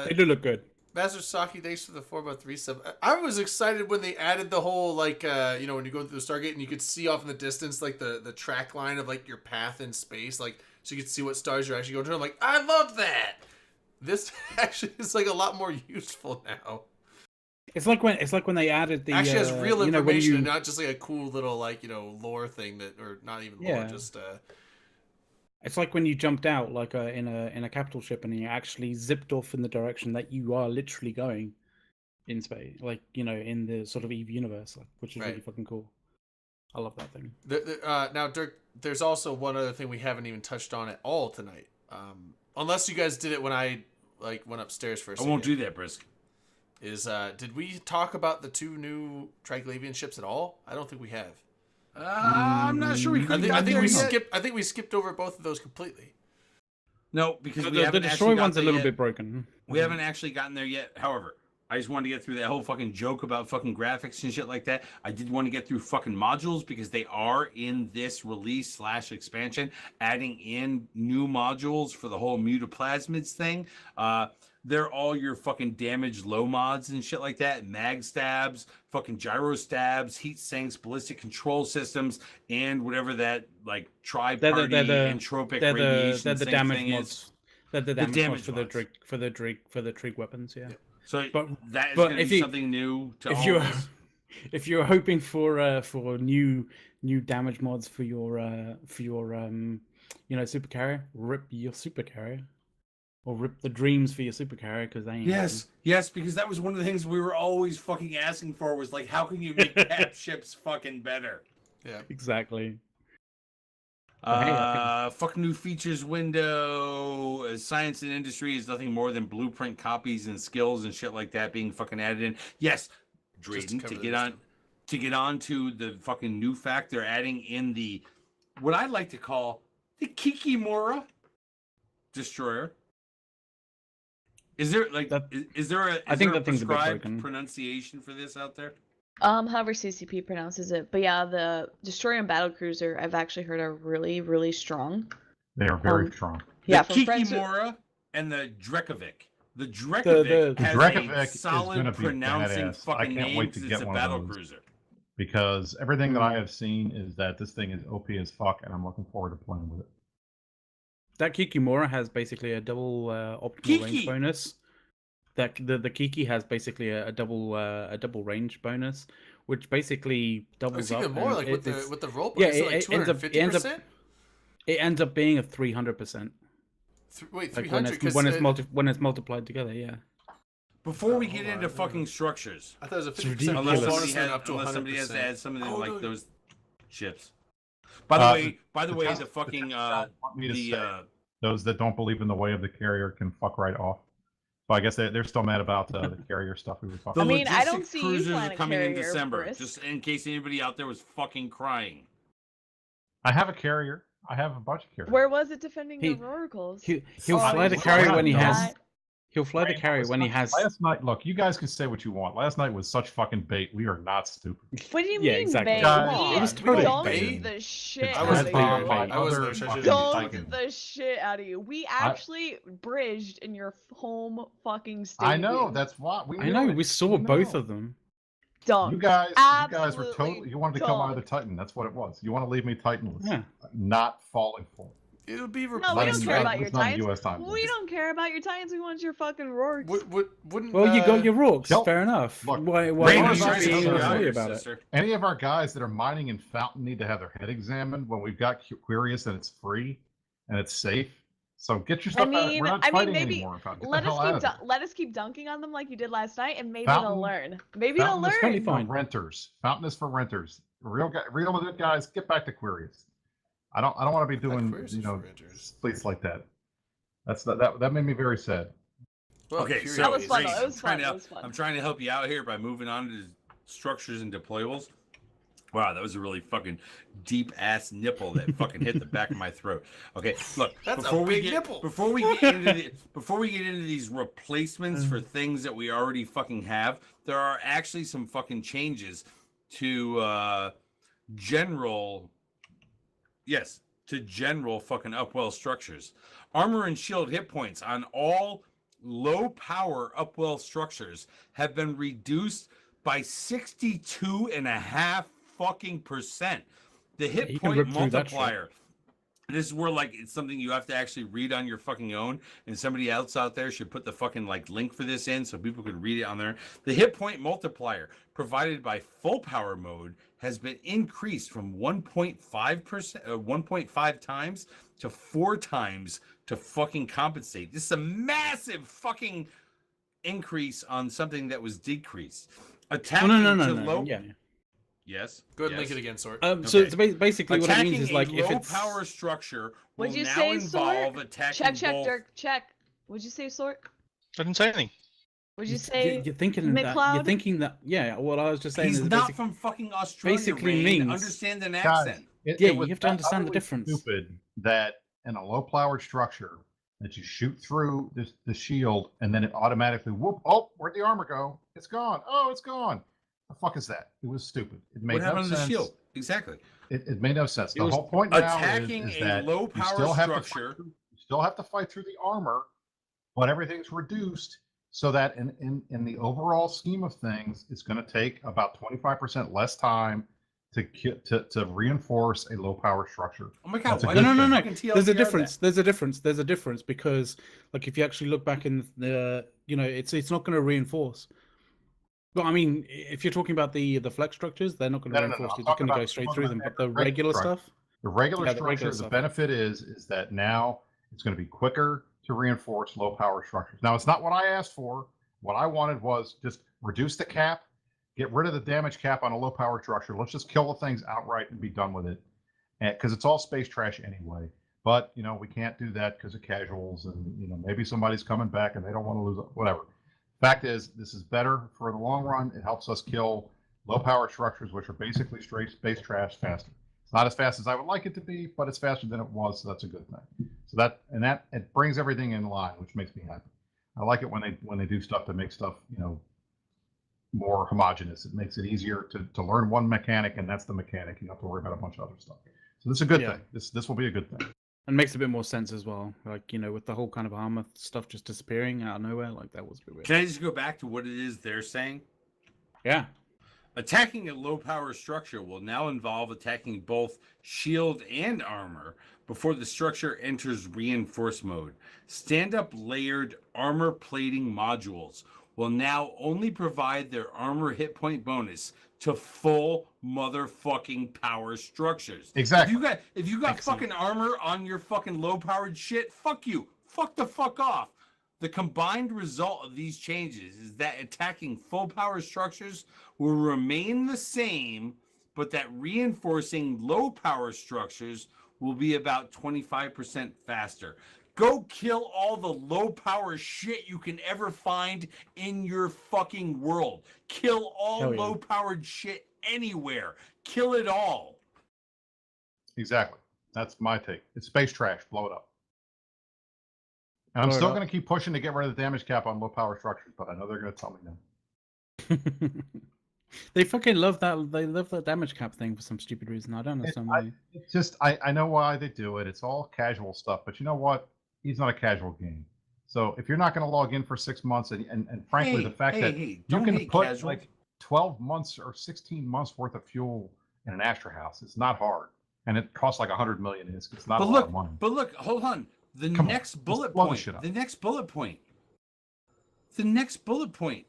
They do look good. Master Saki, thanks for the 4x3 sub. I was excited when they added the whole, like, when you go through the Stargate and you could see off in the distance, like, the track line of, like, your path in space, like, so you could see what stars you're actually going to. I'm like, I love that! This actually is like a lot more useful now. It's like when they added the actually has real information and not just like a cool little lore thing that, or not even lore, just It's like when you jumped out like in a capital ship and you actually zipped off in the direction that you are literally going in space, like in the sort of Eve universe, which is really fucking cool. I love that thing. Now, Dirk, there's also one other thing we haven't even touched on at all tonight. Unless you guys did it when I went upstairs for a second. I won't do that, Brisk. Did we talk about the 2 new Triglavian ships at all? I don't think we have. I'm not sure we could. I think we skipped over both of those completely. No, because the destroy one's a little bit broken. We haven't actually gotten there yet. However, I just wanted to get through that whole fucking joke about fucking graphics and shit like that. I did want to get through fucking modules because they are in this release/expansion, adding in new modules for the whole mutaplasmids thing. They're all your fucking damaged low mods and shit like that. Mag stabs, fucking gyro stabs, heat sinks, ballistic control systems, and whatever that like tri-party entropic radiation they're the damage thing mods. is. They're the damage mods for the Trig weapons, yeah. So that is going to be something new to all this. If you're hoping for new damage mods for your super carrier, rip your super carrier, or rip the dreams for your super carrier because they ain't. Yes, because that was one of the things we were always fucking asking for was like, how can you make cap ships fucking better? Yeah, exactly. Fuck new features window. Science and industry is nothing more than blueprint copies and skills and shit like that being fucking added in. Yes, Drayden, to get on to the fucking new fact, they're adding in the what I like to call the Kikimora destroyer. Is there like that, is there a prescribed pronunciation for this out there? However CCP pronounces it, but yeah, the destroyer and battle cruiser I've actually heard are really, really strong. They are very strong. Yeah, the Kikimora and the Drekovic. The Drekovic has a solid pronouncing fucking name because it's a battle cruiser. Because everything that I have seen is that this thing is OP as fuck, and I'm looking forward to playing with it. That Kikimora has basically a double optimal range bonus. That the Kiki has basically a double range bonus, which basically doubles up. Even more like with the roll. Yeah, it ends up 250%. It ends up being a 300%. Wait, 300 when it's multiplied together, yeah. Before we get into fucking structures, I thought it was a 50% unless somebody has to add something like those chips. By the way, the fucking those that don't believe in the way of the carrier can fuck right off. So I guess they're still mad about the carrier stuff we were talking about. I mean, I don't see cruisers you are coming in carrier, December. Brisk. Just in case anybody out there was fucking crying. I have a carrier. I have a bunch of carriers. Where was it defending your oracles? He'll fly the carrier when he has. He'll fly the carrier when he has. Last night, look, you guys can say what you want. Last night was such fucking bait. We are not stupid. What do you mean, exactly. bait? It was totally bait. The shit I wasn't out of there. you. I wasn't there. Don't the shit out of you. We actually bridged in your home fucking state. I know. That's why I know. We saw both of them. Don't. You guys were totally. You wanted to come out of the Titan. That's what it was. You want to leave me Titanless, not falling for it. It would be no, we don't care about your Titans. Time. We don't care about your Titans. We want your fucking Rorks. Wouldn't, well, you got your Rorks. Fair enough. Look, why worry about it? Any of our guys that are mining in Fountain need to have their head examined when we've got Quirius and it's free and it's safe. So get your stuff out. We're not fighting anymore. Let us keep dunking on them like you did last night, and maybe they'll learn. Maybe they'll learn. Fountain is for renters. Fountain is for renters. Real guys, get back to Quirius. I don't want to be doing fleets like that. That made me very sad. Well, okay, so that was fun. It was fun. I'm trying to help you out here by moving on to structures and deployables. Wow, that was a really fucking deep ass nipple that fucking hit the back of my throat. Okay, look, before we get into these replacements for things that we already fucking have, there are actually some fucking changes to general fucking Upwell structures. Armor and shield hit points on all low power Upwell structures have been reduced by 62.5%. The hit point multiplier. This is where it's something you have to actually read on your fucking own, and somebody else out there should put the fucking link for this in so people could read it on there. The hit point multiplier provided by full power mode has been increased from 1.5 times to 4 times to fucking compensate. This is a massive fucking increase on something that was decreased. Attacking no. Yeah. Yes. Go ahead and link it again, Sort. So it's basically what it means is if it's low power structure will now say, involve Sort? attacking Check, Dirk, check. What'd you say, Sort? I didn't say anything. Would you say you're thinking that? You're thinking that? Yeah. What I was just saying he's is not from fucking Australia. Basically means understand an accent. You have to understand the difference. Stupid that in a low powered structure that you shoot through the shield and then it automatically whoop. Oh, where'd the armor go? It's gone. Oh, it's gone. The fuck is that? It was stupid. It made no sense. The shield? Exactly. It made no sense. The whole point now is that low power structure. You still have to fight through the armor, but everything's reduced so that in the overall scheme of things, it's going to take about 25% less time to reinforce a low power structure. Oh my god! No. There's a difference. There's a difference because if you actually look back in the it's not going to reinforce. Well, I mean, if you're talking about the flex structures, they're not going to reinforce. You're just going to go straight through them. But the regular stuff, the regular structure, the benefit is that now it's going to be quicker to reinforce low power structures. Now, it's not what I asked for. What I wanted was just reduce the cap, get rid of the damage cap on a low power structure. Let's just kill the things outright and be done with it. because it's all space trash anyway. But we can't do that because of casuals, and maybe somebody's coming back and they don't want to lose whatever. Fact is, this is better for the long run. It helps us kill low power structures, which are basically straight space trash, faster. It's not as fast as I would like it to be, but it's faster than it was, so that's a good thing. So that it brings everything in line, which makes me happy. I like it when they do stuff to make stuff more homogeneous. It makes it easier to learn one mechanic, and that's the mechanic. You don't have to worry about a bunch of other stuff. So this is a good thing. This will be a good thing. And makes a bit more sense as well. Like, with the whole kind of armor stuff just disappearing out of nowhere, like that was a bit weird. Can I just go back to what it is they're saying? Yeah. Attacking a low power structure will now involve attacking both shield and armor before the structure enters reinforce mode. Stand-up layered armor plating modules will now only provide their armor hit point bonus to full motherfucking power structures. Exactly. If you got fucking armor on your fucking low powered shit, fuck you. Fuck the fuck off. The combined result of these changes is that attacking full power structures will remain the same, but that reinforcing low power structures will be about 25% faster. Go kill all the low power shit you can ever find in your fucking world. Kill all low powered shit anywhere. Kill it all. Exactly. That's my take. It's space trash. Blow it up. And I'm still going to keep pushing to get rid of the damage cap on low power structures, but I know they're going to tell me no. They fucking love that. They love that damage cap thing for some stupid reason. I don't understand why. It's just I know why they do it. It's all casual stuff, but you know what? He's not a casual game. So if you're not going to log in for 6 months, and frankly, the fact that you can put casual. Like 12 months or 16 months worth of fuel in an Astra house, it's not hard, and it costs like 100 million. It's not a lot of money. But look, hold on. The next bullet point,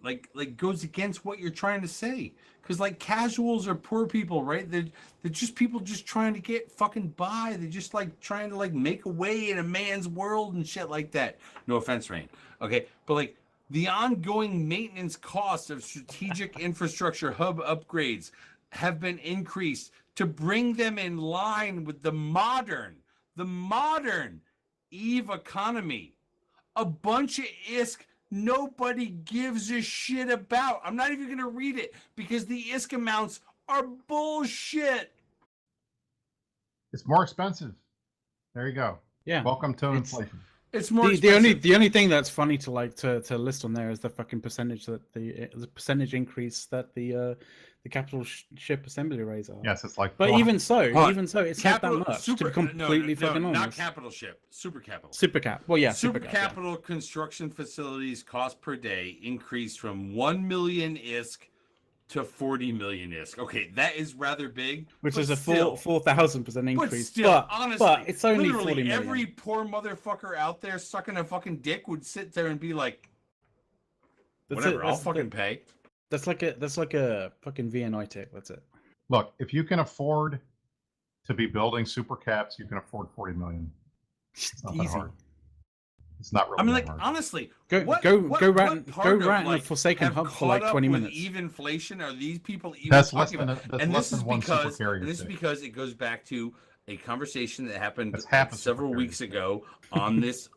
like goes against what you're trying to say, because like casuals are poor people, right? They're just people just trying to get fucking by. They're just like trying to like make a way in a man's world and shit like that. No offense, Rain. Okay, but like the ongoing maintenance costs of strategic infrastructure hub upgrades have been increased to bring them in line with the modern EVE economy. A bunch of ISK nobody gives a shit about. I'm not even going to read it because the ISK amounts are bullshit. It's more expensive. There you go. Yeah. Welcome to inflation. It's more expensive. The only thing that's funny to list on there is the fucking percentage that the percentage increase that the capital ship assembly rates are. Yes, it's like. But even so, it's capital, not that much super, to be completely fucking honest. Not capital ship, super capital. Super cap. Well, yeah, super capital construction facilities cost per day increased from 1 million ISK to 40 million ISK. Okay, that is rather big. Which is a 4,000% increase. But still, honestly, but it's only 40 million. Every poor motherfucker out there sucking a fucking dick would sit there and be like, whatever, I'll fucking pay. That's like a fucking VNI tick. That's it. Look, if you can afford to be building super caps, you can afford 40 million. It's not that hard. It's not really. I mean, like hard. honestly, go rant in a Forsaken hub for like 20 minutes. Eve inflation, are these people even that's talking about? And this is because it goes back to a conversation that happened several weeks ago on this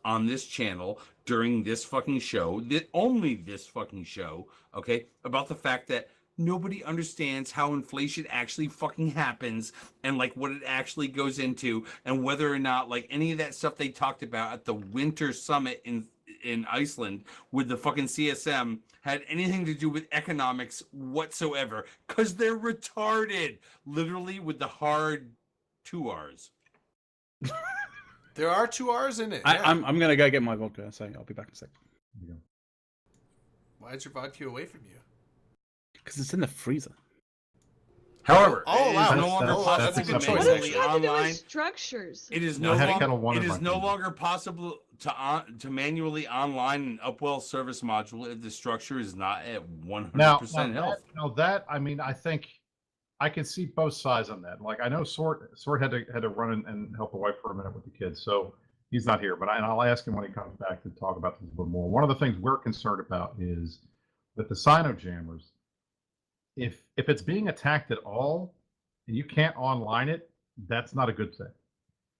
channel during this fucking show, only this fucking show, okay, about the fact that nobody understands how inflation actually fucking happens and like what it actually goes into, and whether or not like any of that stuff they talked about at the winter summit in Iceland with the fucking CSM had anything to do with economics whatsoever, because they're retarded, literally, with the hard 2 R's. There are 2 R's in it. I'm gonna go get my vodka, so I'll be back in a second. Why is your vodka away from you? Because it's in the freezer. However, it is no longer possible to manually online. Structures. It is no longer possible to manually online an Upwell service module if the structure is not at 100% health. I mean, I think I can see both sides on that. Like, I know Sword had to run and help the wife for a minute with the kids, so he's not here. But I'll ask him when he comes back to talk about this a little more. One of the things we're concerned about is with the Sino-jammers. If it's being attacked at all and you can't online it, that's not a good thing.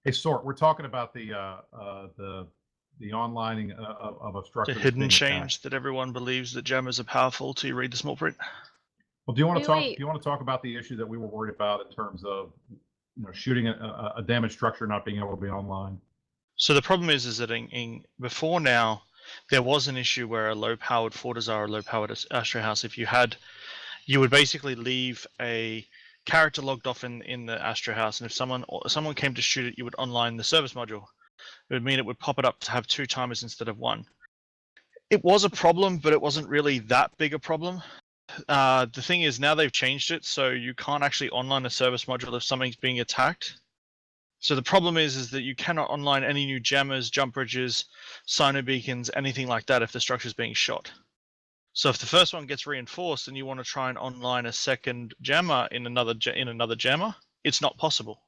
Hey, Sort, we're talking about the onlining of a structure. The hidden change that everyone believes that jammers are powerful till you read the small print. Well, do you want to talk? Do you want to talk about the issue that we were worried about in terms of, shooting a damaged structure not being able to be online? So the problem is that before now, there was an issue where a low-powered Fortizar or low-powered Astro House, you would basically leave a character logged off in the Astro House, and if someone came to shoot it, you would online the service module. It would mean it would pop it up to have 2 timers instead of 1. It was a problem, but it wasn't really that big a problem. The thing is, now they've changed it, so you can't actually online a service module if something's being attacked. So the problem is that you cannot online any new jammers, jump bridges, Sino beacons, anything like that if the structure's being shot. So if the first one gets reinforced and you want to try and online a second jammer in another jammer, it's not possible.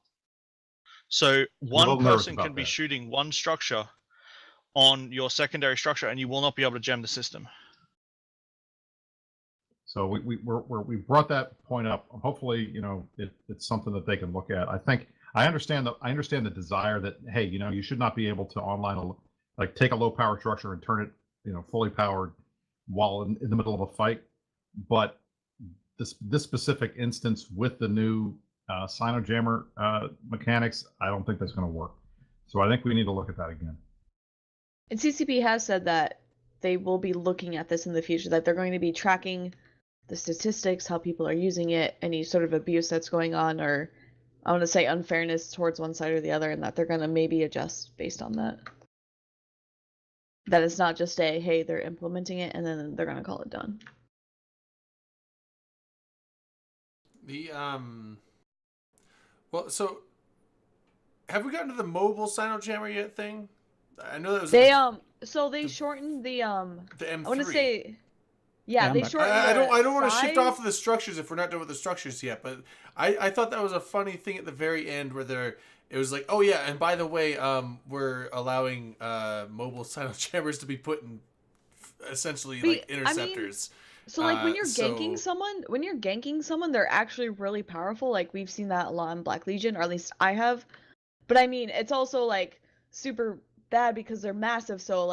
So one person can be shooting one structure on your secondary structure, and you will not be able to jam the system. So we brought that point up. Hopefully, it's something that they can look at. I understand the desire that, hey, you should not be able to online take a low power structure and turn it, fully powered while in the middle of a fight. But this specific instance with the new Sino jammer mechanics, I don't think that's going to work. So I think we need to look at that again. And CCP has said that they will be looking at this in the future, that they're going to be tracking the statistics, how people are using it, any sort of abuse that's going on, or I want to say unfairness towards one side or the other, and that they're going to maybe adjust based on that. That it's not just hey, they're implementing it and then they're going to call it done. Well, so have we gotten to the mobile Sino jammer yet thing? I know that was they shortened the M3. I want to say they shortened I don't want to shift off of the structures if we're not done with the structures yet, but I thought that was a funny thing at the very end where it was like, oh yeah, and by the way, we're allowing mobile Sino jammers to be put in essentially interceptors. When you're ganking someone, they're actually really powerful. Like we've seen that a lot in Black Legion, or at least I have. But I mean, it's also super bad because they're massive. So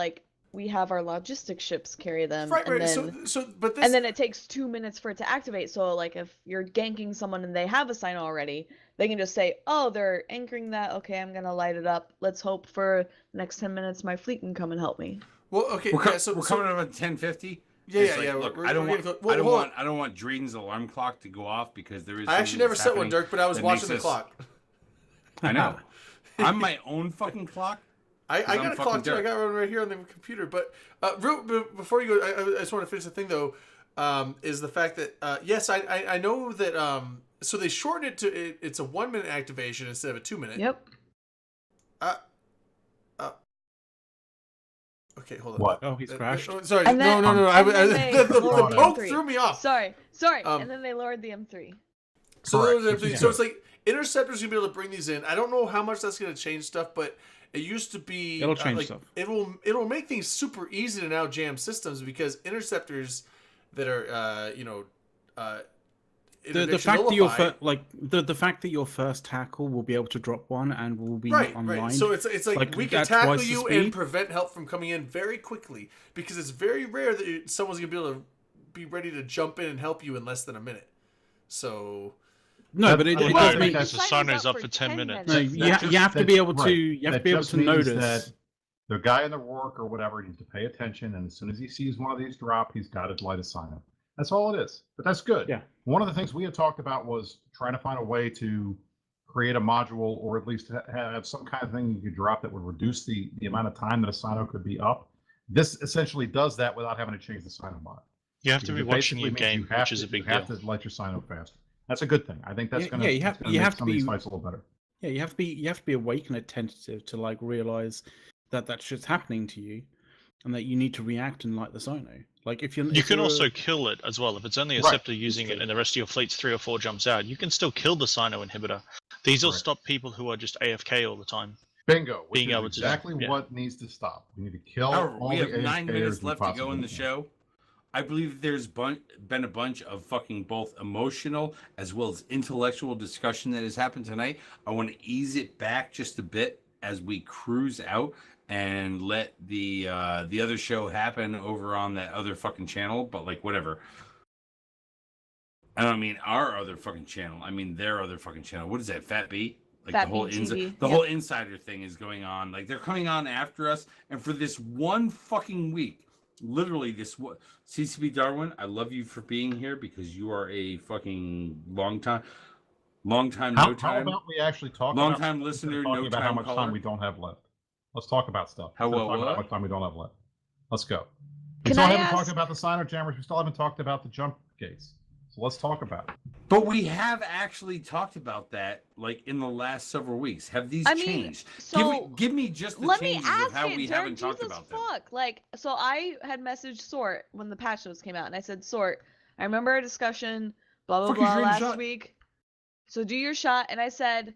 we have our logistics ships carry them, right. And then it takes 2 minutes for it to activate. So if you're ganking someone and they have a Sino already, they can just say, oh, they're anchoring that. Okay, I'm gonna light it up. Let's hope for the next 10 minutes my fleet can come and help me. Well, okay, we're coming up at 10:50. Yeah. Look, I don't want Dreeden's alarm clock to go off because there is. I actually never set one, Dirk, but I was watching the clock. I know. I'm my own fucking clock. I got a clock too. I got one right here on the computer. But before you go, I just want to finish the thing though. Is the fact that yes, I know that so they shortened it to it's a 1 minute activation instead of a 2 minute. Yep. Okay, hold on. What? Oh, he's crashed. Sorry, no. The poke threw me off. Sorry. And then they lowered the M3. So it's like interceptors gonna be able to bring these in. I don't know how much that's gonna change stuff, but it used to be it'll change stuff. It'll make things super easy to now jam systems because interceptors that are the fact that the fact that your first tackle will be able to drop one and will be online. Right. So it's like we can tackle you and prevent help from coming in very quickly because it's very rare that someone's gonna be able to be ready to jump in and help you in less than a minute. So no, but it does mean the Sino's up for 10 minutes. No, you have to be able to notice that the guy in the work or whatever needs to pay attention, and as soon as he sees one of these drop, he's got to light a Sino. That's all it is. But that's good. Yeah. One of the things we had talked about was trying to find a way to create a module or at least have some kind of thing you could drop that would reduce the amount of time that a Sino could be up. This essentially does that without having to change the Sino mod. You have to be watching your game, which is a big deal. You have to light your Sino faster. That's a good thing. I think that's going to make some of these fights a little better. Yeah, you have to be awake and attentive to realize that shit's happening to you, and that you need to react and light the Sino. You can also kill it as well if it's only a scepter using it, and the rest of your fleet's 3 or 4 jumps out. You can still kill the Sino inhibitor. These will stop people who are just AFK all the time. Bingo. Being able to exactly what needs to stop. We need to kill. We have 9 minutes left to go in the show. I believe there's been a bunch of fucking both emotional as well as intellectual discussion that has happened tonight. I want to ease it back just a bit as we cruise out and let the other show happen over on that other fucking channel. But like, whatever. I don't mean our other fucking channel. I mean their other fucking channel. What is that? Fat B? Like Fat the whole B TV. whole insider thing is going on. Like they're coming on after us, and for this one fucking week, literally this CCP Darwin, I love you for being here because you are a fucking long time, no time. How about we actually talk? Long about time listener, no about time how much caller. time we don't have left. Let's talk about stuff. How Instead of well, talking about what? how much time we don't have left. Let's go. We Can still I haven't ask- talked about the Sino Jammers. We still haven't talked about the jump gates. So let's talk about it. But we have actually talked about that, like in the last several weeks. Have these I mean, changed? so give me just the let me changes ask of how it, we Dirk. haven't talked Jesus about them. fuck. Like, so I had messaged Sort when the patch notes came out, and I said, Sort, I remember our discussion, blah blah Fuck, he's blah, ready to last shot. week. So do your shot, and I said,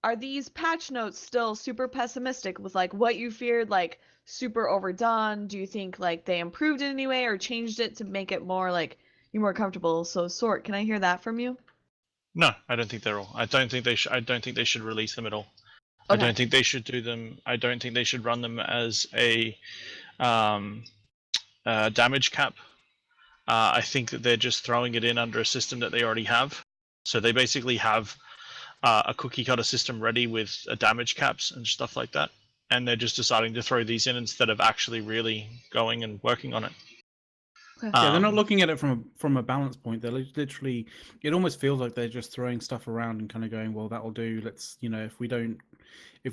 are these patch notes still super pessimistic with like what you feared, like super overdone? Do you think like they improved in any way or changed it to make it more like you're more comfortable? So Sort, can I hear that from you? No, I don't think they're all. I don't think they should release them at all. I Okay. don't think they should do them. I don't think they should run them as a damage cap. I think that they're just throwing it in under a system that they already have. So they basically have a cookie cutter system ready with damage caps and stuff like that, and they're just deciding to throw these in instead of actually really going and working on it. Yeah, they're not looking at it from a balance point. They're literally, it almost feels like they're just throwing stuff around and kind of going, well, that'll do. Let's, if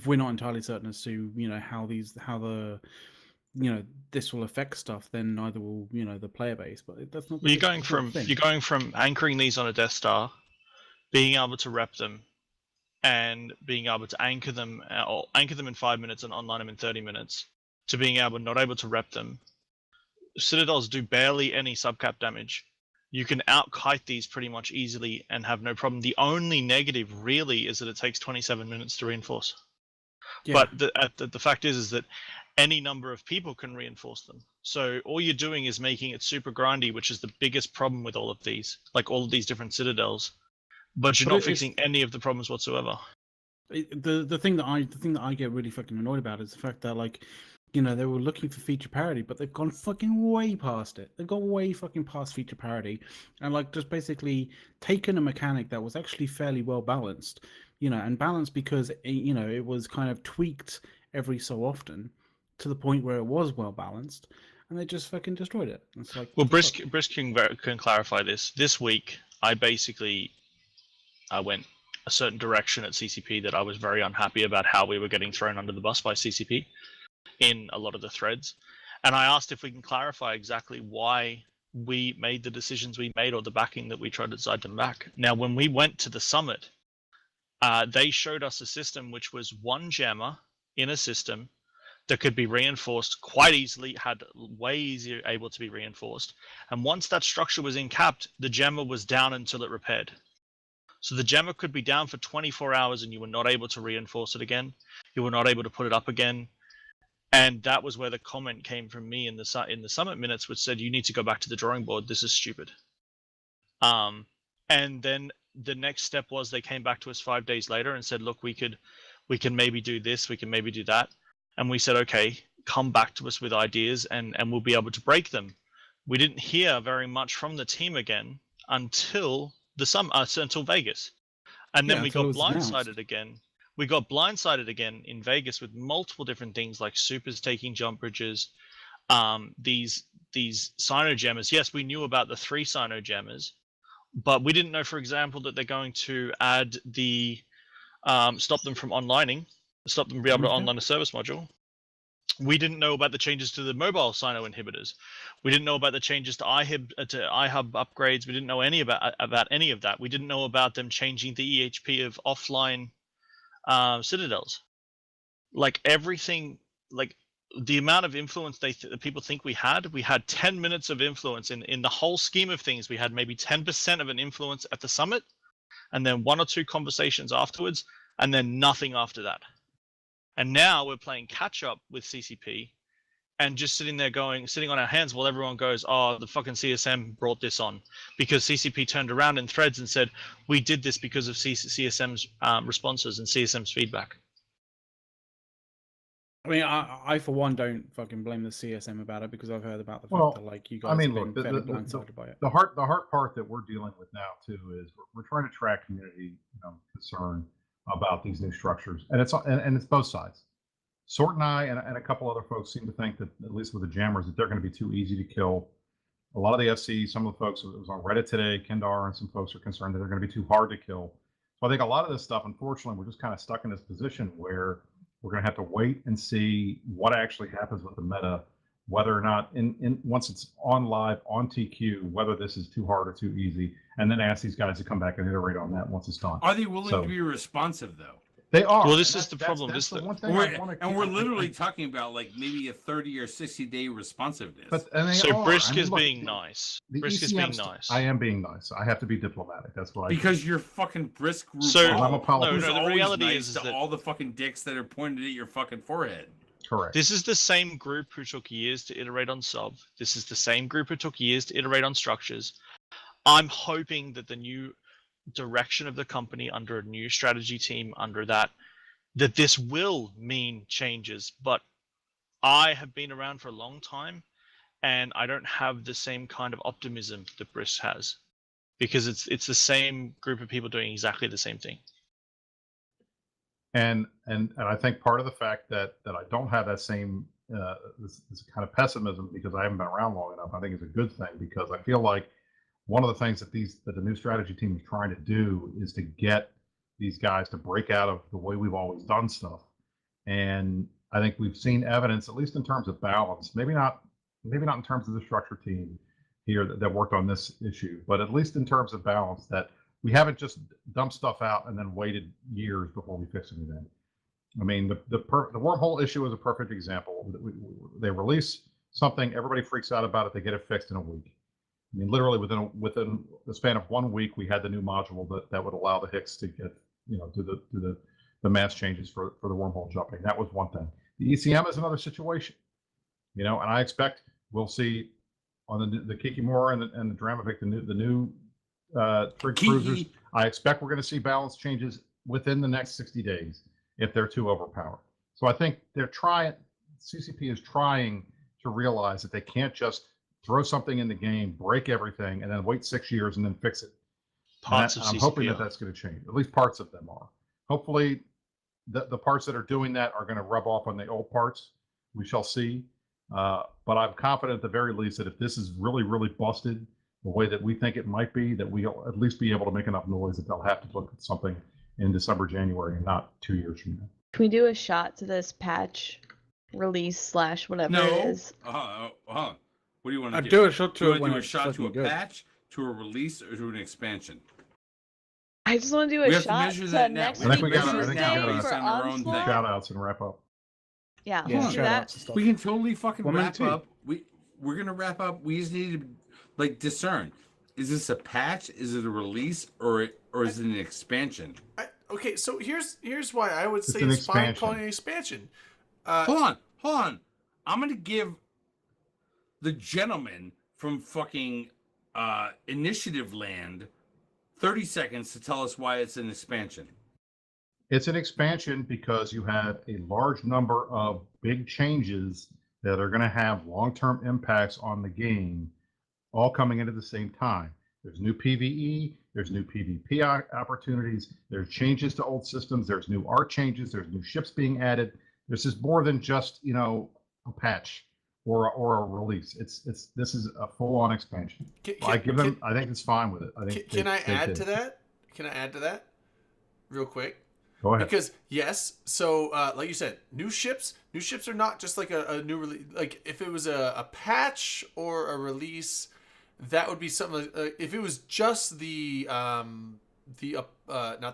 we're not entirely certain as to, how this will affect stuff, then neither will, the player base. But that's not. Well, you're going from anchoring these on a Death Star, being able to rep them, and being able to anchor them in 5 minutes and online them in 30 minutes, to being not able to rep them. Citadels do barely any subcap damage. You can out-kite these pretty much easily and have no problem. The only negative really is that it takes 27 minutes to reinforce. Yeah. But the fact is that any number of people can reinforce them. So all you're doing is making it super grindy, which is the biggest problem with all of these, like all of these different Citadels. But you're not fixing any of the problems whatsoever. The thing that I get really fucking annoyed about is the fact that they were looking for feature parity, but they've gone fucking way past it. They've gone way fucking past feature parity, and just basically taken a mechanic that was actually fairly well balanced, and balanced because it was kind of tweaked every so often to the point where it was well balanced, and they just fucking destroyed it. It's like, well, Brisk can clarify this. This week, I went a certain direction at CCP that I was very unhappy about how we were getting thrown under the bus by CCP in a lot of the threads, and I asked if we can clarify exactly why we made the decisions we made or the backing that we tried to decide to back. Now, when we went to the summit, they showed us a system which was one jammer in a system that could be reinforced quite easily, had way easier able to be reinforced, and once that structure was incapped, the jammer was down until it repaired. So the jammer could be down for 24 hours and you were not able to reinforce it again. You were not able to put it up again. And that was where the comment came from me in the summit minutes, which said, you need to go back to the drawing board. This is stupid. And then the next step was they came back to us 5 days later and said, look, we can maybe do this. We can maybe do that. And we said, okay, come back to us with ideas and we'll be able to break them. We didn't hear very much from the team again until until Vegas. And then we got blindsided again. We got blindsided again in Vegas with multiple different things like supers taking jump bridges, these Sino jammers. Yes, we knew about the 3 Sino jammers, but we didn't know, for example, that they're going to add the stop them from onlining, stop them from being able to online a service module. We didn't know about the changes to the mobile Sino inhibitors. We didn't know about the changes to iHub upgrades. We didn't know about any of that. We didn't know about them changing the EHP of offline Citadels. Like everything, like the amount of influence that people think we had 10 minutes of influence in the whole scheme of things. We had maybe 10% of an influence at the summit, and then 1 or 2 conversations afterwards, and then nothing after that. And now we're playing catch up with CCP, and just sitting on our hands while everyone goes, oh, the fucking CSM brought this on, because CCP turned around in threads and said, we did this because of CSM's responses and CSM's feedback. I mean, I for one don't fucking blame the CSM about it, because I've heard about the fact that like you guys have been fairly blindsided by it. The hard part that we're dealing with now too is we're trying to track community concern about these new structures, and it's both sides. Sort and I and a couple other folks seem to think that, at least with the jammers, that they're going to be too easy to kill. A lot of the FC, some of the folks, it was on Reddit today, Kendar and some folks are concerned that they're going to be too hard to kill. So I think a lot of this stuff, unfortunately, we're just kind of stuck in this position where we're going to have to wait and see what actually happens with the meta, whether or not once it's on live on TQ, whether this is too hard or too easy, and then ask these guys to come back and iterate on that once it's done. Are they willing to be responsive though? They are. Well, this is the problem. We're literally talking about like maybe a 30 or 60-day responsiveness. Brisk is being nice. Brisk is being nice. I am being nice. I have to be diplomatic. That's what I because you're fucking Brisk. I'm a politician. No, the reality is that all the fucking dicks that are pointed at your fucking forehead. Correct. This is the same group who took years to iterate on sub. This is the same group who took years to iterate on structures. I'm hoping that the new direction of the company under a new strategy team under that this will mean changes, but I have been around for a long time and I don't have the same kind of optimism that Brisk has, because it's the same group of people doing exactly the same thing. And I think part of the fact that I don't have that same this kind of pessimism because I haven't been around long enough, I think is a good thing, because I feel like one of the things that the new strategy team is trying to do is to get these guys to break out of the way we've always done stuff. And I think we've seen evidence, at least in terms of balance, maybe not in terms of the structure team here that worked on this issue, but at least in terms of balance, that we haven't just dumped stuff out and then waited years before we fix anything. I mean, the wormhole issue is a perfect example. They release something, everybody freaks out about it, they get it fixed in a week. I mean, literally within the span of 1 week, we had the new module that would allow the Hicks to get, do the mass changes for the wormhole jumping. That was one thing. The ECM is another situation, and I expect we'll see on the Kikimora and the Dramovic, the new trig cruisers. I expect we're going to see balance changes within the next 60 days if they're too overpowered. So I think CCP is trying to realize that they can't just throw something in the game, break everything, and then wait 6 years and then fix it. I'm hoping that that's going to change. At least parts of them are. Hopefully, the parts that are doing that are going to rub off on the old parts. We shall see. But I'm confident at the very least that if this is really, really busted the way that we think it might be, that we'll at least be able to make enough noise that they'll have to look at something in December, January, and not 2 years from now. Can we do a shot to this patch release / whatever it is? What do you want to do? Do a shot to do a shot to a patch, to a release, or to an expansion? I just want to do a shot to next week Tuesday for Onslaught. Shout outs and wrap up. Yeah, let's do that. We can totally fucking wrap up. We're gonna wrap up. We just need to discern. Is this a patch? Is it a release, or is it an expansion? Okay, so here's why I would say it's fine calling it an expansion. Hold on. I'm gonna give the gentleman from fucking Initiative Land 30 seconds to tell us why it's an expansion. It's an expansion because you have a large number of big changes that are going to have long-term impacts on the game, all coming in at the same time. There's new PvE, there's new PvP opportunities, there's changes to old systems, there's new art changes, there's new ships being added. This is more than just, a patch or a release. This is a full-on expansion. I think it's fine with it. Can I add to that? Can I add to that real quick? Go ahead. Because yes, so like you said, new ships are not just like a new release. Like if it was a patch or a release, that would be something. If it was just the not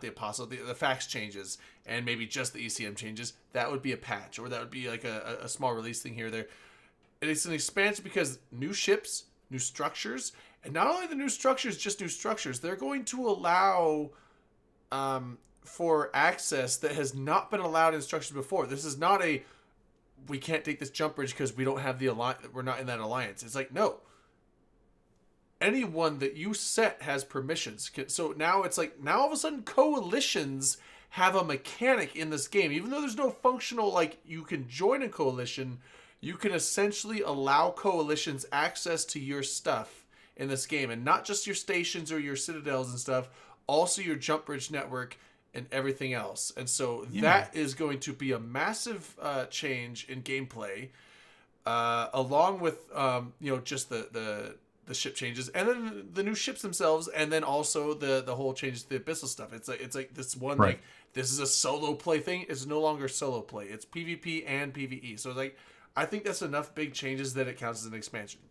the Apostle, the fax changes, and maybe just the ECM changes, that would be a patch, or that would be like a small release thing here or there. And it's an expansion because new ships, new structures, and not only the new structures, just new structures. They're going to allow for access that has not been allowed in structures before. This is not a we can't take this jump bridge because we don't have the alliance. We're not in that alliance. It's like, no. Anyone that you set has permissions. So now it's like, now all of a sudden coalitions have a mechanic in this game. Even though there's no functional, like, you can join a coalition, you can essentially allow coalitions access to your stuff in this game. And not just your stations or your citadels and stuff, also your jump bridge network and everything else. And so that is going to be a massive change in gameplay, along with just the ship changes, and then the new ships themselves, and then also the whole changes to the abyssal stuff. It's like this one, like, this is a solo play thing. It's no longer solo play. It's PvP and PvE. So like, I think that's enough big changes that it counts as an expansion.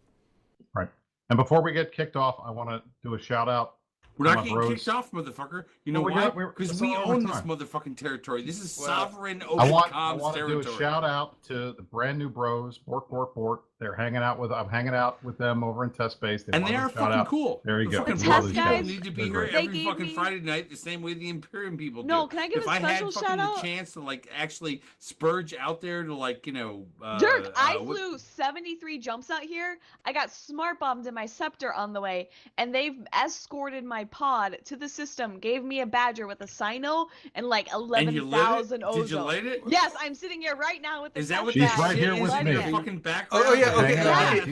Right. And before we get kicked off, I want to do a shout out. We're not getting kicked off, motherfucker. You know why? Because we own this motherfucking territory. This is sovereign open comms territory. I want to do a shout out to the brand new bros, Bork. They're hanging out with. I'm hanging out with them over in test base. And they are fucking cool. There you go. The test guys need to be here every fucking Friday night, the same way the Imperium people do. No, can I give a special shout out? If I had the chance to like actually spurge out there to like Dirk, I flew 73 jumps out here. I got smart bombed in my scepter on the way, and they've escorted my pod to the system. Gave me a badger with a Sino and like 11,000 Ozo. Did you light it? Yes, I'm sitting here right now with the. Is that what she's right here with me? Fucking background. Oh yeah. Okay.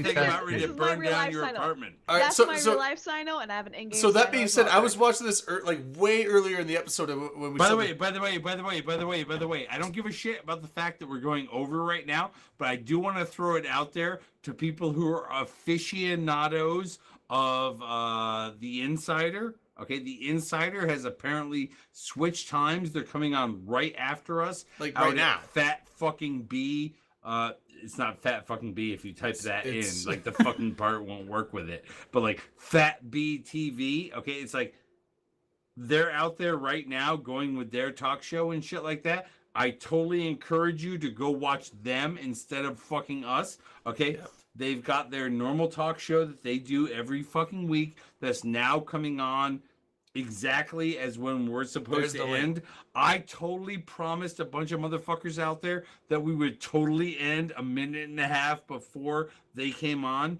Think about ready to burn down your apartment. All right, That's my real life Sino, and I have an in-game. So that being said, well. I was watching this like way earlier in the episode when we. By the way, I don't give a shit about the fact that we're going over right now, but I do want to throw it out there to people who are aficionados of the Insider. Okay, the Insider has apparently switched times. They're coming on right after us. Like right now. Fat fucking B. It's not Fat fucking B if you type that in. Like the fucking part won't work with it. But like Fat B TV, okay, it's like they're out there right now going with their talk show and shit like that. I totally encourage you to go watch them instead of fucking us. Okay. Yep. They've got their normal talk show that they do every fucking week that's now coming on exactly as when we're supposed to end. I totally promised a bunch of motherfuckers out there that we would totally end a minute and a half before they came on.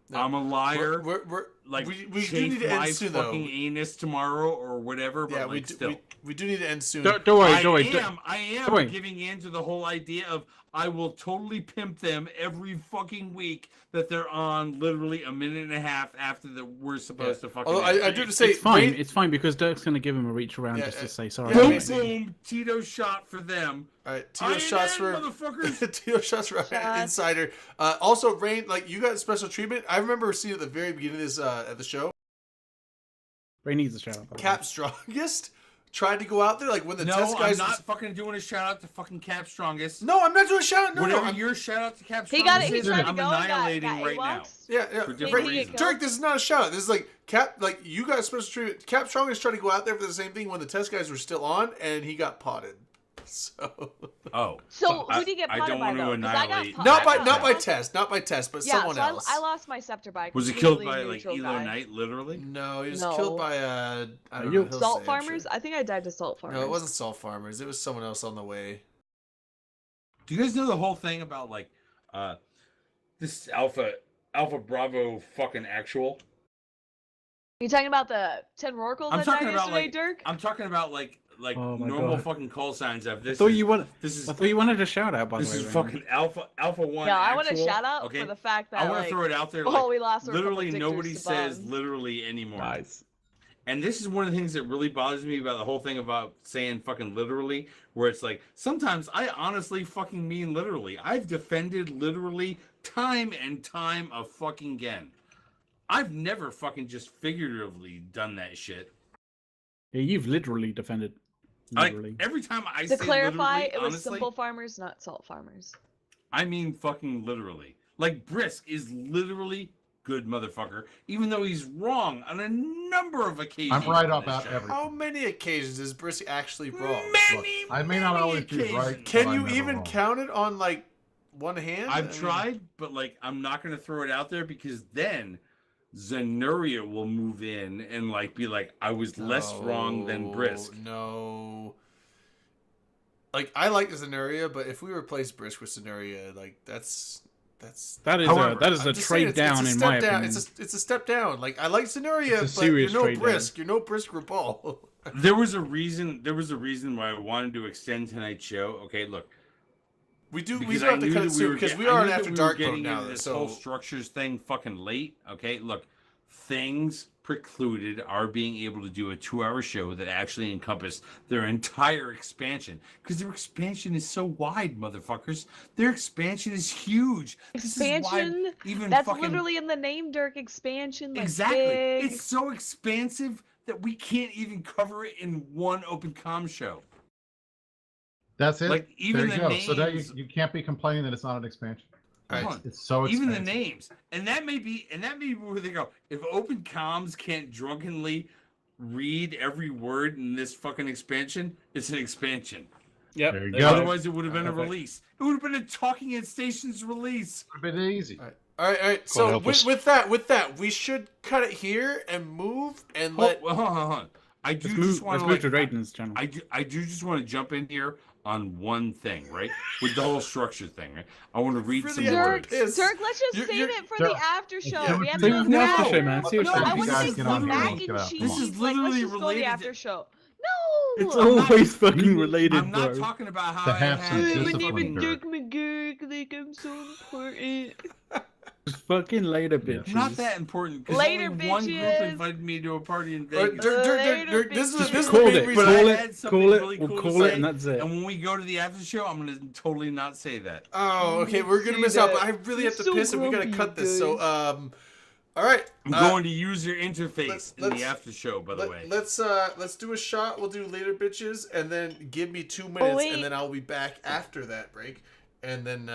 No, I'm a liar. We do need to end soon, fucking though. Anus tomorrow or whatever. But yeah, we do need to end soon. Don't worry. I am giving in to the whole idea of I will totally pimp them every fucking week that they're on literally a minute and a half after we're supposed to fucking. Although I do have to say, it's fine. It's fine because Dirk's going to give him a reach around just to say sorry. Boom, Tito shot for them. All right, Tito shots for Tito shots for Insider. Also, Rain, like you got special treatment. I remember seeing at the very beginning of this at the show. Rain needs a shout out. Cap Strongest tried to go out there like when the test guys. I'm not fucking doing a shout out to fucking Cap Strongest. No, I'm not doing a shout out. No, whatever your shout out to Cap Strongest. He got it. He tried to I'm go. annihilating right now. Yeah. For different reasons. Dirk, this is not a shout out. This is like Cap. Like you got special treatment. Cap Strongest tried to go out there for the same thing when the test guys were still on, and he got potted. So. So who did he get potted by though? Not by test, but someone else. I lost my scepter by. Was he killed by like Elo Knight, literally? No, he was killed by I don't know, Salt Farmers. I think I died to Salt Farmers. No, it wasn't Salt Farmers. It was someone else on the way. Do you guys know the whole thing about like this Alpha Bravo fucking actual? Are you talking about the 10 Rorquals that died yesterday, Dirk? I'm talking about like normal fucking call signs of this. I thought you wanted a shout out. By the way, this is fucking Alpha One. Yeah, I want a shout out for the fact that I want to throw it out there. We lost. Literally, nobody says literally anymore. Nice. And this is one of the things that really bothers me about the whole thing about saying fucking literally, where it's like sometimes I honestly fucking mean literally. I've defended literally time and time of fucking again. I've never fucking just figuratively done that shit. Yeah, you've literally defended. Literally. Like, every time I say clarify, it was honestly, Simple Farmers, not Salt Farmers. I mean fucking literally. Like Brisk is literally good motherfucker, even though he's wrong on a number of occasions. I'm right about everything. How many occasions is Brisk actually wrong? Many. I may not always be right. Can you even count it on like one hand? I've tried, but like I'm not going to throw it out there because then Zenuria will move in and like be like, I was less wrong than Brisk. No. like I like Zenuria, but if we replace Brisk with Zenuria, like that is a trade down in my opinion. It's a step down. Like I like Zenuria, but you're no Brisk. You're no Brisk Rapal. There was a reason why I wanted to extend tonight's show. Okay, look. We do have to cut it soon because we are in After Dark mode now. This whole structures thing fucking late. Okay, look, things precluded our being able to do a 2-hour show that actually encompassed their entire expansion because their expansion is so wide, motherfuckers. Their expansion is huge. Expansion? That's literally in the name, Dirk. Expansion. Like exactly. Big. It's so expansive that we can't even cover it in one open comm show. That's it. Like even there you go. Names, so now you can't be complaining that it's not an expansion. Right. It's so expensive. Even the names, and that may be where they go. If open comms can't drunkenly read every word in this fucking expansion, it's an expansion. Yep. There you go. Otherwise, it would have been a release. It would have been a Talking Head Stations release. Would have been easy. All right. So with that, we should cut it here and move and let. Hold on. I do just want to move to Drayton's channel. I do just want to jump in here on one thing, right? With the whole structure thing, right? I want to read some words. Dirk, let's just save it for the after show. We have to to go after show, man. No, I want to say mac and cheese. This is literally let's just go to the after show. No, it's always fucking related. I'm not talking about how to have some my name discipline. is Dirk McGurk. Like I'm so important. Fucking later, bitches. I'm not that important. Later, only one group bitches. invited me to a party in Vegas. Dirk, this is call the big it. reason. Call it. Really We'll cool call it, and that's it. And when we go to the after show, I'm gonna totally not say that. Oh, okay. We're gonna miss out, but I really have to piss, and we gotta cut this. So, all right. I'm going to use your interface in the after show. By the way, let's do a shot. We'll do later, bitches, and then give me 2 minutes, and then I'll be back after that break, and then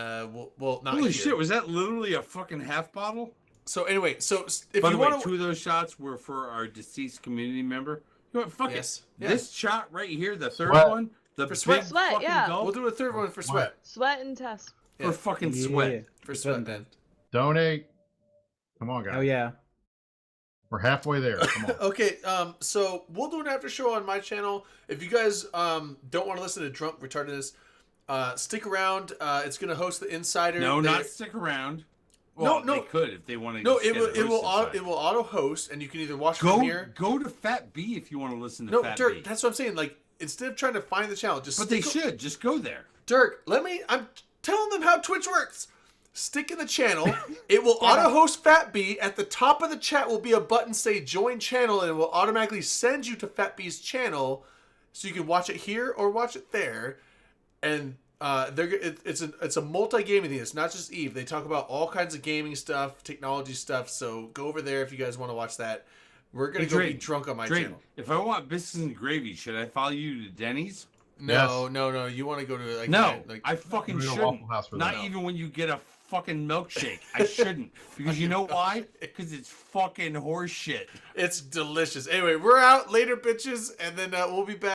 we'll not. Holy shit! Was that literally a fucking half bottle? So anyway, if by you the way, want 2 of those shots were for our deceased community member. You know what? Fuck it. Yeah. This shot right here, the third Sweat. one, the For Sweat. big Sweat, fucking yeah. gulp, we'll do a third one for Sweat. Sweat and Tess. for fucking Sweat. For Sweat, then. Donate. Come on, guys. Oh yeah. We're halfway there. Come on. Okay, so we'll do an after show on my channel. If you guys don't want to listen to Drunk Retardedness, stick around. It's gonna host the Insider. No, not stick around. Well, No. they could if they want to. No, it will auto host, and you can either watch from here. Go to Fat B if you want to listen to No, Fat Dirk, B. that's what I'm saying. Like, instead of trying to find the channel, just But they should just go there. Dirk, I'm telling them how Twitch works. Stick in the channel. It will auto-host Fat B. At the top of the chat will be a button say Join Channel, and it will automatically send you to Fat B's channel, so you can watch it here or watch it there. And it's a multi-gaming thing. It's not just Eve. They talk about all kinds of gaming stuff, technology stuff. So go over there if you guys want to watch that. We're gonna go be drunk on my channel. If I want biscuits and gravy, should I follow you to Denny's? No. You want to go to I fucking shouldn't. Not even when you get a fucking milkshake. I shouldn't. Because you know why? Because it's fucking horse shit. It's delicious. Anyway, we're out later, bitches, and then we'll be back.